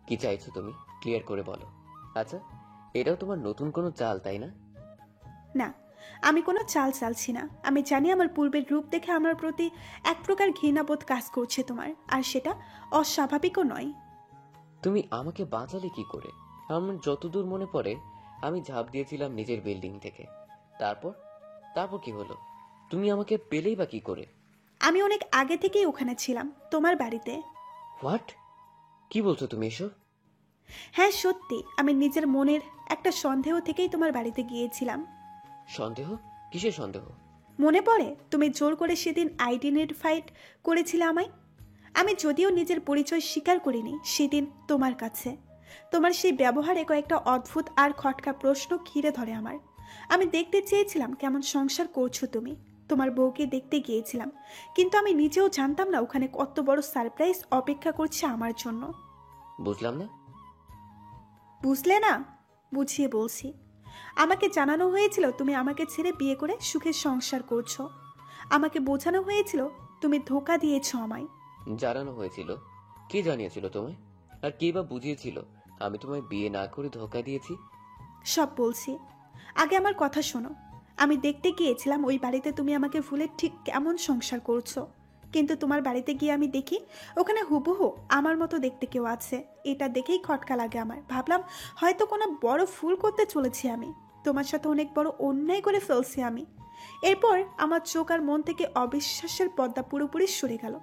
কি চাইছো তুমি, ক্লিয়ার করে বলো। আচ্ছা, এটাও তোমার নতুন কোনো চাল, তাই না? না, আমি কোনো চাল চালছি না। আমি জানি আমার পূর্বের রূপ দেখে আমার প্রতি এক প্রকার ঘৃণাবোধ কাজ করছে তোমার, আর সেটা অস্বাভাবিকও নয়। তুমি আমাকে বাঁচালে কি করে? আমার যতদূর মনে পড়ে আমি ঝাঁপ দিয়েছিলাম নিজের বিল্ডিং থেকে। তারপর তারপর কি হলো? তুমি আমাকে পেলেই বা কি করে? আমি অনেক আগে থেকেই ওখানে ছিলাম, তোমার বাড়িতে। হোয়াট? কি বলছো তুমি এসব? হ্যাঁ সত্যি, আমি নিজের মনের একটা সন্দেহ থেকেই তোমার বাড়িতে গিয়েছিলাম। সন্দেহ? কিসের সন্দেহ? মনে পড়ে তুমি জোর করে সেদিন আইডেন্টিফাইড করেছিলে আমায়। আমি যদিও নিজের পরিচয় স্বীকার করিনি সেদিন তোমার কাছে। তোমার সেই ব্যবহারে কয়েকটা অদ্ভুত আর খটকা প্রশ্ন ঘিরে ধরে আমার। আমি দেখতে চেয়েছিলাম কেমন সংসার করছো তুমি। তোমার বউকে দেখতে গিয়েছিলাম, কিন্তু আমি নিজেও জানতাম না ওখানে কত বড় সারপ্রাইজ অপেক্ষা করছে আমার জন্য। বুঝলাম না। বুঝলে না? বুঝিয়ে বলছি। আমাকে জানানো হয়েছিল তুমি আমাকে ছেড়ে বিয়ে করে সুখে সংসার করছো। আমাকে বোঝানো হয়েছিল তুমি ধোঁকা দিয়েছো আমায়। জানানো হয়েছিল? কে জানিয়েছিল তোমায়? আর কে বা বুঝিয়েছিল আমি তোমায় বিয়ে না করে ধোঁকা দিয়েছি? সব বলছি, আগে আমার কথা শোনো। আমি দেখতে গিয়েছিলাম ওই বাড়িতে তুমি আমাকে ভুলে ঠিক কেমন সংসার করছো, কিন্তু তোমার বাড়িতে গিয়ে আমি দেখি ওখানে হুবহু আমার মতো দেখতে কেউ আছে। এটা দেখেই খটকা লাগে আমার। ভাবলাম হয়তো কোনো বড় ভুল করতে চলেছি আমি, তোমার সাথে অনেক বড় অন্যায় করে ফেলছি আমি। এরপর আমার চোখ আর মন থেকে অবিশ্বাসের পর্দা পুরোপুরি সরে গেল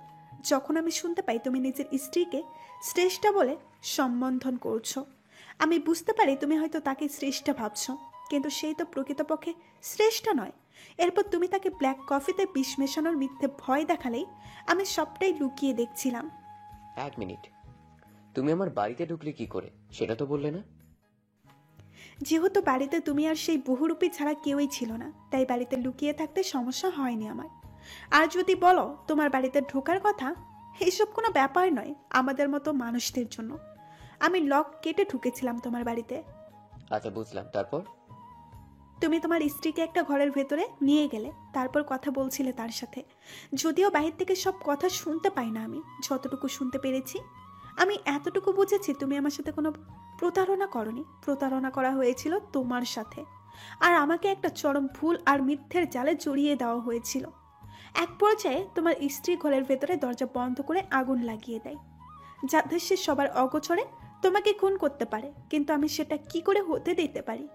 যখন আমি শুনতে পাই তুমি নিজের স্ত্রীকে শ্রেষ্ঠা বলে সম্বোধন করছো। আমি বুঝতে পারি তুমি হয়তো তাকে শ্রেষ্ঠা ভাবছো, কিন্তু সেই তো প্রকৃতপক্ষে শ্রেষ্ঠা নয়। এরপর তুমি তাকে ব্ল্যাক কফিতে বিষ মেশানোর মিথ্যে ভয় দেখালেই আমি সবটাই লুকিয়ে দেখছিলাম। এক মিনিট, তুমি আমার বাড়িতে ঢুকলে কি করে সেটা তো বললে না। যেহেতু বাড়িতে তুমি আর সেই বহুরূপী ছাড়া কেউই ছিল না, তাই বাড়িতে লুকিয়ে থাকতে সমস্যা হয়নি আমার। আর যদি বলো তোমার বাড়িতে ঢোকার কথা, এইসব কোনো ব্যাপার নয় আমাদের মতো মানুষদের জন্য। আমি লক কেটে ঢুকেছিলাম তোমার বাড়িতে। আচ্ছা বুঝলাম, তারপর? তুমি তোমার স্ত্রীকে একটা ঘরের ভেতরে নিয়ে গেলে, তারপর কথা বলছিলে তার সাথে। যদিও বাহির থেকে সব কথা শুনতে পাই না, আমি যতটুকু শুনতে পেরেছি, আমি এতটুকু বুঝেছি তুমি আমার সাথে কোনো প্রতারণা করনি। প্রতারণা করা হয়েছিল তোমার সাথে, আর আমাকে একটা চরম ভুল আর মিথ্যের জালে জড়িয়ে দেওয়া হয়েছিল। এক পর্যায়ে তোমার স্ত্রী ঘরের ভেতরে দরজা বন্ধ করে আগুন লাগিয়ে দেয়, যাতে সে সবার অগোচরে তোমাকে খুন করতে পারে। কিন্তু আমি সেটা কি করে হতে দিতে পারি?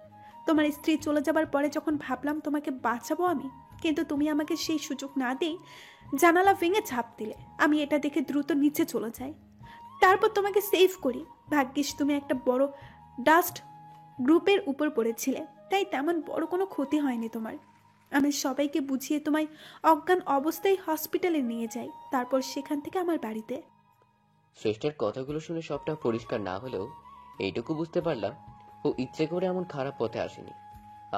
তোমার স্ত্রী চলে যাবার পরে যখন ভাবলাম তোমাকে বাঁচাবো আমি, কিন্তু তুমি আমাকে সেই সুযোগ না দিয়ে জানালা ভেঙে ঝাঁপ দিলে। আমি এটা দেখে দ্রুত নিচে চলে যাই, তারপর তোমাকে সেভ করি। ভাগ্যিস তুমি একটা বড় ডাস্ট গ্রুপের উপর পড়েছিলে, তাই তেমন বড় কোনো ক্ষতি হয়নি তোমার। আমি সবাইকে বুঝিয়ে তোমায় অজ্ঞান অবস্থায় হসপিটালে নিয়ে যাই, তারপর সেখান থেকে আমার বাড়িতে। শ্রেষ্ঠার কথাগুলো শুনে সবটা পরিষ্কার না হলেও এইটুকু বুঝতে পারলাম ও ইচ্ছে করে এমন খারাপ পথে আসেনি।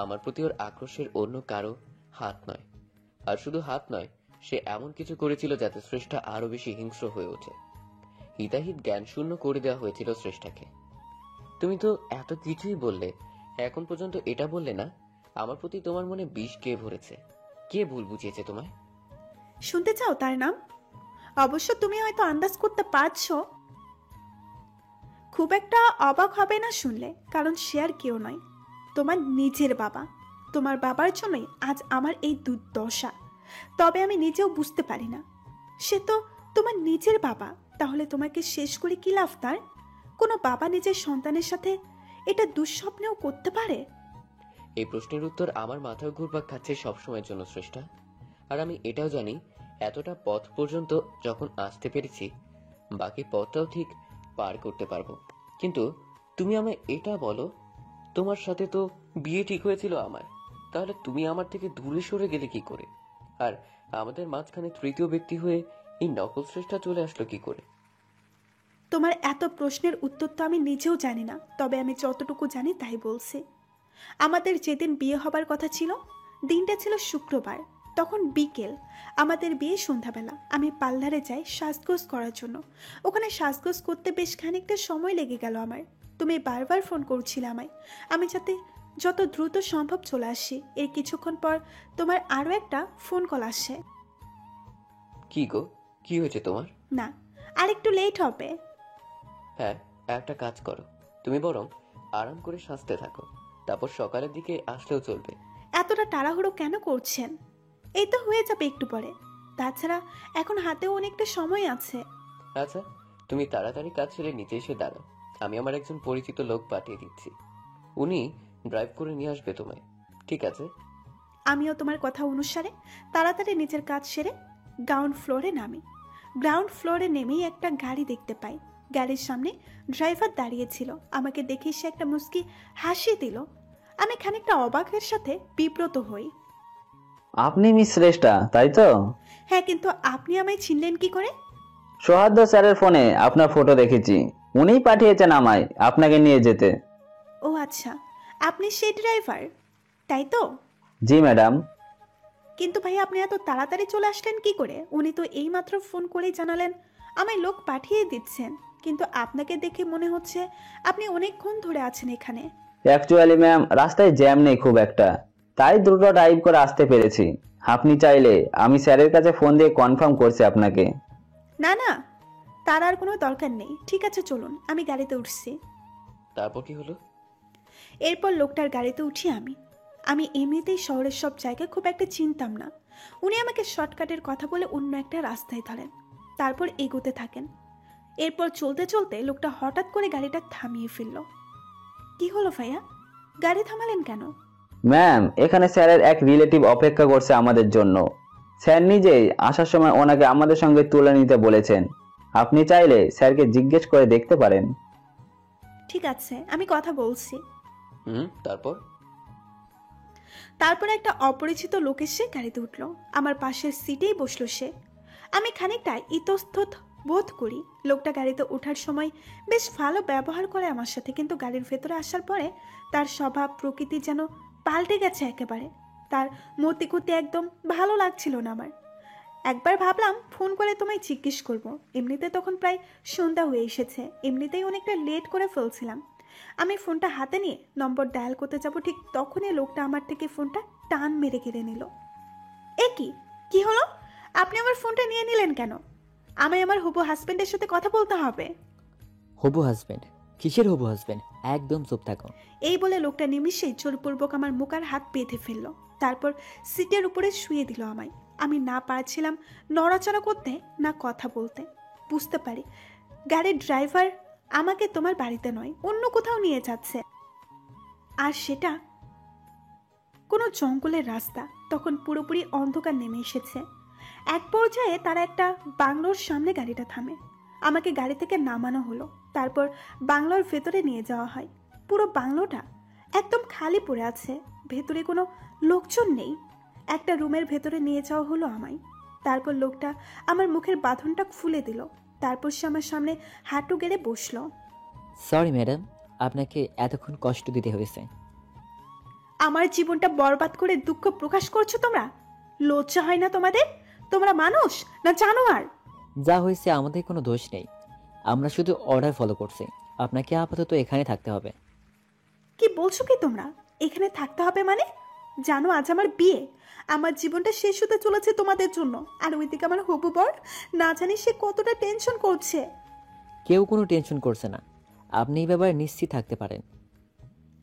আমার প্রতি ওর আক্রোশের অন্য কারো হাত নয়। আর শুধু হাত নয়, সে এমন কিছু করেছিল যাতে শ্রেষ্ঠা আরো বেশি হিংস্র হয়ে ওঠে। হিতাহিত জ্ঞান শূন্য করে দেওয়া হয়েছিল শ্রেষ্ঠাকে। তুমি তো এত কিছুই বললে, এখন পর্যন্ত এটা বললে না আমার প্রতি তোমার মনে বিষ কে ভরেছে, কে ভুল বুঝিয়েছে তোমায়? শুনতে চাও তার নাম? অবশ্য তুমি হয়তো আন্দাজ করতে পারছো। খুব একটা অবাক হবে না শুনলে, কারণ সে আর কেউ নয়, তোমার নিজের বাবা। তোমার বাবার জন্যই আজ আমার এই দুর্দশা। তবে আমি নিজেও বুঝতে পারি না, সে তো তোমার নিজের বাবা, তাহলে তোমাকে শেষ করে কি লাভ তার? কোনো বাবা নিজের সন্তানের সাথে এটা দুঃস্বপ্নেও করতে পারে? এই প্রশ্নের উত্তর আমার মাথায় ঘুরপাক খাচ্ছে সবসময়ের জন্য শ্রেষ্ঠা। আর আমি এটাও জানি, এতটা পথ পর্যন্ত যখন আসতে পেরেছি, বাকি পথটাও ঠিক পার করতে পারবো। কিন্তু তুমি আমায় এটা বলো, তোমার সাথে তো বিয়ে ঠিক হয়েছিল আমার, তাহলে তুমি আমার থেকে দূরে সরে গেলে কি করে? আর আমাদের মাঝখানে তৃতীয় ব্যক্তি হয়ে এই নকল শ্রেষ্ঠা চলে আসলো কি করে? তোমার এত প্রশ্নের উত্তর তো আমি নিজেও জানি না, তবে আমি যতটুকু জানি তাই বলছি। আমাদের যেদিন বিয়ে হবার কথা ছিল, দিনটা ছিল শুক্রবার, তখন বিকেল। আমাদের বিয়ে সন্ধ্যাবেলা। আমি পার্লারে যাই সাজগোজ করার জন্য। ওখানে সাজগোজ করতে বেশ খানিকটা সময় লেগে গেল আমার। তুমি বারবার ফোন করছিলে আমায়, আমি যাতে যত দ্রুত সম্ভব চলে আসি। এর কিছুক্ষণ পর তোমার আরও একটা ফোন কল আসে। কি গো, কি হয়েছে তোমার? না, আর একটু লেট হবে। হ্যাঁ, একটা কাজ করো, তুমি বরং আরাম করে সাজতে থাকো, তারপর সকালের দিকে আসলেও চলবে। এতটা তাড়াহুড়ো কেন করছেন? এই তো হয়ে যাবে একটু পরে। তাছাড়া এখন হাতেও অনেকটা সময় আছে। আচ্ছা, তুমি তাড়াতাড়ি কাজ ছেড়ে নিচে এসে দাঁড়াও, আমি আমার একজন পরিচিত লোক পাঠিয়ে দিচ্ছি, উনি ড্রাইভ করে নিয়ে আসবে তোমায়। ঠিক আছে? আমিও তোমার কথা অনুসারে তাড়াতাড়ি নিজের কাজ সেরে গ্রাউন্ড ফ্লোরে নামি। গ্রাউন্ড ফ্লোরে নেমেই একটা গাড়ি দেখতে পাই। গাড়ির সামনে ড্রাইভার দাঁড়িয়েছিল। আমাকে দেখে সে একটা মুচকি হাসি দিল। আমি খানিকটা অবাকের সাথে বিব্রত হই। আপনি মিস শ্রেষ্ঠা, তাই তো? হ্যাঁ, কিন্তু আপনি আমায় চিনলেন কি করে? সৌহার্দ্য স্যারের ফোনে আপনার ফটো দেখেছি, উনিই পাঠিয়েছেন আমায় আপনাকে নিয়ে যেতে। ও আচ্ছা, আপনি সেই ড্রাইভার, তাই তো? জি ম্যাডাম। কিন্তু ভাই, আপনি এত তাড়াতাড়ি চলে আসলেন কি করে? উনি তো এইমাত্র ফোন করেই জানালেন আমায় লোক পাঠিয়ে দিচ্ছেন, কিন্তু আপনাকে দেখে মনে হচ্ছে আপনি অনেকক্ষণ ধরে আছেন এখানে। অ্যাকচুয়ালি ম্যাম, রাস্তায় জ্যাম নেই খুব একটা, তাই দ্রুত ড্রাইভ করে আসতে পেরেছি। আপনি চাইলে আমি স্যারের কাছে ফোন দিয়ে কনফার্ম করছি আপনাকে। না না, তার আর কোনো দরকার নেই। ঠিক আছে, চলুন, আমি গাড়িতে উঠছি। তারপর কি হলো? এরপর লোকটার গাড়িতে উঠি আমি এমনিতেই শহরের সব জায়গা খুব একটা চিনতাম না। উনি আমাকে শর্টকাটের কথা বলে অন্য একটা রাস্তায় ধরেন, তারপর এগোতে থাকেন। এরপর চলতে চলতে লোকটা হঠাৎ করে গাড়িটা থামিয়ে ফেলল। কি হলো ভাইয়া, গাড়ি থামালেন কেন? ম্যাম, এখানে স্যারের এক রিলেটিভ অপেক্ষা করছে আমাদের জন্য। স্যার নিজেই আসার সময় ওনাকে আমাদের সঙ্গে তুলে নিতে বলেছেন। আপনি চাইলে স্যারকে জিজ্ঞেস করে দেখতে পারেন। ঠিক আছে, আমি কথা বলছি। তারপর একটা অপরিচিত লোক এসে গাড়িতে উঠলো। আমার পাশের সিটেই বসলো সে। আমি খানিকটা ইতস্তত বোধ করি। লোকটা গাড়িতে ওঠার সময় বেশ ভালো ব্যবহার করে আমার সাথে, কিন্তু গাড়ির ভেতরে আসার পরে তার স্বভাব প্রকৃতি যেন পাল্টে গেছে একেবারে। তার মতিগতি একদম ভালো লাগছিল না আমার। একবার ভাবলাম ফোন করে তোমায় জিজ্ঞেস করব। এমনিতে তখন প্রায় সন্ধ্যা হয়ে এসেছে, এমনিতেই অনেকটা লেট করে ফেলছিলাম। আমি ফোনটা হাতে নিয়ে নম্বর ডায়াল করতে যাব, ঠিক তখনই লোকটা আমার থেকে ফোনটা টান মেরে কেড়ে নিল। এ কি হলো? আপনি আমার ফোনটা নিয়ে নিলেন কেন? আমায় আমার হবু হাজবেন্ডের সাথে কথা বলতে হবে। হবু হাজবেন্ড? কিসের হবু হাজবেন্ড? একদম চুপ থাকো। এই বলে লোকটা নিমিষেই জোরপূর্বক আমার মুখ আর হাত বেঁধে ফেললো। তারপর সিটের উপরে শুয়ে দিল আমায়। আমি না পারছিলাম নড়াচড়া করতে, না কথা বলতে। বুঝতে পারি গাড়ির ড্রাইভার আমাকে তোমার বাড়িতে নয়, অন্য কোথাও নিয়ে যাচ্ছে, আর সেটা কোনো জঙ্গলের রাস্তা। তখন পুরোপুরি অন্ধকার নেমে এসেছে। এক পর্যায়ে তারা একটা বাংলোর সামনে গাড়িটা থামে। আমাকে গাড়ি থেকে নামানো হলো, তারপর বাংলোর ভেতরে নিয়ে যাওয়া হয়। পুরো বাংলোটা একদম খালি পড়ে আছে, ভেতরে কোনো লোকজন নেই। একটা রুমের ভেতরে নিয়ে যাওয়া হলো আমায়। তারপর লোকটা আমার মুখের বাঁধনটা খুলে দিল। তারপর সে আমার সামনে হাঁটু গেড়ে বসলো। সরি ম্যাডাম, আপনাকে এতক্ষণ কষ্ট দিতে হয়েছে। আমার জীবনটা বরবাদ করে দুঃখ প্রকাশ করছো তোমরা? লজ্জা হয় না তোমাদের? তোমরা মানুষ না জানোয়ার? যা হয়েছে আমাদের কোনো দোষ নেই, আমরা শুধু অর্ডার ফলো করছি। আপনাকে আপাতত এখানে থাকতে হবে। কি বলছো কি তোমরা? এখানে থাকতে হবে মানে? জানো আজ আমার বিয়ে, আমার জীবনটা শেষ হতে চলেছে তোমাদের জন্য। আর ওইদিকে আমার হবু বর, না জানি সে কতটা টেনশন করছে। কেউ কোনো টেনশন করছে না, আপনি এই ব্যাপারে নিশ্চিত থাকতে পারেন।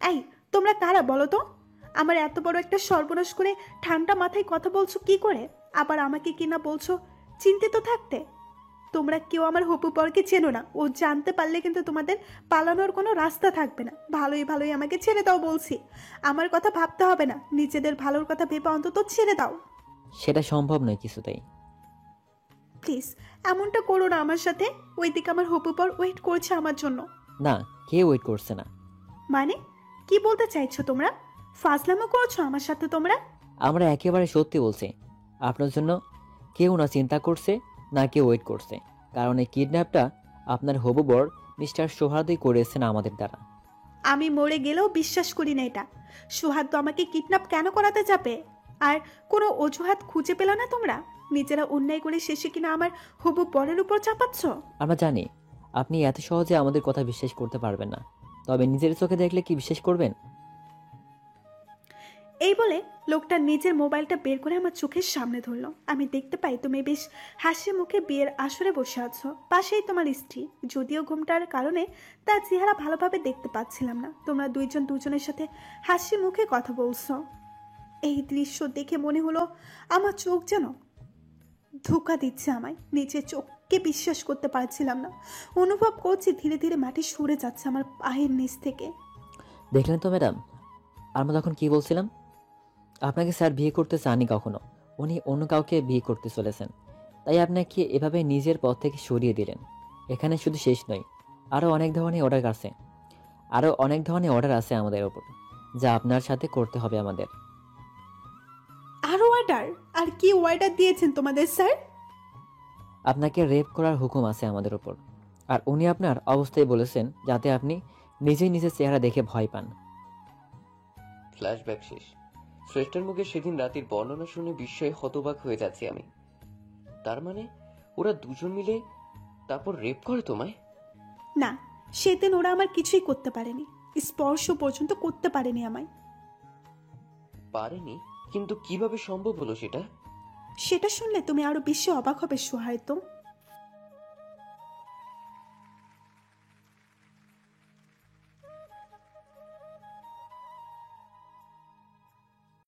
এই তোমরা কারা বলো তো? আমার এত বড় একটা সর্বনাশ করে ঠান্ডা মাথায় কথা বলছো কি করে? আবার আমাকে কিনা বলছো চিন্তিত থাকতে। তোমরা কেউ আমার হপু পরকে চেনো না। ও জানতে পারলে কিন্তু তোমাদের পালানোর কোনো রাস্তা থাকবে না। ভালোই ভালোই আমাকে ছেড়ে দাও বলছি। আমার কথা ভাবতে হবে না, নিজেদের ভালোর কথা ভেবে অন্তত ছেড়ে দাও। সেটা সম্ভব নয় কিছুতেই। প্লিজ এমনটা করো না আমার সাথে। ওইদিকে আমার হপু পর ওয়েট করছে আমার জন্য। না, কেউ ওয়েট করছে না। মানে কি বলতে চাইছো তোমরা? ফাজলামো করছো আমার সাথে তোমরা? আমরা একেবারে সত্যি বলছি, আপনার জন্য কেউ না চিন্তা করছে না কেউ ওয়েট করছে, কারণ এই কিডন্যাপটা আপনার হবু বর মিস্টার সোহার্দই করেছেন আমাদের দ্বারা। আমি মরে গেলেও বিশ্বাস করি না এটা। সুহাদ্দ আমাকে কিডন্যাপ কেন করাতে যাবে? আর কোনো অজুহাত খুঁজে পেল না তোমরা? নিজেরা অন্যায় করে শেষে কিনা আমার হবু বরের উপর চাপাচ্ছ। আমরা জানি আপনি এত সহজে আমাদের কথা বিশ্বাস করতে পারবেন না, তবে নিজের চোখে দেখলে কি বিশ্বাস করবেন? এই বলে লোকটা নিজের মোবাইলটা বের করে আমার চোখের সামনে ধরলো। আমি দেখতে পাই তুমি বেশ হাসি মুখে বিয়ের আসরে বসে আছো, পাশেই তোমার স্ত্রী। যদিও ঘুমটার কারণে তার চেহারা ভালোভাবে দেখতে পাচ্ছিলাম না। তোমরা দুইজন দুজনের সাথে হাসি মুখে কথা বলছো। এই দৃশ্য দেখে মনে হলো আমার চোখ যেন ধোঁকা দিচ্ছে আমায়। নিজের চোখকে বিশ্বাস করতে পারছিলাম না। অনুভব করছি ধীরে ধীরে মাটি সরে যাচ্ছে আমার পায়ের নিচ থেকে। দেখলেন তো ম্যাডাম, আমরা তখন কি বলছিলাম? আপনাকে স্যার বিয়ে করতে চাননি কখনো, উনি অন্য কাউকে বিয়ে করতে চলেছেন, তাই আপনাকে এভাবে নিজের পথ থেকে সরিয়ে দিলেন। এখানে শুধু শেষ নয়, আরও অনেক ধরনের অর্ডার আছে আমাদের ওপর, যা আপনার সাথে করতে হবে আমাদের। আরো অর্ডার? আর কি অর্ডার দিয়েছেন তোমাদের স্যার? আপনাকে রেপ করার হুকুম আছে আমাদের ওপর, আর উনি আপনার অবস্থায় বলেছেন যাতে আপনি নিজেই নিজের চেহারা দেখে ভয় পান। ফ্ল্যাশব্যাক শেষ। শ্রেষ্ঠার মুখে সেদিন রাতের বর্ণনা শুনে বিস্ময়ে হতবাক হয়ে যাচ্ছি আমি। তার মানে ওরা দুজন মিলে তারপর রেপ করে তোমায়? না, সেদিন ওরা আমার কিছুই করতে পারেনি, স্পর্শ পর্যন্ত করতে পারেনি আমায়। পারেনি? কিন্তু কিভাবে সম্ভব হলো সেটা? সেটা শুনলে তুমি আরো বেশি অবাক হবে সোহায়তো।